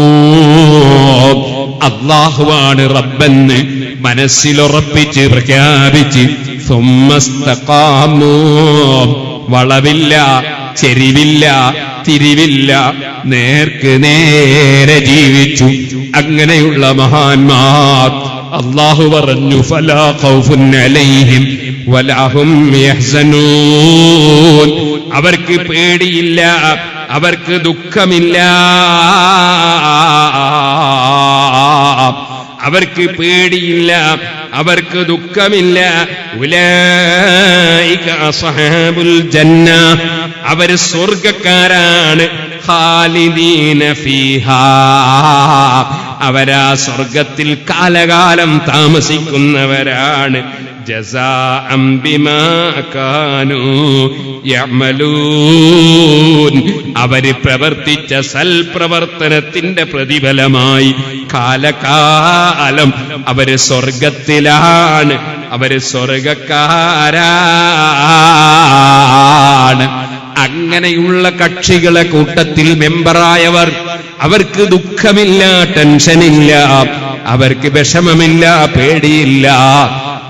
അല്ലാഹുവാണ് റബ്ബെന്ന് മനസ്സിലുറപ്പിച്ച് പ്രഖ്യാപിച്ച് സുമ്മ ഇസ്തഖാമൂ, വളവില്ല, ചെരിവില്ല, തിരിവില്ല, നേർക്ക് നേരെ ജീവിച്ചു. അങ്ങനെയുള്ള മഹാന്മാർ അല്ലാഹു പറഞ്ഞു, ഫലാ ഖൗഫുൻ അലൈഹിം വലാ ഹും യഹ്സനൂൻ, അവർക്ക് പേടിയില്ല, അവർക്ക് ദുഃഖമില്ല, അവർക്ക് പേടിയില്ല, അവർക്ക് ദുഃഖമില്ല. ഉലൈക അസ്ഹാബുൽ ജന്ന, അവര് സ്വർഗക്കാരാണ്. ഖാലിദീന ഫീഹാ, അവരാ സ്വർഗത്തിൽ കാലകാലം താമസിക്കുന്നവരാണ്. ജസാഅം ബിമാ കാനൂ യഅമലൂൻ, അവര് പ്രവർത്തിച്ച സൽപ്രവർത്തനത്തിന്റെ പ്രതിഫലമായി കാലകാലം അവര് സ്വർഗത്തിലാണ്, അവര് സ്വർഗക്കാരാണ്. അങ്ങനെയുള്ള കക്ഷികളെ കൂട്ടത്തിൽ മെമ്പറായവർ, അവർക്ക് ദുഃഖമില്ല, ടെൻഷനില്ല, അവർക്ക് വിഷമമില്ല, പേടിയില്ല.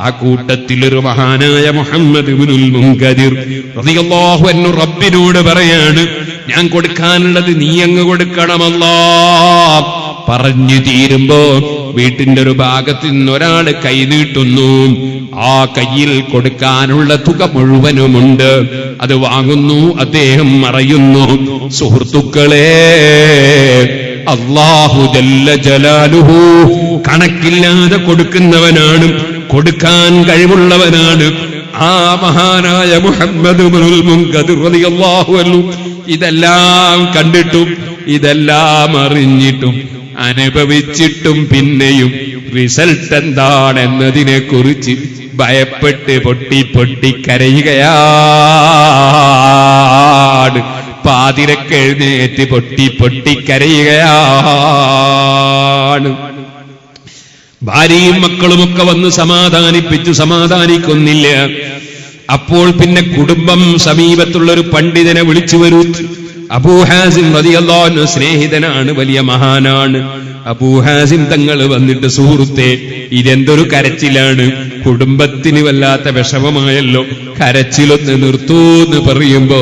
ആ കൂട്ടത്തിൽ ഒരു മഹാനായ മുഹമ്മദ് ഇബ്നുൽ മുൻകദിർ റളിയല്ലാഹു അൻഹു റബ്ബിനോട് പറയാണ്, ഞാൻ കൊടുക്കാനുള്ളത് നീ അങ്ങ് കൊടുക്കണമല്ലോ. പറഞ്ഞു തീരുമ്പോ വീട്ടിന്റെ ഒരു ഭാഗത്ത് നിന്നൊരാള് കൈ നീട്ടുന്നു. ആ കയ്യിൽ കൊടുക്കാനുള്ള തുക മുഴുവനുമുണ്ട്. അത് വാങ്ങുന്നു, അദ്ദേഹം മറയുന്നു. സുഹൃത്തുക്കളെ, അല്ലാഹു ജല്ല ജലാലുഹു കണക്കില്ലാതെ കൊടുക്കുന്നവനാണ്, കൊടുക്കാൻ കഴിവുള്ളവനാണ്. ആ മഹാനായ മുഹമ്മദ് ഇബ്നുൽ മുൻകദിർ റളിയല്ലാഹു അൻഹു ഇതെല്ലാം കണ്ടിട്ടും ഇതെല്ലാം അറിഞ്ഞിട്ടും അനുഭവിച്ചിട്ടും പിന്നെയും റിസൾട്ട് എന്താണെന്നതിനെ കുറിച്ച് ഭയപ്പെട്ട് പൊട്ടി പൊട്ടി കരയുകയാണ്. പാതിരക്ക് എഴുന്നേറ്റ് പൊട്ടി പൊട്ടി കരയുകയാണ്. ഭാര്യയും മക്കളുമൊക്കെ വന്ന് സമാധാനിക്കുന്നില്ല. അപ്പോൾ പിന്നെ കുടുംബം സമീപത്തുള്ളൊരു പണ്ഡിതനെ വിളിച്ചു വരൂ. അബൂ ഹാസിം റളിയല്ലാഹു അൻഹു സ്നേഹിതനാണ്, വലിയ മഹാനാണ്. അബൂ ഹാസിം തങ്ങൾ വന്നിട്ട്, സുഹൃത്തെ, ഇതെന്തൊരു കരച്ചിലാണ്, കുടുംബത്തിന് വല്ലാത്ത വിഷമമായല്ലോ, കരച്ചിലൊന്ന് നിർത്തൂന്ന് പറയുമ്പോ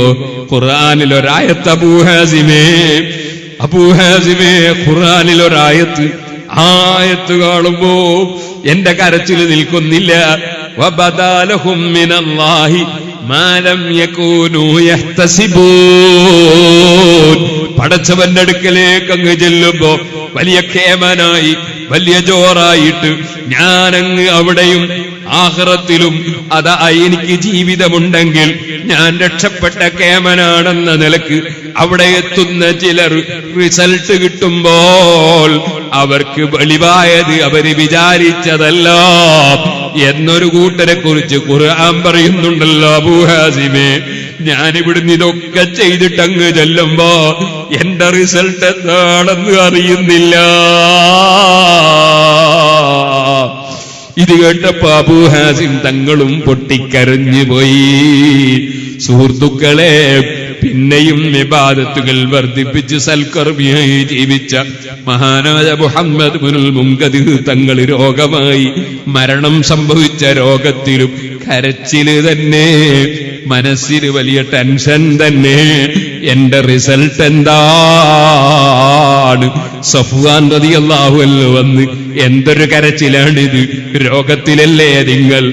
ഖുർആനിലൊരായത്ത്, അബൂ ഹാസിമേ, ഖുർആനിലൊരായത്ത്, ആയത്ത് കാണുമ്പോ എന്റെ കരച്ചിൽ നിൽക്കുന്നില്ല. വബദാലഹും മിനല്ലാഹി മാ ലം യകൂനൂ യഹ്തസിബൂൻ, പടച്ചവന്റെ അടുക്കലേക്ക് അങ്ങ് ചെല്ലുമ്പോ വലിയ കേമനായി വലിയ ജോറായിട്ട് ഞാനങ്ങ് അവിടെയും ആഖിറത്തിലും അതാ എനിക്ക് ജീവിതമുണ്ടെങ്കിൽ ഞാൻ രക്ഷപ്പെട്ട കേമനാണെന്ന നിലക്ക് അവിടെ എത്തുന്ന ചിലർ റിസൾട്ട് കിട്ടുമ്പോൾ അവർക്ക് വെളിവായത് അവര് വിചാരിച്ചതല്ല എന്നൊരു കൂട്ടരെ കുറിച്ച് ഖുർആൻ പറയുന്നുണ്ടല്ലോ. അബൂ ഹാസിമേ, ഞാനിവിടുന്ന് ഇതൊക്കെ ചെയ്തിട്ടങ്ങ് ചെല്ലുമ്പോ എന്റെ റിസൾട്ട് എന്താണെന്ന് അറിയുന്നില്ല. ഇത് കേട്ടപ്പോ അബൂ ഹാസിം തങ്ങളും പൊട്ടിക്കരഞ്ഞു പോയി. സുഹൃത്തുക്കളെ, പിന്നെയും ഇബാദത്തുകൾ വർദ്ധിപ്പിച്ച് സൽക്കർമ്മിയായി ജീവിച്ച മഹാനായ മുഹമ്മദ് ഇബ്നുൽ മുൻകദിർ തങ്ങൾ രോഗമായി മരണം സംഭവിച്ച രോഗത്തിലും കരച്ചില് തന്നെ, മനസ്സിന് വലിയ ടെൻഷൻ തന്നെ. എന്റെ റിസൾട്ട് എന്താണ്? സഫ്വാൻ റളിയല്ലാഹു അൻഹു വന്ന് എന്തൊരു കരച്ചിലാണിത്, രോഗത്തിലല്ലേ നിങ്ങൾ?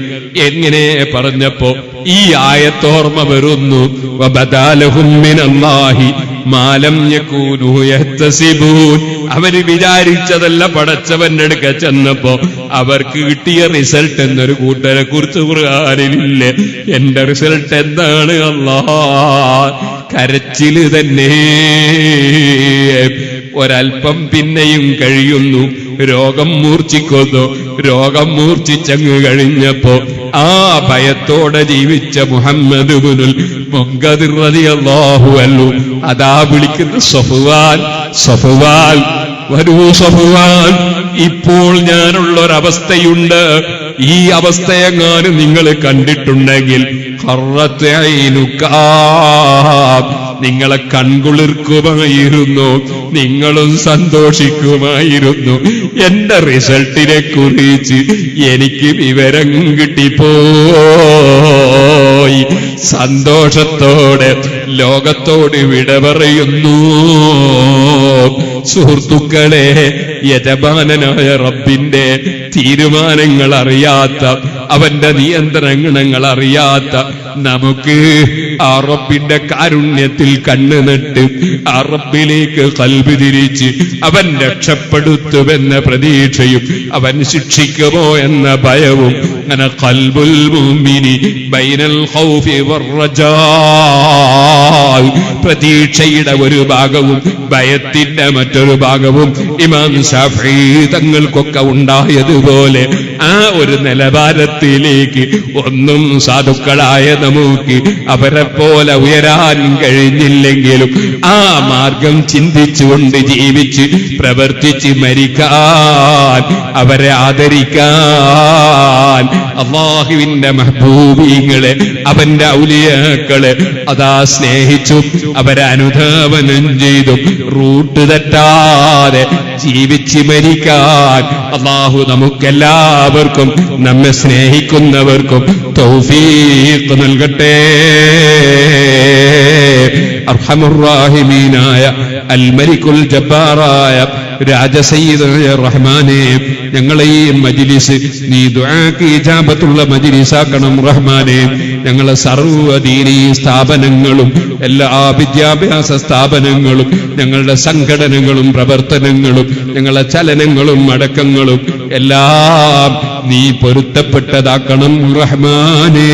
എങ്ങനെ പറഞ്ഞപ്പോ ഈ ആയത്തോർമ്മ വരുന്നു. വബദാലഹും മിനല്ലാഹി മാ ലം യകൂനു യഹ്തസിബൂൻ. അവര് വിചാരിച്ചതല്ല പടച്ചവന്റെ അടുക്ക ചെന്നപ്പോ അവർക്ക് കിട്ടിയ റിസൾട്ട് എന്നൊരു കൂട്ടരെ കുറിച്ച് ഖുർആനിലില്ലേ. എന്റെ റിസൾട്ട് എന്താണ്? അല്ലാഹ്, കരച്ചില് തന്നെ. ഒരൽപ്പം പിന്നെയും കഴിയുന്നു, രോഗം മൂർച്ഛിക്കുന്നു. രോഗം മൂർച്ഛിച്ചങ്ങ് കഴിഞ്ഞപ്പോ ആ ഭയത്തോടെ ജീവിച്ച മുഹമ്മദ് ഇബ്നുൽ മുൻകദിർ റളിയല്ലാഹു അൻഹു അതാ വിളിക്കുന്നു, സഫ്വാൻ, സഫ്വാൻ, വരൂ സഫ്വാൻ, ഇപ്പോൾ ഞാനുള്ളൊരവസ്ഥയുണ്ട്. ഈ അവസ്ഥയെങ്ങാനും നിങ്ങൾ കണ്ടിട്ടുണ്ടെങ്കിൽ ഖറത്ത് ഐനുക, നിങ്ങളെ കൺകുളിർക്കുമായിരുന്നു, നിങ്ങളും സന്തോഷിക്കുമായിരുന്നു. എന്റെ റിസൾട്ടിനെ കുറിച്ച് എനിക്ക് വിവരം കിട്ടിപ്പോയി. സന്തോഷത്തോടെ ലോകത്തോട് വിട പറയുന്നു. സുഹൃത്തുക്കളെ, യജമാനനായ റബ്ബിന്റെ തീരുമാനങ്ങൾ അറിയാത്ത, അവന്റെ നിയന്ത്രണങ്ങൾ അറിയാത്ത നമുക്ക് ആ റബ്ബിന്റെ കാരുണ്യത്തിൽ കണ്ണു നട്ട് ആ റബ്ബിലേക്ക് ഖൽബ് തിരിച്ച് അവൻ രക്ഷപ്പെടുത്തുമെന്ന പ്രതീക്ഷയും അവൻ ശിക്ഷിക്കുമോ എന്ന ഭയവും, അങ്ങനെ ഖൽബുൽ മുഅ്മിനി ബൈനൽ ഖൗഫി വറജാ, പ്രതീക്ഷയുടെ ഒരു ഭാഗവും ഭയത്തിന്റെ മറ്റൊരു ഭാഗവും ഇമാം ശാഫിഈ തങ്ങൾക്കൊക്കെ ഉണ്ടായതുപോലെ ആ ഒരു നിലവാരത്തിലേക്ക് ഒന്നും സാധുക്കളായ നമുക്ക് അവരെ പോലെ ഉയരാൻ കഴിഞ്ഞില്ലെങ്കിലും ആ മാർഗം ചിന്തിച്ചുകൊണ്ട് ജീവിച്ച് പ്രവർത്തിച്ച് മരിക്കാൻ, അവരെ ആദരിക്കാൻ, അല്ലാഹുവിന്റെ മഹ്ബൂബീങ്ങളെ, അവന്റെ ഔലിയാക്കളെ അതാ സ്നേഹിച്ചു, അവരെ അനുധാവനം ചെയ്തു, റൂട്ട് തെറ്റാതെ ജീവിച്ച് മരിക്കാൻ അല്ലാഹു നമുക്കെല്ലാവർക്കും, നമ്മെ സ്നേഹിക്കുന്നവർക്കും തൗഫീഖ് നൽകട്ടെ. അർഹമുർ റഹീമീനായ അൽ മലിക്കുൽ ജബ്ബാറായ രാജസയ്യിദായ റഹ്മാനെ, ഞങ്ങളെ ഈ മജ്ലിസ് നീ ദുആക്ക് ഇജാബത്തുള്ള മജ്ലിസാക്കണം റഹ്മാനെ. ഞങ്ങളെ സർവ്വ ദീനീ സ്ഥാപനങ്ങളും എല്ലാ വിദ്യാഭ്യാസ സ്ഥാപനങ്ങളും ഞങ്ങളുടെ സംഘടനകളും പ്രവർത്തനങ്ങളും ഞങ്ങളെ ചലനങ്ങളും അടക്കങ്ങളും എല്ലാം നീ പൊരുത്തപ്പെട്ടതാക്കണം റഹ്മാനേ.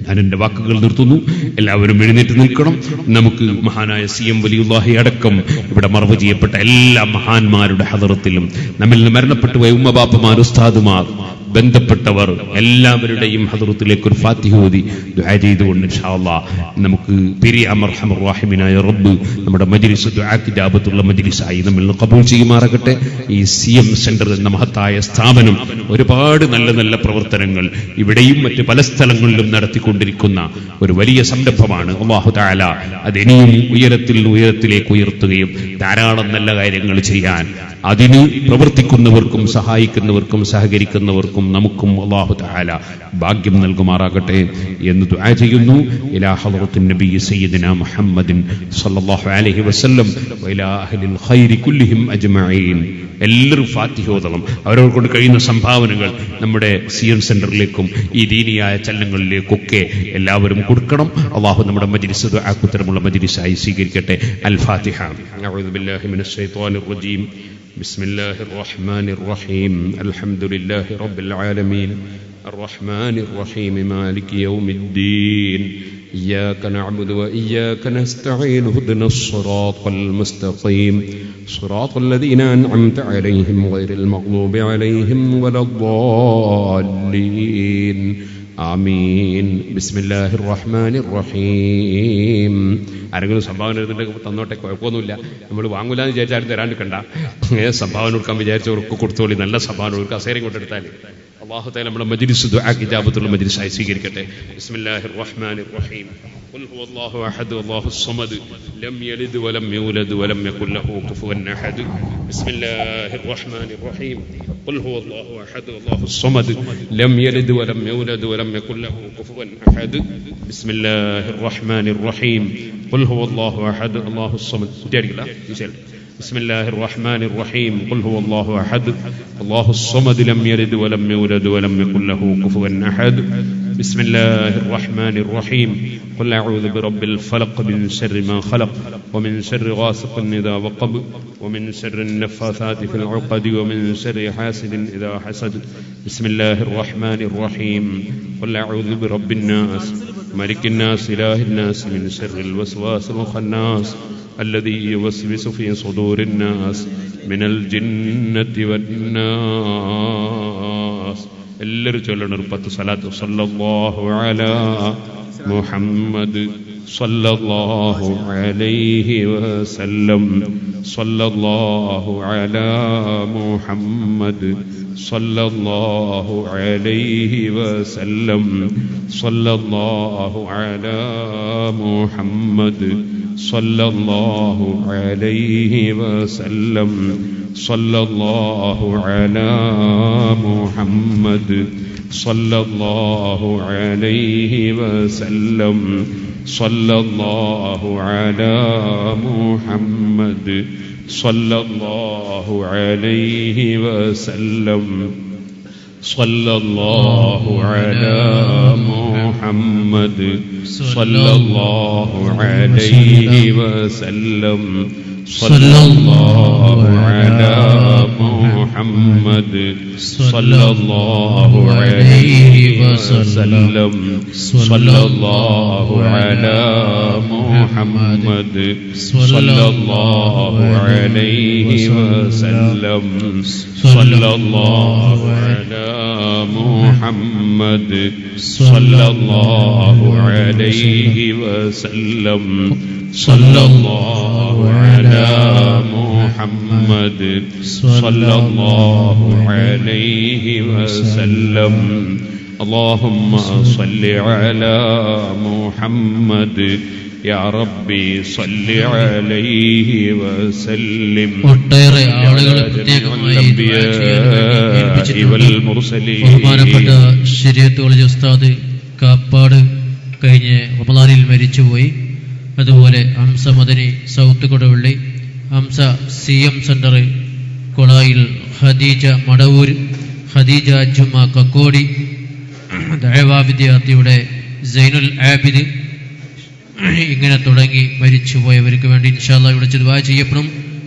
ഞാൻ എന്റെ വാക്കുകൾ നിർത്തുന്നു. എല്ലാവരും എഴുന്നേറ്റ് നിൽക്കണം. നമുക്ക് മഹാനായ CM വലിയുല്ലാഹി അടക്കം ഇവിടെ മറവ് ചെയ്യപ്പെട്ട എല്ലാ മഹാന്മാരുടെ ഹദറത്തിലും നമ്മിൽ നിന്ന് മരണപ്പെട്ടു പോയ ഉമ്മബാപ്പമാർ, ഉസ്താദുമാർ, ബന്ധപ്പെട്ടവർ എല്ലാവരുടെയും ഹദറത്തിലേക്ക് ഒരു ഫാത്തിഹ ഓതി ദുആ ചെയ്തുകൊണ്ട് ഇൻഷാ അല്ലാഹ് നമുക്ക് പിരിയാം. അർഹമർ റഹീമീനായ റബ്ബ് നമ്മുടെ മജ്ലിസ് ദുആക്ക് ഇജാബത്തുള്ള മജ്ലിസായി നമ്മിൽ നിന്ന് ഖബൂൽ ചെയ്യുമാറാകട്ടെ. ഈ CM സെന്റർ എന്ന മഹത്തായ സ്ഥാപനം ഒരുപാട് നല്ല നല്ല പ്രവർത്തനങ്ങൾ ഇവിടെയും മറ്റ് പല സ്ഥലങ്ങളിലും നടത്തിക്കൊണ്ടിരിക്കുന്ന ഒരു വലിയ സംരംഭമാണ്. അല്ലാഹു തആല അതിനെയും ഉയരത്തിലേക്ക് ഉയർത്തുകയും ധാരാളം നല്ല കാര്യങ്ങൾ ചെയ്യാൻ അതിന് പ്രവർത്തിക്കുന്നവർക്കും സഹായിക്കുന്നവർക്കും സഹകരിക്കുന്നവർക്കും അവർക്കും നമുക്കും അല്ലാഹു തആല ഭാഗ്യം നൽകുമാറാകട്ടെ എന്ന് ദുആ ചെയ്യുന്നു. ഇലാ ഹളറത്തിൻ നബി സയ്യിദിനാ മുഹമ്മദിൻ സല്ലല്ലാഹു അലൈഹി വസല്ലം വഇലാ അഹ്ലിൽ ഖൈരി കുല്ലിഹിം അജ്മഈൻ. എല്ലാവരും ഫാത്തിഹ ഓതണം. അവരവർ കൊണ്ട് കഴിയുന്ന സംഭാവനകൾ നമ്മുടെ CM സെന്ററിലേക്കും ഈ ദീനിയായ ചലനങ്ങളിലേക്കൊക്കെ എല്ലാവരും കൊടുക്കണം. അല്ലാഹു നമ്മുടെ മജ്ലിസ് ദുആക്കുത്തരമുള്ള മജ്ലിസായി സ്വീകരിക്കട്ടെ. അൽ ഫാത്തിഹ. അഊദു ബില്ലാഹി മിനശ് ശൈത്വാനിർ റജീം. ബിസ്മില്ലാഹിർ റഹ്മാനിർ റഹീം. അൽഹംദുലില്ലാഹി റബ്ബിൽ ആലമീൻ അർറഹ്മാനിർ റഹീം മാലികി യൗമിദ്ദീൻ إياك نعبد وإياك نستعين اهدنا الصراط المستقيم صراط الذين أنعمت عليهم غير المغضوب عليهم ولا الضالين آمين بسم الله الرحمن الرحيم. ആരെങ്കിലും സംഭാവന എഴുതുന്നുണ്ടെങ്കിൽ തന്നോട്ടെ, കുഴപ്പമൊന്നുമില്ല. നമ്മൾ വാങ്ങൂലെന്ന് വിചാരിച്ചാലും തരാണ്ട് കണ്ട. സംഭാവന കൊടുക്കാൻ വിചാരിച്ചവർക്ക് കൊടുത്തോളി. നല്ല സംഭാവന കൊടുക്കുക. അസേരം കൊണ്ടെടുത്താൽ അല്ലാഹു തആല നമ്മുടെ മജ്ലിസ് ദുആക്ക് ഇജാബത്തുള്ള മജ്ലിസായി സ്വീകരിക്കട്ടെ. ബിസ്മില്ലാഹിർ റഹ്മാനിർ റഹീം. ഖുൽ ഹുവല്ലാഹു അഹദ് അല്ലാഹുസ് സമദ് ലം യലിദ് വലം യൂലദ് വലം യകുൽ ലഹു കുഫുവൻ അഹദ്. ബിസ്മില്ലാഹിർ റഹ്മാനിർ റഹീം. ഖുൽ ഹുവല്ലാഹു അഹദ് അല്ലാഹുസ് സമദ് ലം യലിദ് വലം യൂലദ് വലം യകുൽ ലഹു കുഫുവൻ അഹദ്. ബിസ്മില്ലാഹിർ റഹ്മാനിർ റഹീം. ഖുൽ ഹുവല്ലാഹു അഹദ് അല്ലാഹുസ് സമദ്. കുട്ടിയടിക്കില്ല. بسم الله الرحمن الرحيم. قل هو الله أحد الله الصمد لم يلد ولم يولد ولم يكن له كفوا أحد. بسم الله الرحمن الرحيم. قل أعوذ برب الفلق من شر ما خلق ومن شر غاسق إذا وقب ومن شر النفاثات في العقد ومن شر حاسد إذا حسد. بسم الله الرحمن الرحيم. قل أعوذ برب الناس ملك الناس إله الناس من شر الوسواس الخناس الذي يوسوس في صدور الناس من الجنة والناس. എല്ലാവരും ചൊല്ലണം 10 സ്വലാത്ത്. സല്ലല്ലാഹു അലാ മുഹമ്മദ് സല്ലല്ലാഹു അലൈഹി വസല്ലം. സല്ലല്ലാഹു അലാ മുഹമ്മദ് സല്ലല്ലാഹു അലൈഹി വസല്ലം. സല്ലല്ലാഹു അലാ മുഹമ്മദ് സല്ലല്ലാഹു അലൈഹി വസല്ലം. സല്ലല്ലാഹു അലാ മുഹമ്മദ് സല്ലല്ലാഹു അലൈഹി വസല്ലം. സല്ലല്ലാഹു അലാ മുഹമ്മദ് സല്ലല്ലാഹു അലൈഹി വസല്ലം. സല്ലല്ലാഹു അലാ മുഹമ്മദ് സല്ലല്ലാഹു അലൈഹി വസല്ലം. സല്ലല്ലാഹു അലാ മുഹമ്മദ് സല്ലല്ലാഹു അലൈഹി വസല്ലം. സല്ലല്ലാഹു അലാ മുഹമ്മദ് സല്ലല്ലാഹു അലൈഹി വസല്ലം. സല്ലല്ലാഹു അലാ മുഹമ്മദ് സല്ലല്ലാഹു അലൈഹി വസല്ലം. സല്ലല്ലാഹു അലാ മുഹമ്മദ് സല്ലല്ലാഹു അലൈഹി വസല്ലം. اللهم صل على محمد يا ربي صل عليه وسلم. ഒട്ടേറെ ആളുകൾ പ്രത്യേകമായി ബഹുമാനപ്പെട്ട ശരീഅത്ത് കോളേജ് ഉസ്താദ് കാപ്പാട് കഴിഞ്ഞ റമദാനിൽ മരിച്ചുപോയി. അതുപോലെ Hamza Madani south Koduvally, Hamza CM centre കൊളായിൽ, ഖദീജ മടവൂർ, ഖദീജ ജുമ കക്കോടി, ദഅവാ വിദ്യാർത്ഥിയുടെ സൈനുൽ ആബിദ്, ഇങ്ങനെ തുടങ്ങി മരിച്ചുപോയവർക്ക് വേണ്ടി ഇൻഷാ അല്ലാഹ് ഇവിടെ ദുആ ചെയ്യപ്പെടും.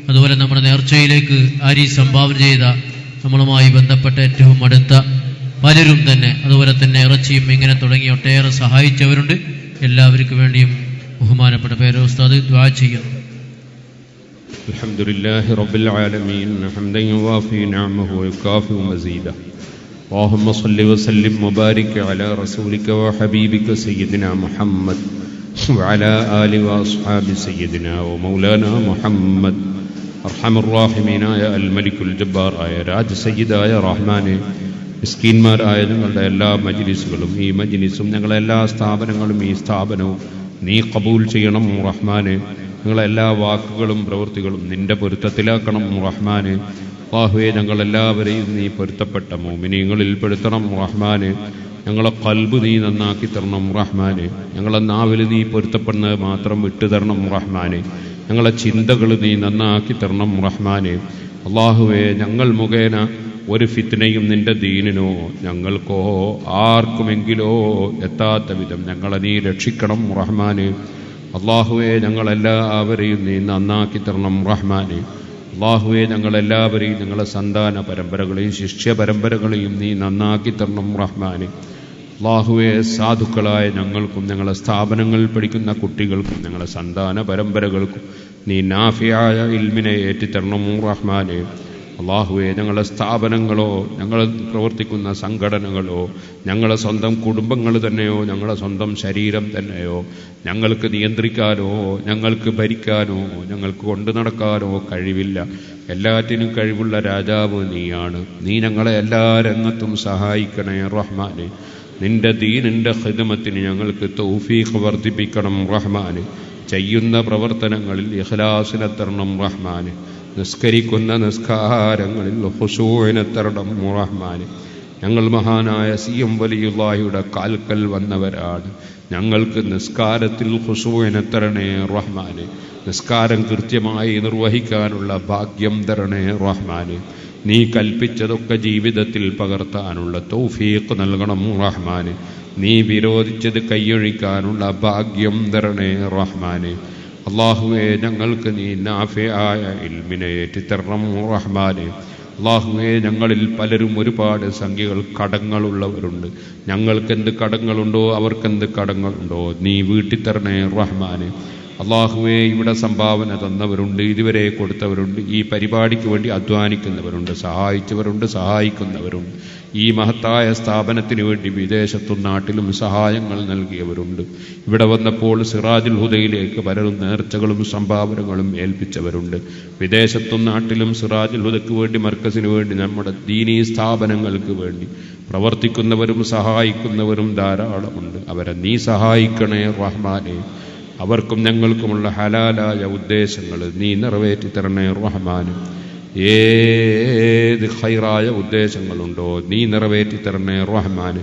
അതുപോലെ നമ്മുടെ നേർച്ചയിലേക്ക് ആരി സംഭാവന ചെയ്ത നമ്മളുമായി ബന്ധപ്പെട്ട ഏറ്റവും അടുത്ത പലരും തന്നെ, അതുപോലെ തന്നെ ഇറച്ചിയും ഇങ്ങനെ തുടങ്ങി ഒട്ടേറെ സഹായിച്ചവരുണ്ട്. എല്ലാവർക്കും വേണ്ടിയും ബഹുമാനപ്പെട്ട പേര് ഉസ്താദ് ദുആ ചെയ്യുന്നു. അൽഹംദുലില്ലാഹി റബ്ബിൽ ആലമീൻ ഹംദൻ യുവാഫി നിഅമഹു വയുകാഫി മസീദ. اللهم صل وسلم وبارك على رسولك وحبيبك سيدنا محمد وعلى آل وأصحاب سيدنا ومولانا محمد. أرحم الراحمين يا الملك الجبار يا راج سيد يا رحمن. മിസ്കീന്മാരായ ഞങ്ങളുടെ എല്ലാ മജ്ലിസുകളും ഈ മജ്ലിസും ഞങ്ങളുടെ എല്ലാ സ്ഥാപനങ്ങളും ഈ സ്ഥാപനവും നീ കബൂൽ ചെയ്യണം റഹ്മാനെ. ഞങ്ങളെല്ലാ വാക്കുകളും പ്രവൃത്തികളും നിന്റെ പൊരുത്തത്തിലാക്കണം റഹ്മാനെ. അല്ലാഹുവേ, ഞങ്ങളെല്ലാവരെയും നീ പൊരുത്തപ്പെട്ട മുഅ്മിനീങ്ങളിൽ പെടുത്തണം റഹ്മാനെ. ഞങ്ങളെ ഖൽബ് നീ നന്നാക്കി തരണം റഹ്മാനെ. ഞങ്ങളെ നാവിൽ നീ പൊരുത്തപ്പെടുന്നത് മാത്രം വിട്ടുതരണം റഹ്മാനെ. ഞങ്ങളെ ചിന്തകൾ നീ നന്നാക്കി തരണം റഹ്മാനെ. അല്ലാഹുവേ, ഞങ്ങൾ മുഖേന ഒരു ഫിത്നയും നിന്റെ ദീനിനോ ഞങ്ങൾക്കോ ആർക്കുമെങ്കിലോ എത്താത്ത വിധം ഞങ്ങളെ നീ രക്ഷിക്കണം റഹ്മാനെ. അല്ലാഹുവേ, ഞങ്ങളെല്ലാവരെയും നീ നന്നാക്കി തരണം റഹ്മാനെ. അല്ലാഹുവേ, ഞങ്ങളെല്ലാവരെയും ഞങ്ങളെ സന്താന പരമ്പരകളെയും ശിഷ്യ പരമ്പരകളെയും നീ നന്നാക്കി തരണം റഹ്മാനെ. അല്ലാഹുവേ, സാധുക്കളായ ഞങ്ങൾക്കും ഞങ്ങളെ സ്ഥാപനങ്ങളിൽ പഠിക്കുന്ന കുട്ടികൾക്കും ഞങ്ങളെ സന്താന പരമ്പരകൾക്കും നീ നാഫിയായ ഇൽമിനെ ഏറ്റിത്തരണം റഹ്മാനെ. അല്ലാഹുവേ, ഞങ്ങളുടെ സ്ഥാപനങ്ങളോ ഞങ്ങൾ പ്രവർത്തിക്കുന്ന സംഘടനകളോ ഞങ്ങളുടെ സ്വന്തം കുടുംബങ്ങൾ തന്നെയോ ഞങ്ങളുടെ സ്വന്തം ശരീരം തന്നെയോ ഞങ്ങൾക്ക് നിയന്ത്രിക്കാനോ ഞങ്ങൾക്ക് ഭരിക്കാനോ ഞങ്ങൾക്ക് കൊണ്ടു നടക്കാനോ കഴിവില്ല. എല്ലാറ്റിനും കഴിവുള്ള രാജാവ് നീയാണ്. നീ ഞങ്ങളെ എല്ലാ രംഗത്തും സഹായിക്കണേ റഹ്മാനെ. നിന്റെ ദീനിന്റെ ഖിദ്മത്തിന് ഞങ്ങൾക്ക് തൗഫീഖ് വർദ്ധിപ്പിക്കണം റഹ്മാനെ. ചെയ്യുന്ന പ്രവർത്തനങ്ങളിൽ ഇഖ്ലാസിനെ തരണം റഹ്മാനെ. നിസ്കരിക്കുന്ന നിസ്കാരങ്ങളിൽ ഖുശൂഇനെ തരണം റഹ്മാനെ. ഞങ്ങൾ മഹാനായ CM വലിയുള്ളാഹിയുടെ കാൽക്കൽ വന്നവരാണ്. ഞങ്ങൾക്ക് നിസ്കാരത്തിൽ ഖുശൂഇനെ തരണേ റഹ്മാനെ. നിസ്കാരം കൃത്യമായി നിർവഹിക്കാനുള്ള ഭാഗ്യം തരണേ റഹ്മാനെ. നീ കൽപ്പിച്ചതൊക്കെ ജീവിതത്തിൽ പകർത്താനുള്ള തൗഫീഖ് നൽകണം റഹ്മാനെ. നീ വിരോധിച്ചത് കൈയൊഴിക്കാനുള്ള ഭാഗ്യം തരണേ റഹ്മാനെ. അല്ലാഹുവേ, ഞങ്ങൾക്ക് നീ നാഫിയായ ഇൽമിനെ ഏറ്റിത്തരണം റഹ്മാനെ. അല്ലാഹുവേ, ഞങ്ങളിൽ പലരും ഒരുപാട് സംഖ്യകൾ കടങ്ങളുള്ളവരുണ്ട്. ഞങ്ങൾക്കെന്ത് കടങ്ങളുണ്ടോ അവർക്കെന്ത് കടങ്ങളുണ്ടോ നീ വീട്ടിത്തരണേ റഹ്മാനെ. അല്ലാഹുവേ, ഇവിടെ സംഭാവന തന്നവരുണ്ട്, ഇതുവരെ കൊടുത്തവരുണ്ട്, ഈ പരിപാടിക്ക് വേണ്ടി അധ്വാനിക്കുന്നവരുണ്ട്, സഹായിച്ചവരുണ്ട്, സഹായിക്കുന്നവരുണ്ട്. ഈ മഹത്തായ സ്ഥാപനത്തിന് വേണ്ടി വിദേശത്തും നാട്ടിലും സഹായങ്ങൾ നൽകിയവരുണ്ട്. ഇവിടെ വന്നപ്പോൾ സിറാജുൽ ഹുദയിലേക്ക് പലരും നേർച്ചകളും സംഭാവനകളും ഏൽപ്പിച്ചവരുണ്ട്. വിദേശത്തും നാട്ടിലും സിറാജുൽ ഹുദയ്ക്ക് വേണ്ടി, മർക്കസിന് വേണ്ടി, നമ്മുടെ ദീനീ സ്ഥാപനങ്ങൾക്ക് വേണ്ടി പ്രവർത്തിക്കുന്നവരും സഹായിക്കുന്നവരും ധാരാളമുണ്ട്. അവരെ നീ സഹായിക്കണേ റഹ്മാനെ. അവർക്കും ഞങ്ങൾക്കുമുള്ള ഹലാലായ ഉദ്ദേശങ്ങൾ നീ നിറവേറ്റി തരണേ റഹ്മാനെ. ഏത് ഖൈറായ ഉദ്ദേശങ്ങളുണ്ടോ നീ നിറവേറ്റി തരണേ റഹ്മാനെ.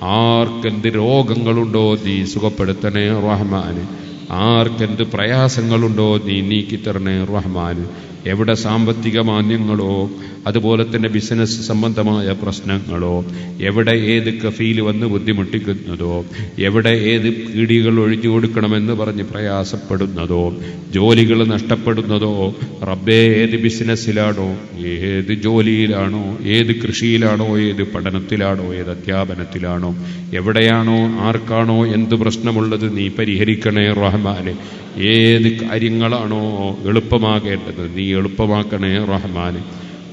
ആർക്കെന്ത് രോഗങ്ങളുണ്ടോ നീ സുഖപ്പെടുത്തണേ റഹ്മാനെ. ആർക്കെന്ത് പ്രയാസങ്ങളുണ്ടോ നീ നീക്കിത്തരണേ റഹ്മാനെ. എവിടെ സാമ്പത്തിക മാന്ദ്യങ്ങളോ അതുപോലെ തന്നെ ബിസിനസ് സംബന്ധമായ പ്രശ്നങ്ങളോ, എവിടെ ഏത് കഫീൽ വന്ന് ബുദ്ധിമുട്ടിക്കുന്നതോ, എവിടെ ഏത് പീടികൾ ഒഴിഞ്ഞു കൊടുക്കണമെന്ന് പറഞ്ഞ് പ്രയാസപ്പെടുന്നതോ, ജോലികൾ നഷ്ടപ്പെടുന്നതോ, റബ്ബേ, ഏത് ബിസിനസ്സിലാണോ, ഏത് ജോലിയിലാണോ, ഏത് കൃഷിയിലാണോ, ഏത് പഠനത്തിലാണോ, ഏത് അധ്യാപനത്തിലാണോ, എവിടെയാണോ ആർക്കാണോ എന്ത് പ്രശ്നമുള്ളത് നീ പരിഹരിക്കണേ റഹ്മാനെ. ഏത് കാര്യങ്ങളാണോ എളുപ്പമാകേണ്ടത് നീ എളുപ്പമാക്കണേ റഹ്മാനെ.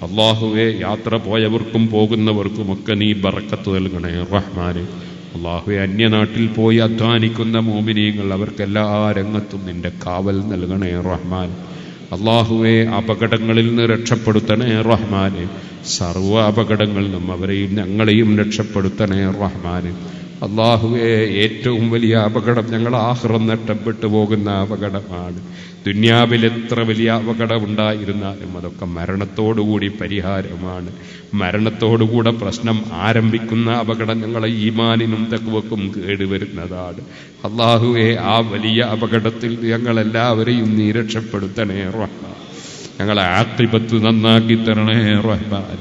അല്ലാഹുവേ, യാത്ര പോയവർക്കും പോകുന്നവർക്കുമൊക്കെ നീ ബറക്കത്ത് നൽകണേ റഹ്മാനെ. അല്ലാഹുവേ, അന്യനാട്ടിൽ പോയി അധ്വാനിക്കുന്ന മോമിനീങ്ങൾ അവർക്കെല്ലാ രംഗത്തും നിന്റെ കാവൽ നൽകണേ റഹ്മാൻ. അല്ലാഹുവേ, അപകടങ്ങളിൽ നിന്ന് രക്ഷപ്പെടുത്തണേ റഹ്മാനെ. സർവ്വ അപകടങ്ങളിൽ നിന്നും അവരെയും ഞങ്ങളെയും രക്ഷപ്പെടുത്തണേ റഹ്മാനെ. അല്ലാഹുവേ, ഏറ്റവും വലിയ അപകടം ഞങ്ങൾ ആഖിറം നഷ്ടപ്പെട്ടു പോകുന്ന അപകടമാണ്. ദുന്യാവിൽ എത്ര വലിയ അപകടം ഉണ്ടായിരുന്നാലും അതൊക്കെ മരണത്തോടുകൂടി പരിഹാരമാണ്. മരണത്തോടുകൂടെ പ്രശ്നം ആരംഭിക്കുന്ന അപകടം ഞങ്ങളെ ഈമാനിനും തഖ്വക്കും കേടുവരുന്നതാണ്. അല്ലാഹുവേ, ആ വലിയ അപകടത്തിൽ ഞങ്ങളെല്ലാവരെയും നീ രക്ഷപ്പെടുത്തണേ റഹ്മാൻ. ഞങ്ങളെ ആഖിബത്ത് നന്നാക്കി തരണേ റഹ്മാൻ.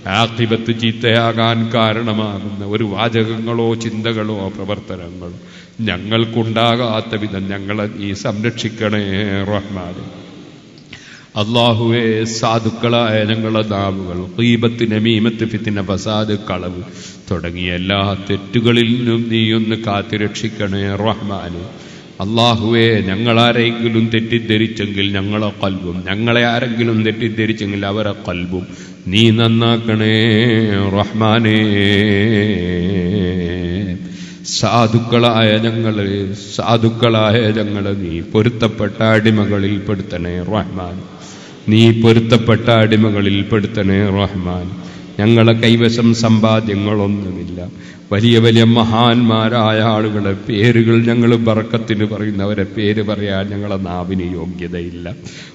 ആഖിബത്ത് ചീത്തയാകാൻ കാരണമാകുന്ന ഒരു വാചകങ്ങളോ ചിന്തകളോ പ്രവർത്തനങ്ങളോ ഞങ്ങൾക്കുണ്ടാകാത്ത വിധം ഞങ്ങളെ നീ സംരക്ഷിക്കണേ റഹ്മാനെ. അല്ലാഹുവേ, സാധുക്കളായ ഞങ്ങളുടെ നാവുകൾ ഗീബത്ത്, നമീമത്ത്, ഫിത്ന, ഫസാദ്, കളവ് തുടങ്ങിയ എല്ലാ തെറ്റുകളിൽ നിന്നും നീ ഒന്ന് കാത്തുരക്ഷിക്കണേ റഹ്മാനെ. അല്ലാഹുവേ, ഞങ്ങളാരെങ്കിലും തെറ്റിദ്ധരിച്ചെങ്കിൽ ഞങ്ങളെ ഖൽബും, ഞങ്ങളെ ആരെങ്കിലും തെറ്റിദ്ധരിച്ചെങ്കിൽ അവരെ ഖൽബും നീ നന്നാക്കണേ റഹ്മാനേ. സാധുക്കളായ ഞങ്ങളെ നീ പൊരുത്തപ്പെട്ട അടിമകളിൽ പെടുത്തണേ റഹ്മാൻ. നീ പൊരുത്തപ്പെട്ട അടിമകളിൽ പെടുത്തണേ റഹ്മാൻ. ഞങ്ങളെ കൈവശം സമ്പാദ്യങ്ങളൊന്നുമില്ല. വലിയ വലിയ മഹാന്മാരായ ആളുകളുടെ പേരുകൾ ഞങ്ങൾ ബർക്കത്തിന് പറയുന്നവരെ പേര് പറയാൻ ഞങ്ങളെ നാവിന് യോഗ്യതയില്ല.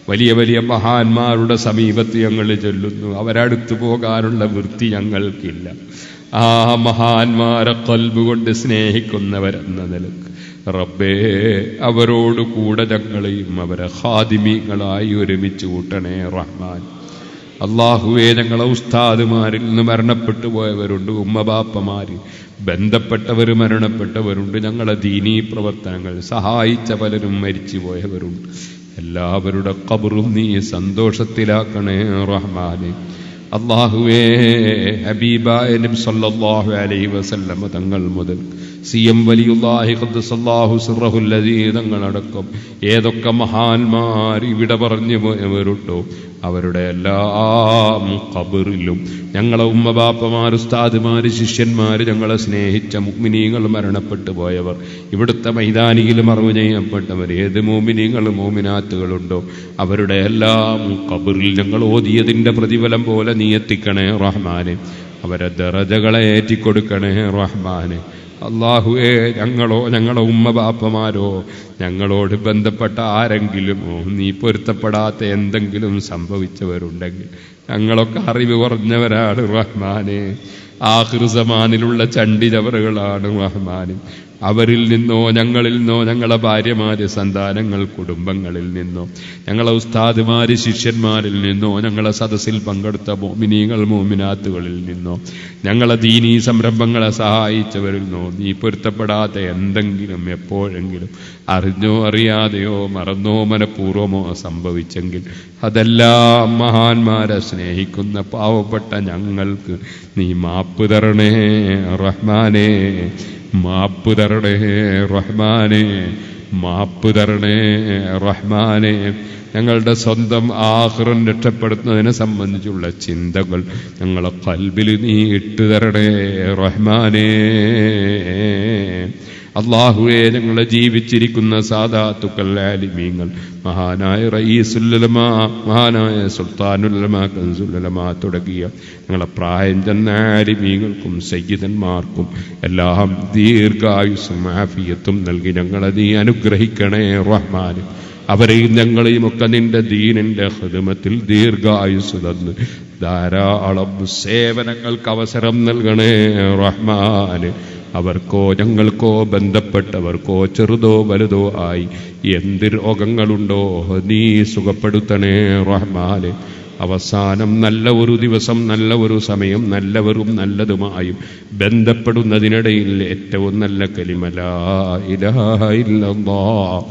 വലിയ വലിയ മഹാന്മാരുടെ സമീപത്ത് ഞങ്ങൾ ചൊല്ലുന്നു, അവരടുത്തു പോകാനുള്ള വൃത്തി ഞങ്ങൾക്കില്ല. ആ മഹാന്മാരെ ഖൽബ് കൊണ്ട് സ്നേഹിക്കുന്നവരെന്ന നിലക്ക് റബ്ബേ അവരോട് കൂടെ ഞങ്ങളെയും അവരെ ഖാദിമീങ്ങളായി ഒരുമിച്ച് കൂട്ടണേ റഹ്മാൻ. അള്ളാഹുവേ, ഞങ്ങളെ ഉസ്താദുമാരിൽ നിന്ന് മരണപ്പെട്ടു പോയവരുണ്ട്, ഉമ്മബാപ്പമാര് ബന്ധപ്പെട്ടവർ മരണപ്പെട്ടവരുണ്ട്, ഞങ്ങളെ ദീനീ പ്രവർത്തനങ്ങൾ സഹായിച്ച പലരും മരിച്ചു പോയവരുണ്ട്. എല്ലാവരുടെ ഖബറും നീ സന്തോഷത്തിലാക്കണേ റഹ്മാനെ. അള്ളാഹുവേ, ഹബീബായ നബി സല്ലല്ലാഹു അലൈഹി വസല്ലം തങ്ങൾ മുതൽ സിയം വലിയുല്ലാഹി ഖദ്ദസല്ലാഹു സിർറഹുൽ അസീസ് തങ്ങളടക്കം ഏതൊക്കെ മഹാന്മാർ ഇവിടെ പറഞ്ഞു പോയവരുണ്ടോ അവരുടെ എല്ലാ ഖബറിലും ഞങ്ങളെ ഉമ്മബാപ്പമാർ, ഉസ്താദുമാര്, ശിഷ്യന്മാര്, ഞങ്ങളെ സ്നേഹിച്ച മുഅ്മിനീങ്ങൾ, മരണപ്പെട്ടു പോയവർ, ഇവിടുത്തെ മൈതാനിയിൽ മറവ് ചെയ്യപ്പെട്ടവർ, ഏത് മുഅ്മിനീങ്ങളും മുഅ്മിനാത്തുകളുണ്ടോ അവരുടെ എല്ലാം ഖബറിൽ ഞങ്ങൾ ഓതിയതിന്റെ പ്രതിഫലം പോലെ നീ എത്തിക്കണേ റഹ്മാനെ. അവരെ ദറജകളെ ഏറ്റിക്കൊടുക്കണേ റഹ്മാനെ. അള്ളാഹുവേ, ഞങ്ങളോ ഞങ്ങളെ ഉമ്മബാപ്പമാരോ ഞങ്ങളോട് ബന്ധപ്പെട്ട ആരെങ്കിലുമോ നീ പൊരുത്തപ്പെടാത്ത എന്തെങ്കിലും സംഭവിച്ചവരുണ്ടെങ്കിൽ ഞങ്ങളൊക്കെ അറിവ് കുറഞ്ഞവരാണ് റഹ്മാനെ. ആഖിർ സമാനിലുള്ള ചണ്ടിചവറുകളാണ് റഹ്മാനെ. അവരിൽ നിന്നോ ഞങ്ങളിൽ നിന്നോ ഞങ്ങളെ ഭാര്യമാര്, സന്താനങ്ങൾ, കുടുംബങ്ങളിൽ നിന്നോ ഞങ്ങളെ ഉസ്താദുമാര്, ശിഷ്യന്മാരിൽ നിന്നോ ഞങ്ങളെ സദസ്സിൽ പങ്കെടുത്ത മോമിനീങ്ങൾ, മോമിനാത്തുകളിൽ നിന്നോ ഞങ്ങളെ ദീനീ സംരംഭങ്ങളെ സഹായിച്ചവരിൽ നിന്നോ നീ പൊരുത്തപ്പെടാത്ത എന്തെങ്കിലും എപ്പോഴെങ്കിലും അറിഞ്ഞോ അറിയാതെയോ മറന്നോ മനഃപൂർവമോ സംഭവിച്ചെങ്കിൽ അതെല്ലാം മഹാന്മാരെ സ്നേഹിക്കുന്ന പാവപ്പെട്ട ഞങ്ങൾക്ക് നീ മാപ്പ് തരണേ റഹ്മാനേ. മാപ്പ് തരണേ റഹ്മാനെ, മാപ്പ് തരണേ റഹ്മാനെ. ഞങ്ങളുടെ സ്വന്തം ആഖിറം രക്ഷപ്പെടുത്തുന്നതിനെ സംബന്ധിച്ചുള്ള ചിന്തകൾ ഞങ്ങളെ ഖൽബിൽ നീ ഇട്ടുതരണേ റഹ്മാനേ. അള്ളാഹുവേ, ഞങ്ങളെ ജീവിച്ചിരിക്കുന്ന സാദാത്തുക്കൾ, ആലിമീങ്ങൾ, മഹാനായ റയീസുലുലമാ, മഹാനായ സുൽത്താനുലുലമാ, കൻസുലുലമാ തുടങ്ങിയ ഞങ്ങളെ പ്രായം ചെന്ന ആലിമീങ്ങൾക്കും സയ്യിദന്മാർക്കും എല്ലാം ദീർഘായുസ്സും ആഫിയത്തും നൽകി ഞങ്ങളെ നീ അനുഗ്രഹിക്കണേ റഹ്മാൻ. അവരെയും ഞങ്ങളെയും ഒക്കെ നിന്റെ ദീനിന്റെ ഖിദ്മത്തിൽ ദീർഘായുസ് തന്ന് ധാരാളം സേവനങ്ങൾക്ക് അവസരം നൽകണേ റഹ്മാൻ. അവർക്കോ ഞങ്ങൾക്കോ ബന്ധപ്പെട്ടവർക്കോ ചെറുതോ വലുതോ ആയി എന്ത് രോഗങ്ങളുണ്ടോ നീ സുഖപ്പെടുത്തണേ റഹ്മാനെ. അവസാനം നല്ല ഒരു ദിവസം, നല്ല ഒരു സമയം, നല്ലവരും നല്ലതുമായും ബന്ധപ്പെടുന്നതിനിടയിൽ ഏറ്റവും നല്ല കലിമ ലാ ഇലാഹ ഇല്ലല്ലാഹ്